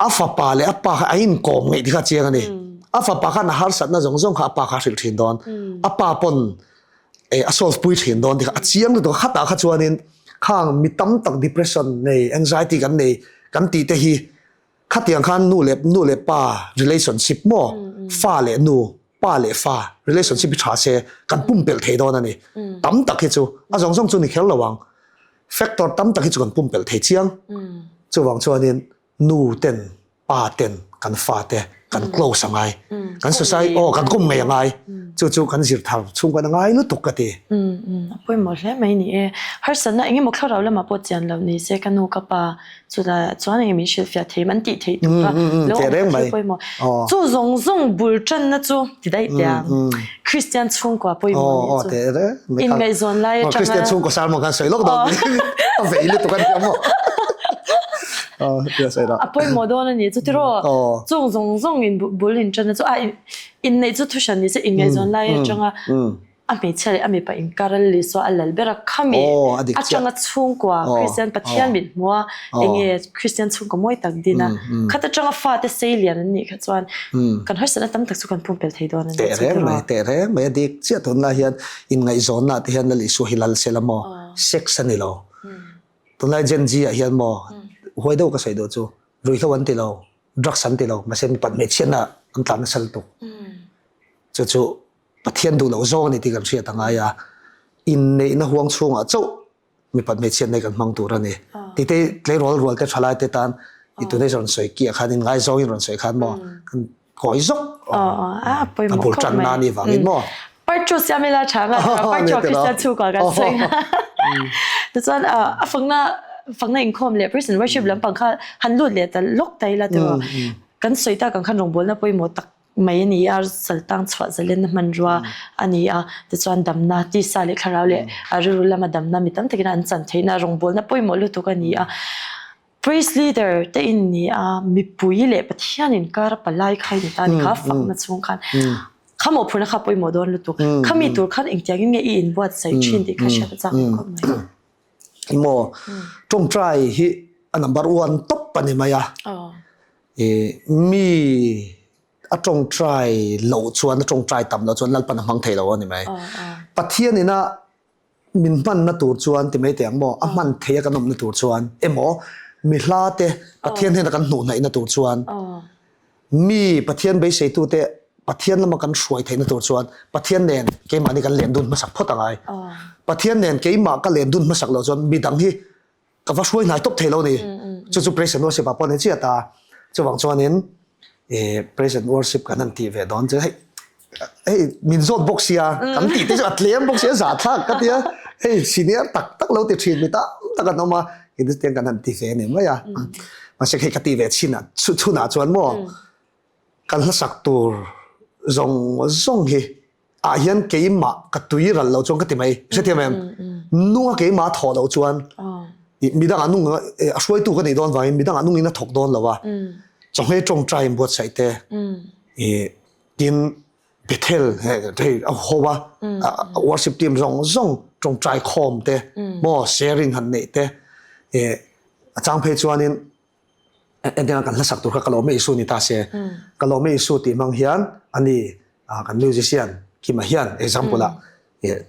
Speaker 2: อาฟ้าป่าเลยอาป่าไอ้อินกอมไงที่ข้าเจียกันนี่อาฟ้าป่าข้าหน้าหาสัตว์น่าสงสารข้าป่าข้าสิลถินดอนอาป่าปนอาโซลปุยถินดอนที่ข้าเจียงตัวข้าตาข้าจวนนี่ข้างมีตั้มตัก depression ใน anxiety กันในกันตีเตหีข้าเตียงข้านู่นเลยป่า relationship มั่วฟ้าเลยนู่ป่าเลยฟ้า relationship พิชาเชกันปุ่มเปลเทดอนนั่นนี่ตั้มตักที่จู่อาสงสารจู่นี่แค่ระวัง factor ตั้มตักที่จู่กันปุ่มเปลเทเจียงจู่วังชวนนี่นู่เต็นป่าเต็นกันฟ้าเตกัน close ยังไงกัน society กันกุ้มไม่ยังไงจู่กันสิทธิ์ชุ่มกันยังไงรู้ตุกกันดี
Speaker 1: พูดหมดแล้วไม่นี่ฮัสนะเองมันเข้าเราแล้วมาพูดจันเรานี่เสกันนูกับป้าจู่แต่จวนเองมีชีวิตที่มันติดที่ตัวแล้วพูดหมดจู่ส่งบุญจันนะจู่ที่ได้เดียคริสเตียนชุ่มกว่าพูดหมด
Speaker 2: เตะ
Speaker 1: อินไงส่วนไร
Speaker 2: คริสเตียนชุ่มกว่าสามกันสวยลูกดอกเอาไปเลยตุกันยังมั้งเดี๋ยวใส่ละ
Speaker 1: พูดหมดแล้วนี่จู่ที่รู้ส่งอินบุญจันนะจู่อินในจู่ทุกชันนี่เสอินไงส่วนไรจังไม่ใช่ไม่ไปอินการลิสว่าอะไรเบรักขมิจังชุ่มกว่าคริสเตียนปะเทียนบิดมัวเองคริสเตียนชุ่มกว่าไม่ตักดีนะข้าแต่จังฟ้าแต่เสียเลียนนี่ข้าจวนกันฮัสนะตั้มตักสุกันพุ่มเปลที่โดน
Speaker 2: เตะแรงไม่ดีเสียทุนละเฮียนอินไงโซนน่ะที่เฮียนนั่นลิสุฮิลัลเซลมอเซ็กซ์นี่เราทุนละเจนจีเฮียนมอหัวเดียวก็ใส่ดูจู่รุ่ยละวันที่เราดรักสันที่เราไม่ใช่ปัดเมชินน่ะอันตรายสัลตุจู่ ปะเทียนดูเหล่าโซ่นี่ที่กันเชียตั้งไงอินในน่ะห่วงช่วงเจ้ามีปัดไม่เชียนในกันมังตัวนี่ที่ที่เลยรัวๆก็ชลายเตตันอีตัวนี้รอนสวยเกี่ยขันไงโซ่รอนสวยขันบ่กันก่อยซก
Speaker 1: ไปหมด
Speaker 2: บุจันนานี่ฟังอินบ่
Speaker 1: ปัจจุบันมีลาช้างอ่ะปัจจุบันจะชูก่อนกันสิแต่ส่วนฝั่งนั้นอินคอมเลย present worship แล้วฝั่งข้าหันหลุดเลยแต่ลกใจละตัวกันสวยตากันขันรงบอลนะไปหมดตักไม่นี่สัลตังสวัสดิ์เล่นมันรัวอันนี้แต่ส่วนดำนาที่สาลิคาราเลยรู้ละมาดำนามีตั้งแต่กันสันเทน่ารงบอลนะไปหมดลุตุกันนี่praise leader แต่อินนี่มีปุยเลยปะที่อันการปลายใครนี่ตานี่ข้าฟังมาช่วงกันข้าหมดพูดนะครับไปหมดโดนลุตุข้ามีตัวข้าเองจะยิ่งเงี้ยอินบวชใส่ชินที่ข้าเชื่อจังก็ไม่
Speaker 2: อิโมจงใจฮิอันนับ1ท็อปปนิมายามีจงใจเหล่าชวนจงใจต่ำเหล่าชวนนั่นเป็นมังเทลวนี่ไหมปะเทียนี่นะมินมันนัตัวชวนที่ไม่เตียงบ่มันเทียกันนมนัตัวชวนโมมีลาเตปะเทียนเห็นกันหนุนในนัตัวชวนมีปะเทียนไปเสียตัวเตปะเทียนแล้วมันกันสวยเทนตัวชวนปะเทียนเนนเกมานี่กันเลียนดุนมาสักพอตั้งไงปะเทียนเนนเกมากันเลียนดุนมาสักเหล่าชวนมีดังที่กับว่าช่วยนายตบเทลนี่จู่ๆ present worship ปะปนเนี่ยเชื่อตาจะหวังชวนนี้present worship กันนั่นทีเวดอนจะให้มินโซดบ็อกเซียกันตีที่จะอัดเลี้ยงบ็อกเซียสาทักกันที่ซีเนียตักเราติดชีนไปตักกันออกมาอินดิสเตียนกันนั่นทีเวเนี่ยไม่อะมาเช็คให้กันทีเวชินะชุนหน้าชวนมั่วกันสักตัวzong hi hian keima ka tui ral lo chong ka ti mai se ti mem nuwa keima tho lo chuan midang anung a shoi tu ka nei don vai midang anung ina thok don lawa chong he chong trai bot sai te tin bethel he a howa worship team zong chong trai khom te mo sharing han nei te achang phe chuanin ending kan la sak tur ka lo me isu ni ta se ka lo me isu ti mang hian ani kan musician ki ma hian example la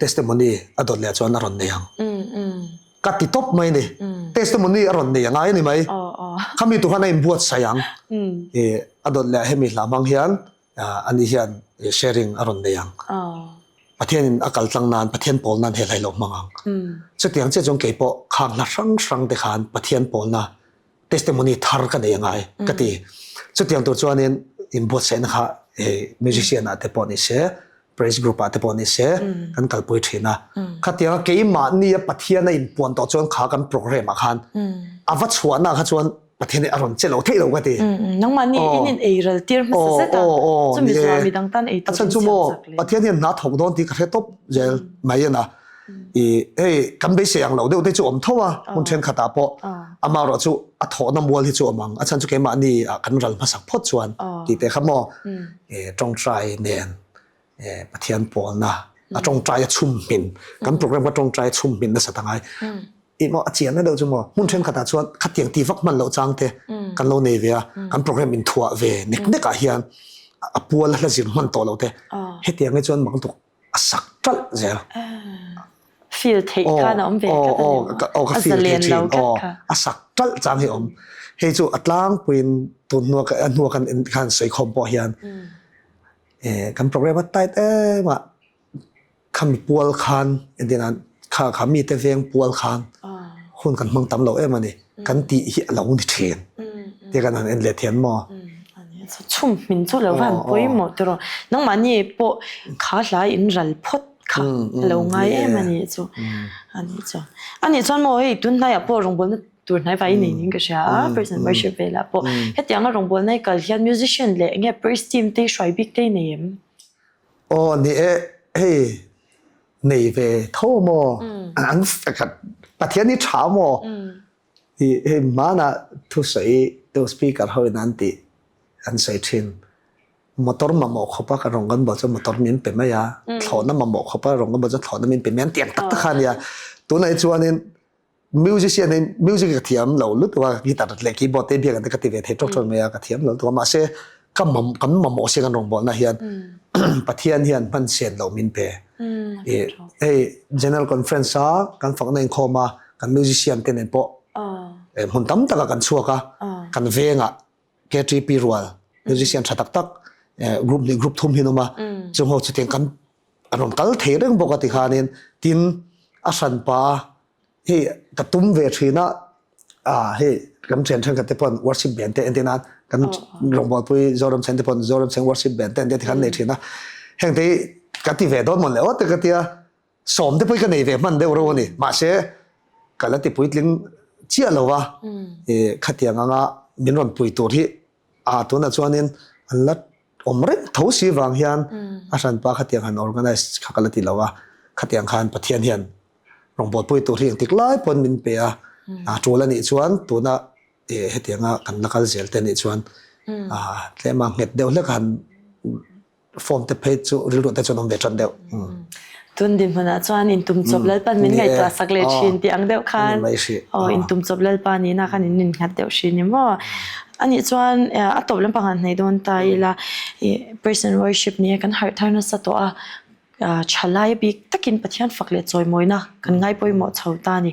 Speaker 2: testimony adot le chuan ron ne yang ka ti top mai ni testimony ron ne yang ai ni mai khami tu hana imbuat sayang adot le hemi la mang hian ani hian sharing aron ne yang pathian akal tlang nan pathian pol nan he lai lo mangang chetiang che jong ke po khang la sang de khan pathian pol na testimony thar ka ne yang ai ka ti chetiang tur chuanin imbuat sen kha musician ate poni se praise group ate poni se kan kalpui thina khatia keima ni pathian in pon to chon kha kan program khan awa chuana kha chuan pathian aron chelo theilo ka ti
Speaker 1: nang mani in eiral tir ma se ta chumi mi dang tan ei
Speaker 2: achan chumo pathian hin na thok don ti kha top jel mai na kan be se yang lo de chu om thowa mun then khata po ama ro chu a tho na mol hi chu amang achan chu keima ni kan ral ma sak phot chuan ti te khamo trong trai nen pathian pol na a trong trai chum min kan program ka trong trai chum min na satangai mo achian na do chu mo mun then khata chuan khatiang ti vak man lo chang te kan lo nei ve kan program in thua ve nek ka hian a pual la zin man to lo te hetiang chuan mang tu a sak tal zel
Speaker 1: feel take kind of be
Speaker 2: ka feel take a sak tal chang hi om he chu atlang puin tu nuwa kan sei khom po hian kan program tai te ma khami pual khan endinan kha mi te veng pual khan hun kan mang tam lo emani kan ti hi lo ni then te kan an en le thian mo
Speaker 1: chum min chu lo van poi mo tro nang mani po kha lai in ral phot kha lo ngai emani chu ani chon mo ei tun na ya po rong bol tur nai vai nei ning ka sha person worship vela po hetiang rong bol nai kal hian musician le nge praise team te shwai big te nem
Speaker 2: ni hey nei ve tho mo an pathian ni cha mo he mana to say to speaker ho nanti an say thin motor ma mo khopa ka rongan ba cha motor min pe ma ya thona ma mo khopa rongan ba cha thona min pe men tiang tak tak khan ya tu nai chuanin musician nei music ka thiam lo lut wa guitar le keyboard te bian ka ti ve the tok tok me ya ka thiam lo tu ma se kam ma mo se kan rong bol na hian pathian hian man sen lo min pe general conference a kan fak nei khoma kan musician te nen po hun tam taka kan chuaka kan venga KTP rual musician thatak tak group thum hinoma chung ho chuteng kan ron kal the reng boka ti khanin tin a san pa he ka tum ve thina he kam chen thang ka te pon worship band te entina kan rong bol pui zoram chen te pon zoram chen worship band te ti khan nei thina heng te ka ti ve don mon le o te ka tia som te pui ka nei ve man de ro ni ma se kala ti pui tling chia lo wa khatia nga min ron pui tur hi tu na chuanin lat omrek tho si wang hian a san pa khatia han organize khakala ti lawa khatiang khan pathian hian rong bol pui tur hi tik lai pon min pe tola ni chuan tuna hetianga kan nakal zel te ni chuan tlema nget deuh le kan form te page chu rilro te chuan om ve tran deuh
Speaker 1: tun dim hana chuan in tum chop lal pan min ngai to sakle thin ti ang deuh khan in tum chop lal pa ni na khan in ngat deuh shin ni mo ani chuan a top lam pangan nei don ta ila person worship ni kan har tharna sa to a chalai bik takin pathian fakle choi moina kan ngai poi mo chauta ni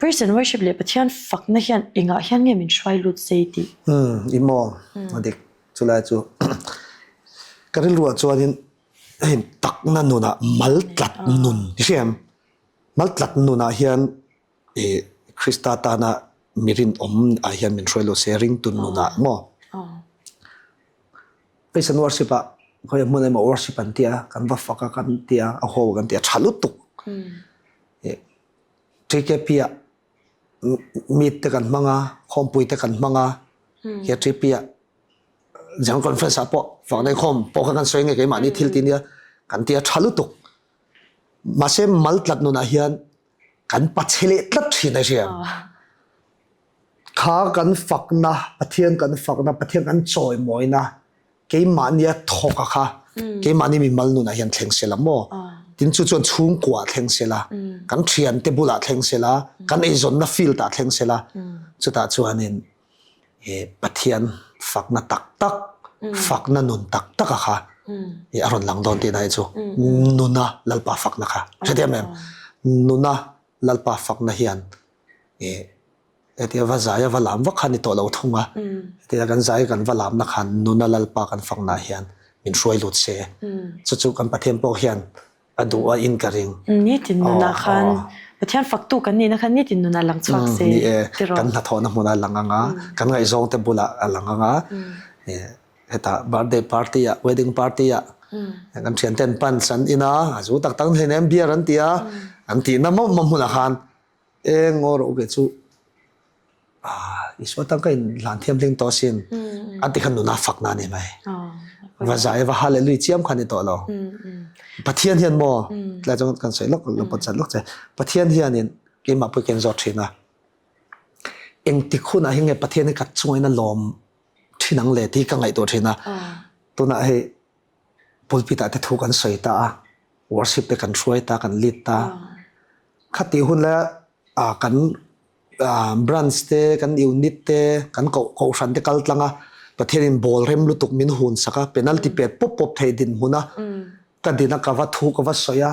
Speaker 1: person worship le pathian fakna hian inga hian nge min shwai lut seiti
Speaker 2: imo adik chula chu karil ruwa chuanin hin takna nuna maltlat nun siam maltlat nuna hian Krista ta na mirin a hian min shwai lo sharing tun nuna mo person worship a khoi mun ai mo worship an tia kan va faka kan tia a ho kan tia chalutuk trike pia meet te kan manga khompui te kan manga he tripia jang conference apo fa nei khom po kan soi nge ke mani thil tin ya kan tia chalutuk ma se maltlat nu na hian kan pachele tlat thina siam kha kan fakna pathian kan choi moina ke mania thoka kha ke mani mi mal nu na hian thleng sela mo tin chu chuan chung kwa thleng sela kan thian te bula thleng sela kan ei zon na feel ta thleng sela chuta chuanin pathian fakna tak tak fakna nun tak tak kha aron lang don ti nai chu nuna lalpa fakna kha chetia mem nuna lalpa fakna hian etia wazaya walam wa khani to lo thunga etia kan zai kan walam na khan nuna lalpa kan fakna hian min roi lut se chu kan pathian po hian adua in karing
Speaker 1: ni tin nuna khan pathian faktu kan ni na khan ni tin nuna lang chhuak se
Speaker 2: kan na thona muna langanga kan ngai zong te bula langanga heta birthday party ya wedding party ya kan thian ten pan san ina azu tak tang hlenem biar an tia an ti na mo muna khan ngor o ge chu iswa tang kai lan thiam ding to sin ati khan nuna fakna ni mai wazai wa hallelujah chiam khani to lo pathian hian mo tla jong kan sei lok lo pat chan lok che pathian hian in ke ma pu ken zo thina eng ti khuna hinge pathian ka chuina lom thinang le ti ka ngai to thina tuna he pulpita te thu kan sei ta worship te kan shuai ta kan lit ta khati hun la kan branch te kan unit te kan ko shan te kal tlanga pathian in bol rem lutuk min hun saka penalty pet pop pop thei din huna kadina ka va thu ka va soya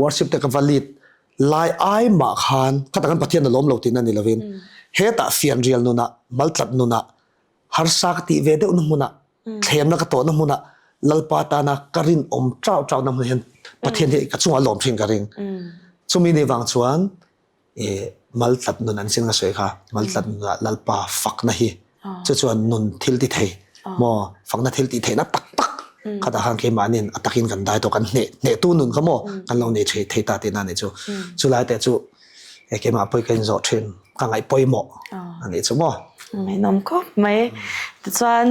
Speaker 2: worship te ka valit lai ai ma khan khatakan pathian na lom lo tin ani lovin heta fian real nuna maltlat nuna har sakti vede unmuna thlem na ka to na muna lalpa ta na karin trau na hen pathian he ka chunga lom thing karing chumi ni wang chuan maltlat nun an sin nga soi kha maltlat lalpa fak na hi chu chuan nun thil ti thei mo fakna thil ti thei na tak tak khata hang ke manin atakin kan dai to kan ne tu nun khamo kan lo ne thei ta te na ne chu chulai te chu ke ma poi kan zo thin ka ngai poi mo ani chu mo
Speaker 1: mai nom ko mai chuan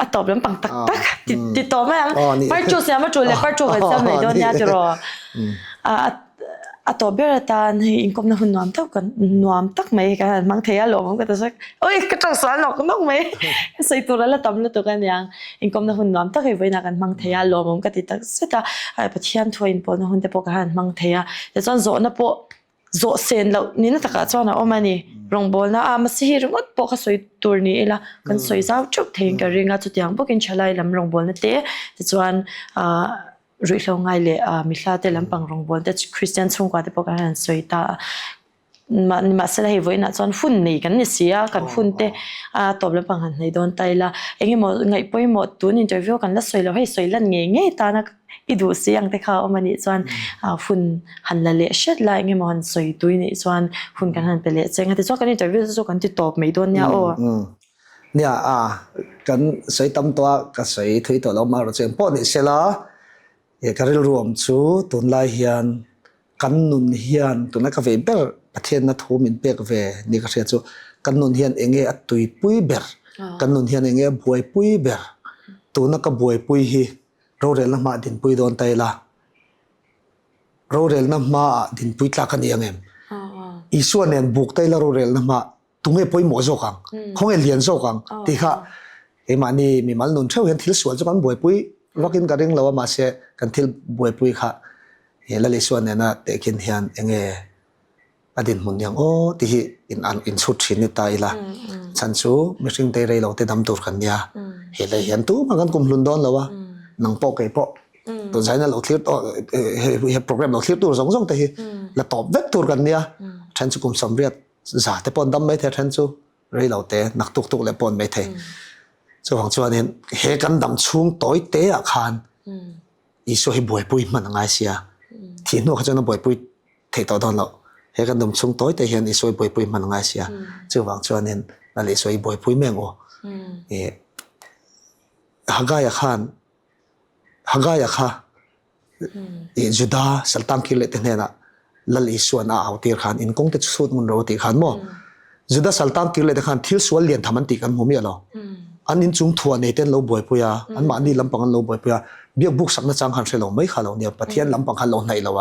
Speaker 1: a top lam pang tak tak ti to ma par chu se ma chu le par chu ga sa mai don ya jro a to bera tan hi inkom na hun nuam tak mai ka mang theya lo mong ka ta sak oi ka tang sal nok nok mai sai tu la tam la to kan yang inkom na hun nuam tak hi voina kan mang theya lo mong ka ti tak seta ai pathian thoin pol na hun te po ka han mang theya te chon zo na po zo sen lo ni na taka chona o mani rong bol na ma si hi ringot po ka soi tur ni ela kan soi zau chup theng ka ringa chu tiang bokin chalai lam rong bol na te chuan rui lo ngai le mi hla te lampang rong bol te Christian chung kwa te po ka han soi ta มาเสลให้ไว้นะจนฝุ่นนี่กันนี่เสียกันฝุ่นเตตบแล้วปังหันในโดนไตละเองหมดไงป่วยหมดตัวอินเตอร์วิวกันแล้วสวยแล้วให้สวยลั่นเงี้ยตานะอีดูเสียงแต่เขาเอามานี่จนฝุ่นหันละเละเช็ดละเงี้ยมันสวยตัวนี่จนฝุ่นกันหันไปเละเจ๊งแต่จกันอินเตอร์วิวจกันติดตบไม่โดนเนี่ยโอ้
Speaker 2: เนี่ยกันสวยตั้มตัวก็สวยถุยตัวเรามาเราเจอป้อนนี่เสละการรวมชูตุนลายเฮียนกันนุนเฮียนตุนนักเวเบอร์ประเทศนัทโฮมินเบกเวนี่ก็เสียจูกันนุนเฮียนเองอัตุยปุยเบอร์กันนุนเฮียนเองบวยปุยเบอร์ตุนนักบวยปุยฮีเราเรลน้ำมาดินปุยโดนไตละเราเรลน้ำมาดินปุยตากันยังเอ็มอีส่วนเนี่ยบุกไตละเราเรลน้ำมาตุงเอปุยหมอโจกังคงเอเลียนโจกังที่ข้ามันนี่มีมันนุนเช่าเห็นทิลสวนจกันบวยปุยรักินกันเรื่องเราว่ามาเสียกันทิลบวยปุยค่ะเฮลัลิส่วนเนี่ยนะเด็กกินเฮียนเองอดินมุนยังโอ้ที่อินสุดชินตายละฉันสู้ไม่สิ่งใดเราเตดำตัวกันเนี่ยเฮลัยเฮียนตู้มันกันกุมลุนดอนแล้ววะนังปอกไอ้ปอกตัวใจนั้นเราเคลียร์ตัวโปรแกรมเราเคลียร์ตัวสองแต่เฮแล้วตอบเวกตัวกันเนี่ยฉันสู้กุมสำเร็จจ่าแต่ปนดำไม่เท่ฉันสู้เราเตนักตุกเลยปนไม่เท่เจ้าของชวนเห็นเฮกันดำชุ่งต่อยเตะอาคารอีส่วนให้บวยปุยมันง่ายเสียที่นู้นเขาจะนำบวยปุยเทต่อตอนเราเฮกันดำชุ่งต่อยเตะเห็นอีส่วนบวยปุยมันง่ายเสียเจ้าของชวนเห็นนั่นเลยส่วนบวยปุยแมงโอฮักกายขันฮักกายขันจุดาสัลตังกิเลตเนี่ยนะลัลอีส่วนเอาตีขันอินคงจะสุดมันเราตีขันมั้งจุดาสัลตังกิเลตขันที่ส่วนเลียนทำมันตีกันหัวเมียเราอันนี้จุงทัวร์ในเต้นเราบ่อยปุยอันมาอันนี้ลำปังเราบ่อยปุยเบี้ยบุกสักนัดจังหันเสเราไม่ขาเราเนี่ยปะเทียนลำปังหันเราในเรา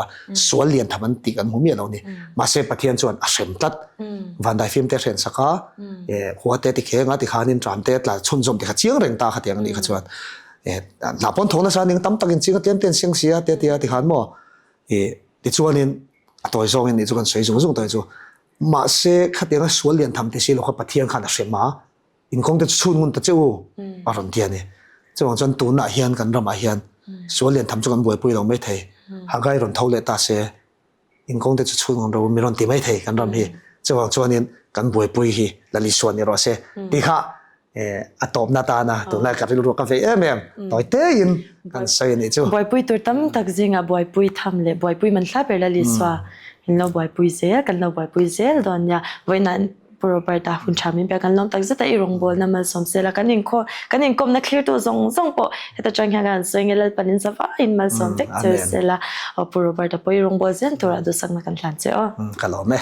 Speaker 2: สวนเลียนทำมันติกันหัวเมียเราเนี่ยมาเสปะเทียนส่วนอาเสมตัดวันได้ฟิล์มเตะเห็นสักหัวเตะติเข่งติขานินจามเตะละชนจมติขาเจียงเร่งตาขัดอย่างนี้ขัดส่วนหลับพ้นทงนะสานิงตั้มตักินจริงเตียนเสียงเสียเตะติขาหม้อติส่วนนี้ตัวอีกสองนี่จุกันสวยจุงตัวอีกสองมาเสขัดอย่างสวนเลียนทำติสิเราขับปะเทียนขัดอาเสมมาอินคงจะชุนมุนตะเจ้าอารมณ์เทียนเนี่ยเจ้าของจันตูน่ะเฮียนกันรำอาเฮียนส่วนเรียนทำจุกันบวยปุยเราไม่เทหากไอ้รอนเท่าเลตาเสอินคงจะชุนของเราไม่รอนตีไม่เทกันรำฮีเจ้าของจวนนี้กันบวยปุยฮีและลิส่วนนี่รอเสดีค่ะอัตบนาตานะตัวนั้นกับที่รู้กาแฟแม่ต่อยเตยินกันใส่นี่เจ้า
Speaker 1: บวยปุยตัวตั้มตักจิงอ่ะบวยปุยทำเลยบวยปุยมันทราบไปแล้วลิสวาเห็นเราบวยปุยเสียกันเราบวยปุยเสียตอนนี้ไว้นั้นproperty หุ่นชามินเปียกันล้อมตักจะแต่อีรงบอลนั่นมันสมเสร็จแล้วกันยังกลมนักเคลียร์ตัวส่งปะเหตุจังแค่กันส่วนเงี้ยแล้วปนินสฟ้าอินมันสมเด็กเจอเสร็จแล้ว property ไปอีรงบอลเส้นตัวเราดูสักนักการหลังเจ้า
Speaker 2: กันหรอไหม